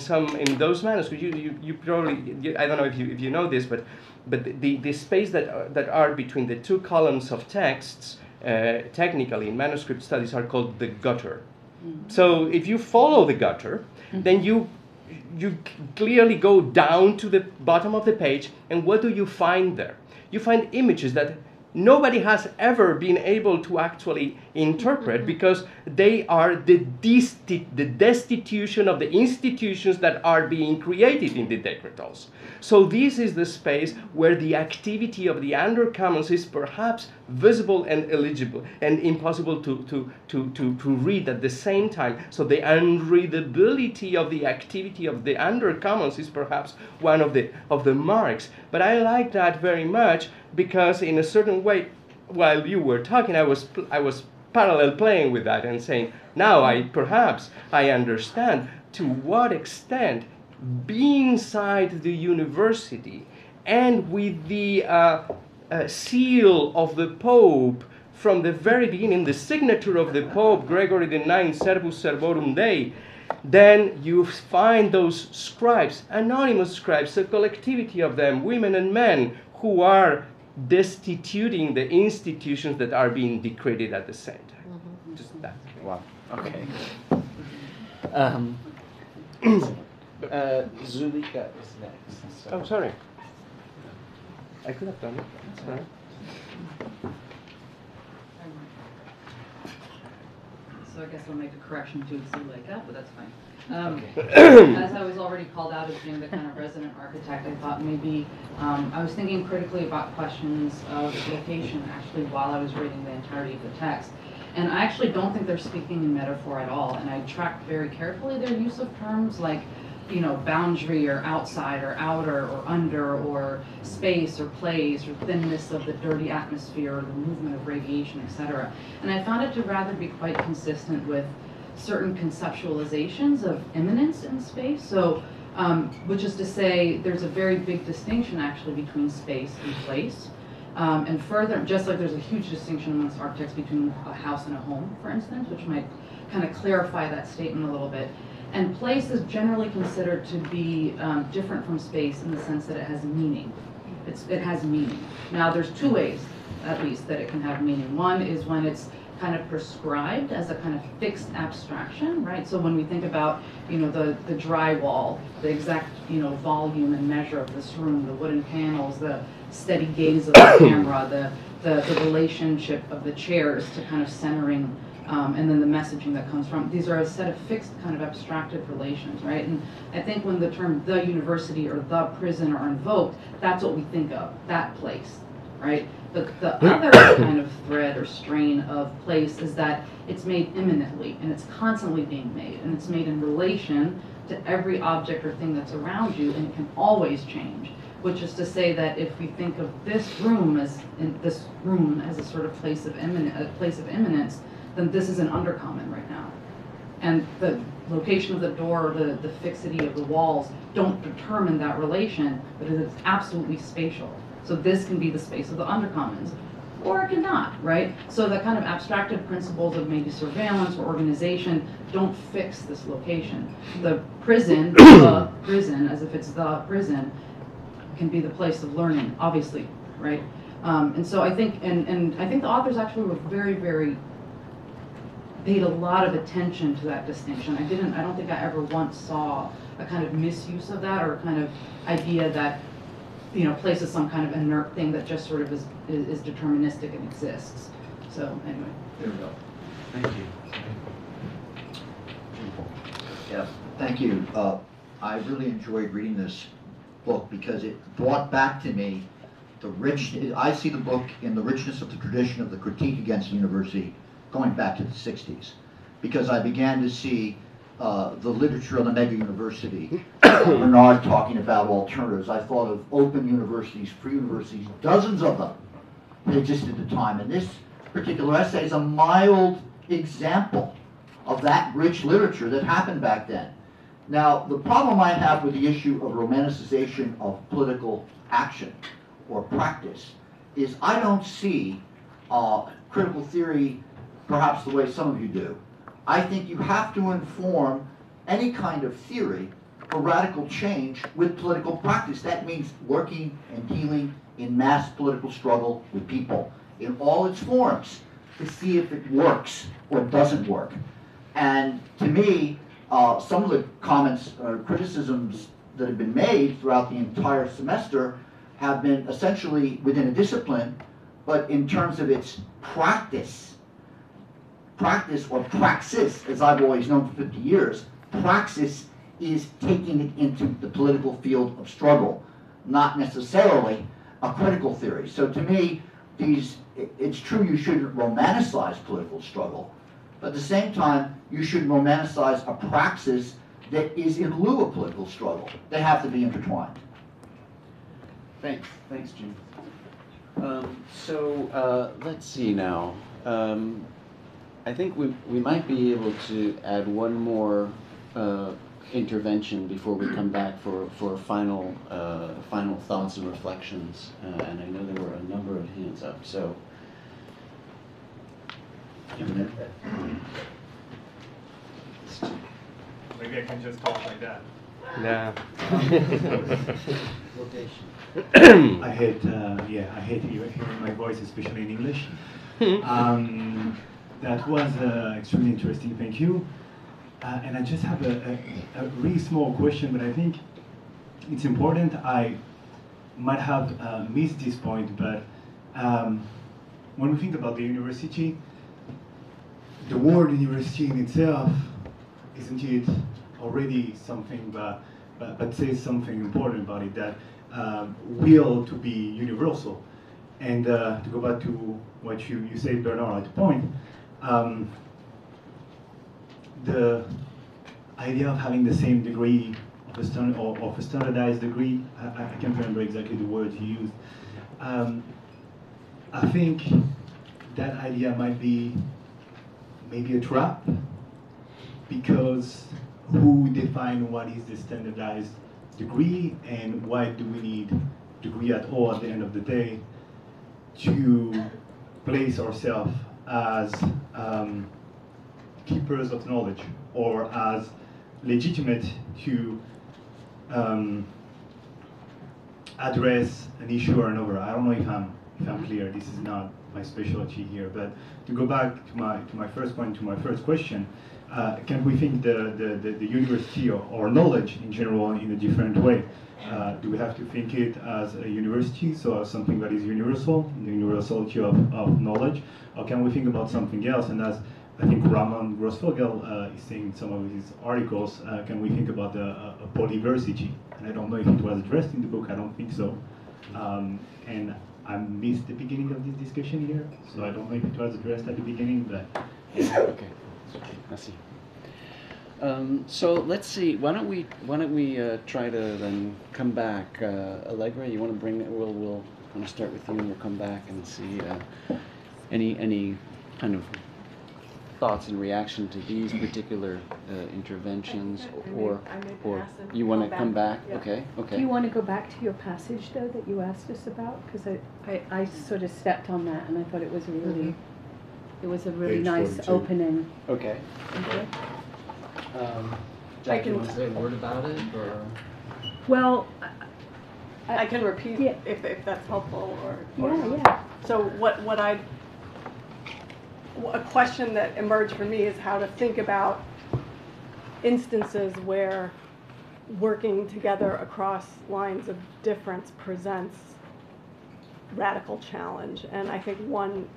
those manuscripts, you probably, I don't know if you know this, but the space that are between the two columns of texts, technically in manuscript studies, are called the gutter. So if you follow the gutter, then you clearly go down to the bottom of the page, and what do you find there? You find images that nobody has ever been able to actually interpret, because they are the destitution of the institutions that are being created in the decretals. So this is the space where the activity of the Undercommons is perhaps visible and illegible and impossible to read at the same time. So the unreadability of the activity of the Undercommons is perhaps one of the marks. But I like that very much, because in a certain way, while you were talking, I was parallel playing with that and saying, now I understand to what extent being inside the university and with the seal of the Pope from the very beginning, the signature of the Pope Gregory IX, Servus Servorum Dei, then you find those scribes, anonymous scribes, a collectivity of them, women and men, who are destituting the institutions that are being decreed at the same time. Just that. Wow. Okay. Zulika is next. So. Oh, sorry. I could have done it. That's right. So I guess I'll make a correction to Zulika, but that's fine. Okay. As I was already called out as being the kind of resident architect, I thought maybe I was thinking critically about questions of location actually while I was reading the entirety of the text. And I actually don't think they're speaking in metaphor at all. And I tracked very carefully their use of terms like, you know, boundary or outside or outer or under or space or place or thinness of the dirty atmosphere or the movement of radiation, etc. And I found it to rather be quite consistent with certain conceptualizations of immanence in space. So, which is to say, there's a very big distinction actually between space and place. And further, just like there's a huge distinction amongst architects between a house and a home, for instance, which might kind of clarify that statement a little bit. And place is generally considered to be different from space in the sense that it has meaning. It has meaning. Now, there's two ways, at least, that it can have meaning. One is when it's kind of prescribed as a kind of fixed abstraction, right? So when we think about, you know, the drywall, the exact, you know, volume and measure of this room, the wooden panels, the steady gaze of the camera, the relationship of the chairs to kind of centering, and then the messaging that comes from. These are a set of fixed kind of abstracted relations, right? And I think when the term the university or the prison are invoked, that's what we think of, that place, right? But the other kind of thread or strain of place is that it's made imminently, and it's constantly being made, and it's made in relation to every object or thing that's around you, and it can always change. Which is to say that if we think of this room as a sort of place of imminence, then this is an undercommon right now. And the location of the door, the fixity of the walls don't determine that relation, but it's absolutely spatial. So this can be the space of the undercommons, or it cannot, right? So the kind of abstracted principles of maybe surveillance or organization don't fix this location. The prison, the prison, as if it's the prison, can be the place of learning, obviously, right? And so I think, and I think the authors actually were very, very, paid a lot of attention to that distinction. I don't think I ever once saw a kind of misuse of that, or a kind of idea that, you know, place is some kind of inert thing that just sort of is deterministic and exists. So anyway. There we go. Thank you. Yeah, thank you. I really enjoyed reading this book because it brought back to me the I see the book in the richness of the tradition of the critique against the university going back to the 60s, because I began to see the literature on the mega university, Bernard talking about alternatives. I thought of open universities, free universities, dozens of them that existed at the time. And this particular essay is a mild example of that rich literature that happened back then. Now, the problem I have with the issue of romanticization of political action or practice is I don't see critical theory perhaps the way some of you do. I think you have to inform any kind of theory for radical change with political practice. That means working and dealing in mass political struggle with people in all its forms to see if it works or doesn't work. And to me, some of the comments or criticisms that have been made throughout the entire semester have been essentially within a discipline, but in terms of its practice or praxis, as I've always known for 50 years, praxis is taking it into the political field of struggle, not necessarily a critical theory. So to me, it's true you shouldn't romanticize political struggle, but at the same time, you should romanticize a praxis that is in lieu of political struggle. They have to be intertwined. Thanks, Jim. Let's see now. I think we might be able to add one more intervention before we come back for final thoughts and reflections. And I know there were a number of hands up. So. Maybe I can just talk like that. Yeah. I hate hearing my voice, especially in English. That was extremely interesting. Thank you. And I just have a really small question, but I think it's important. I might have missed this point, but when we think about the university, the word university in itself, isn't it already something but says something important about it, that will to be universal. And to go back to what you said, Bernard, at the point, the idea of having the same degree of a standardized degree, I can't remember exactly the words you used. I think that idea might be maybe a trap, because who define what is the standardized degree, and why do we need degree at all at the end of the day to place ourselves as keepers of knowledge, or as legitimate to address an issue or another. I don't know if I'm clear. This is not my specialty here, but to go back to my first point, to my first question, can we think the university or knowledge in general in a different way? Do we have to think it as a university, so as something that is universal, the universality of knowledge, or can we think about something else? And as I think Ramon Grossfogel is saying in some of his articles, can we think about a polyversity? And I don't know if it was addressed in the book, I don't think so. And I missed the beginning of this discussion here, so I don't know if it was addressed at the beginning, but... Yeah. Okay, I see. So let's see. Why don't we try to then come back? Allegra, you want to bring it? We'll kind of start with you, and we'll come back and see any kind of thoughts in reaction to these particular interventions, or you want to come back? Yeah. Okay. Do you want to go back to your passage though that you asked us about? Because I sort of stepped on that, and I thought it was really Page nice 42. opening. Okay. Jack, do you want to say a word about it, or? Well, I can repeat, yeah. if that's helpful, or Yeah. So a question that emerged for me is how to think about instances where working together across lines of difference presents radical challenge. And I think one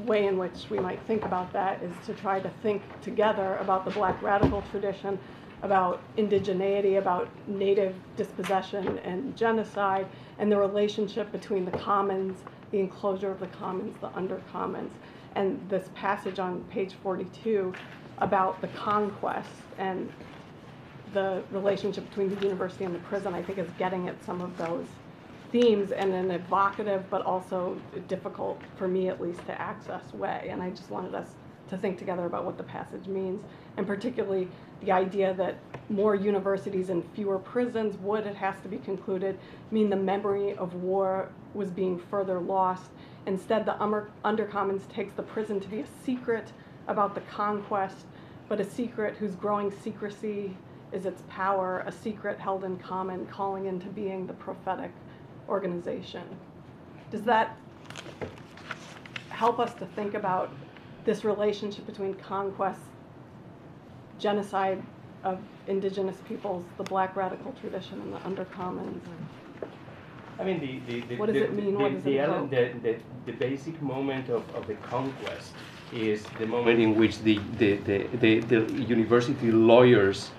way in which we might think about that is to try to think together about the Black radical tradition, about indigeneity, about native dispossession and genocide, and the relationship between the commons, the enclosure of the commons, the undercommons, and this passage on page 42 about the conquest and the relationship between the university and the prison, I think is getting at some of those themes in an evocative but also difficult, for me at least, to access way. And I just wanted us to think together about what the passage means, and particularly the idea that more universities and fewer prisons would, it has to be concluded, mean the memory of war was being further lost. Instead, the Undercommons takes the prison to be a secret about the conquest, but a secret whose growing secrecy is its power, a secret held in common, calling into being the prophetic organization. Does that help us to think about this relationship between conquest, genocide of indigenous peoples, the black radical tradition, and the Undercommons? I mean, what does it mean? What does it evoke? The basic moment of the conquest is the moment in which the university lawyers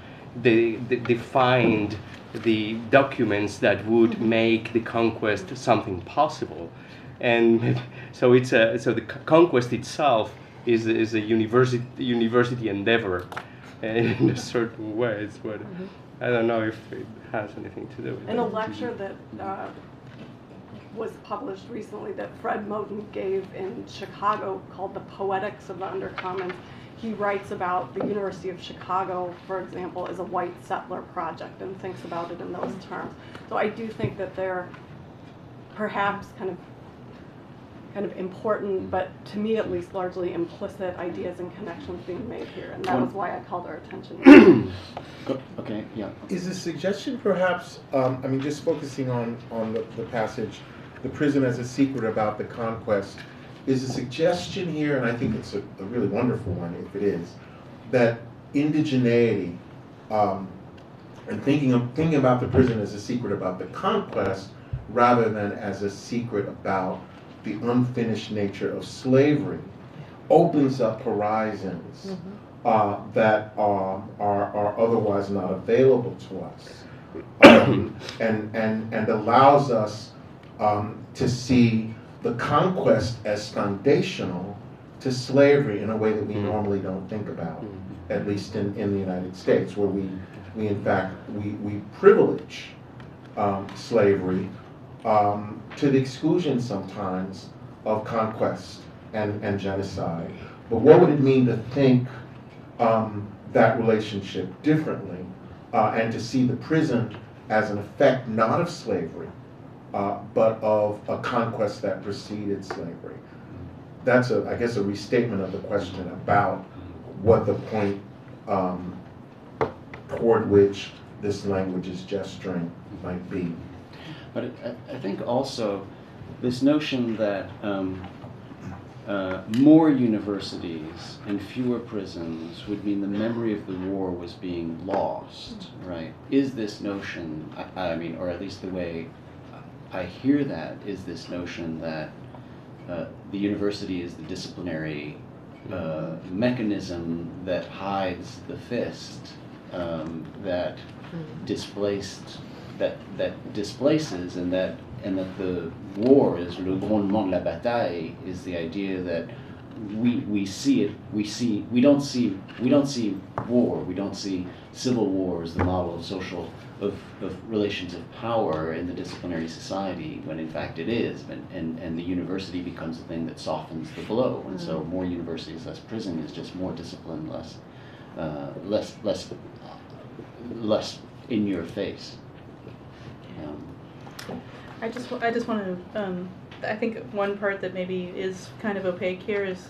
defined the documents that would make the conquest something possible, and so the conquest itself is a university endeavor in a certain way. It's what I don't know if it has anything to do with it. In a lecture that was published recently that Fred Moten gave in Chicago called The Poetics of the Undercommons, he writes about the University of Chicago, for example, as a white settler project and thinks about it in those terms. So I do think that they're perhaps kind of important, but to me at least largely implicit ideas and connections being made here, and that was why I called our attention. Okay, yeah. Is the suggestion perhaps, I mean, just focusing on the passage, the prison as a secret about the conquest, is a suggestion here, and I think it's a really wonderful one if it is, that indigeneity, and thinking about the prison as a secret about the conquest rather than as a secret about the unfinished nature of slavery, opens up horizons that are otherwise not available to us, and allows us to see the conquest as foundational to slavery in a way that we normally don't think about, at least in the United States, where we in fact privilege slavery to the exclusion sometimes of conquest and genocide. But what would it mean to think that relationship differently, and to see the prison as an effect not of slavery, but of a conquest that preceded slavery? That's, I guess, a restatement of the question about what the point toward which this language is gesturing might be. But I think also this notion that more universities and fewer prisons would mean the memory of the war was being lost, right? Is this notion, I mean, or at least the way I hear that, is this notion that the university is the disciplinary mechanism that hides the fist, that displaces, and that the war is le grondement de la bataille, is the idea that we see it, we don't see war, we don't see civil war as the model of social of relations of power in the disciplinary society, when in fact it is, and the university becomes the thing that softens the blow, and so more universities, less prison is just more discipline, less in your face. I just want to. I think one part that maybe is kind of opaque here is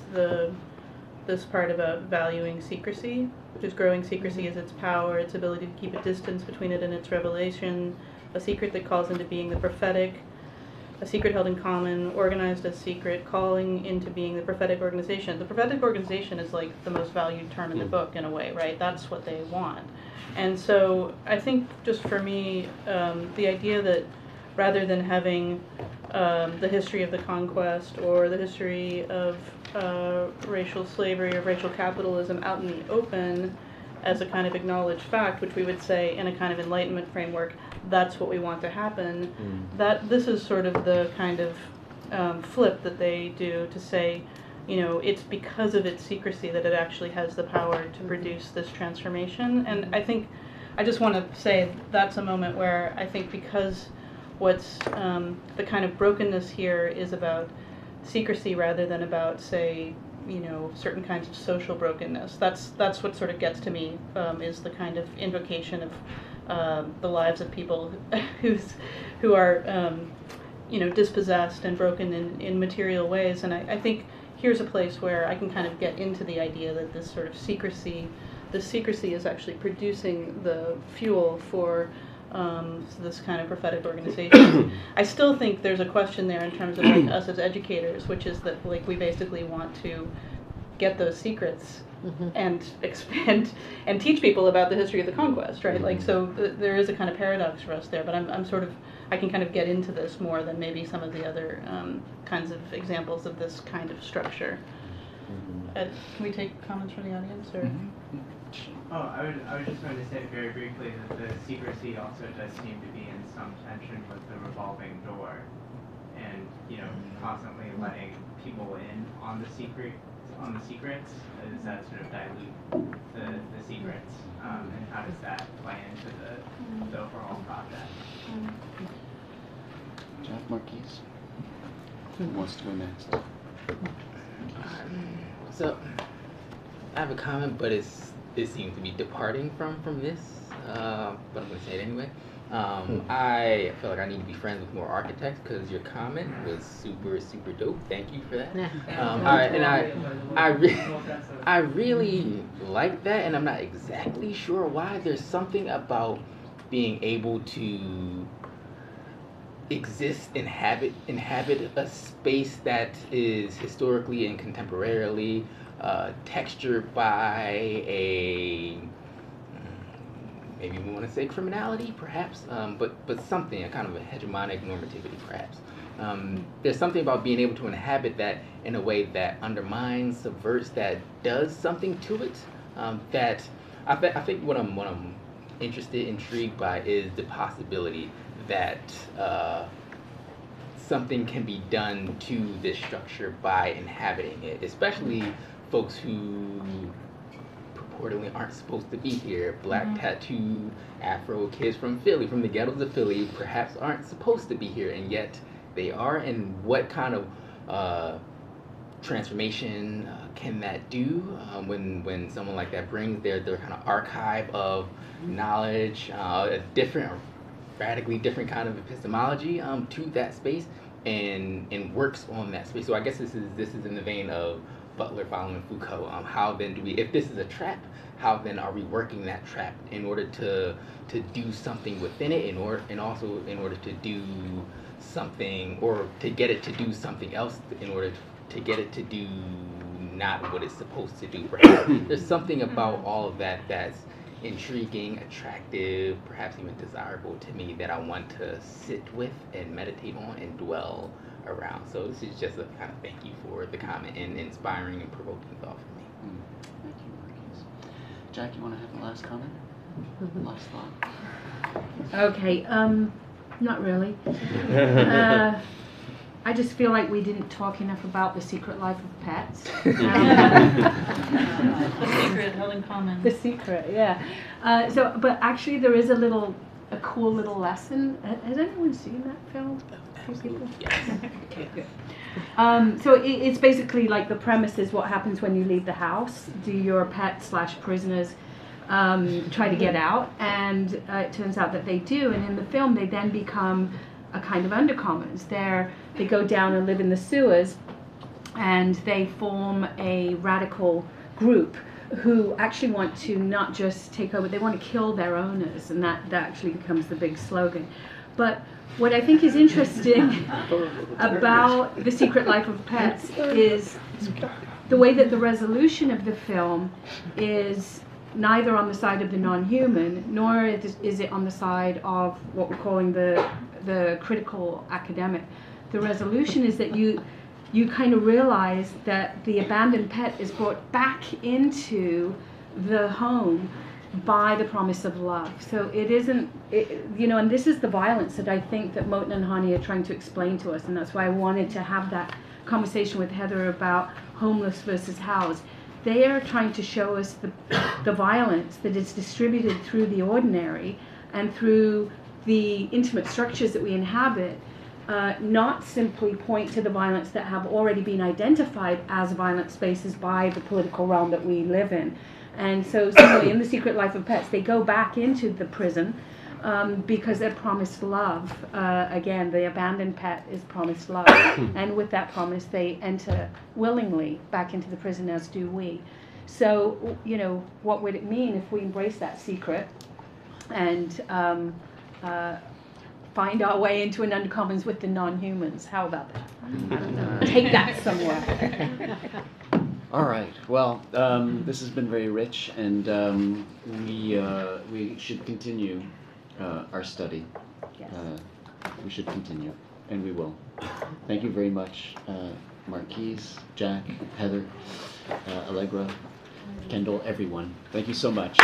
this part about valuing secrecy, just growing secrecy as its power, its ability to keep a distance between it and its revelation, a secret that calls into being the prophetic, a secret held in common, organized as secret, calling into being the prophetic organization. The prophetic organization is like the most valued term in the book in a way, right? That's what they want. And so I think just for me, the idea that rather than having the history of the conquest or the history of racial slavery or racial capitalism out in the open as a kind of acknowledged fact, which we would say in a kind of Enlightenment framework, that's what we want to happen, that this is sort of the kind of flip that they do to say, you know, it's because of its secrecy that it actually has the power to produce this transformation. And I think, I just want to say that's a moment where I think because what's the kind of brokenness here is about secrecy rather than about, say, certain kinds of social brokenness. That's what sort of gets to me, is the kind of invocation of the lives of people who are dispossessed and broken in material ways. And I think here's a place where I can kind of get into the idea that this sort of secrecy is actually producing the fuel for this kind of prophetic organization. I still think there's a question there in terms of like us as educators, which is that like we basically want to get those secrets and expand and teach people about the history of the conquest, right? Like, so there is a kind of paradox for us there, but I'm sort of, I can kind of get into this more than maybe some of the other kinds of examples of this kind of structure. Can we take comments from the audience, or? Oh, I was just going to say very briefly that the secrecy also does seem to be in some tension with the revolving door, and constantly letting people in on the secrets. Does that sort of dilute the secrets, and how does that play into the overall project? Jack Marquis, who wants to go next? So I have a comment, but it seems to be departing from this, but I'm going to say it anyway. I feel like I need to be friends with more architects because your comment was super dope. Thank you for that. I really like that, and I'm not exactly sure why. There's something about being able to inhabit a space that is historically and contemporarily textured by a, maybe we want to say criminality, perhaps, but something, a kind of a hegemonic normativity, perhaps. There's something about being able to inhabit that in a way that undermines, subverts, that does something to it. That I think what I'm intrigued by is the possibility that something can be done to this structure by inhabiting it, especially folks who purportedly aren't supposed to be here. Black tattooed Afro kids from Philly, from the ghettos of Philly, perhaps aren't supposed to be here, and yet they are. And what kind of transformation can that do when someone like that brings their kind of archive of knowledge, a radically different kind of epistemology to that space, and works on that space. So I guess this is in the vein of Butler following Foucault. How then do we, if this is a trap, how then are we working that trap in order to do something within it, and also in order to do something, or to get it to do something else, in order to get it to do not what it's supposed to do. Right? There's something about all of that that's intriguing, attractive, perhaps even desirable to me, that I want to sit with and meditate on and dwell around. So this is just a kind of thank you for the comment and inspiring and provoking thought for me. Thank you, Marquis. Jack, you want to have the last comment? Last thought? Okay, not really. I just feel like we didn't talk enough about the secret life of pets. The secret held in common. The secret, yeah. But actually there is a cool little lesson. Has anyone seen that film? Yes. So it's basically like the premise is what happens when you leave the house. Do your pet/prisoners try to get out? And it turns out that they do. And in the film, they then become a kind of undercommons. They go down and live in the sewers, and they form a radical group who actually want to not just take over, they want to kill their owners, and that actually becomes the big slogan. But what I think is interesting about The Secret Life of Pets is the way that the resolution of the film is neither on the side of the non-human, nor is it on the side of what we're calling the critical academic. The resolution is that you kind of realize that the abandoned pet is brought back into the home by the promise of love. So it isn't, and this is the violence that I think that Moten and Hani are trying to explain to us, and that's why I wanted to have that conversation with Heather about homeless versus housed. They are trying to show us the violence that is distributed through the ordinary and through the intimate structures that we inhabit, not simply point to the violence that have already been identified as violent spaces by the political realm that we live in. And so similarly, in The Secret Life of Pets, they go back into the prison because they're promised love. Again, the abandoned pet is promised love. And with that promise, they enter willingly back into the prison, as do we. So, you know, what would it mean if we embrace that secret and find our way into an Undercommons with the non-humans? How about that? I don't know. Take that somewhere. All right. Well, this has been very rich, and we should continue our study. Yes. We should continue, and we will. Thank you very much, Marquis, Jack, Heather, Allegra, Kendall, everyone. Thank you so much.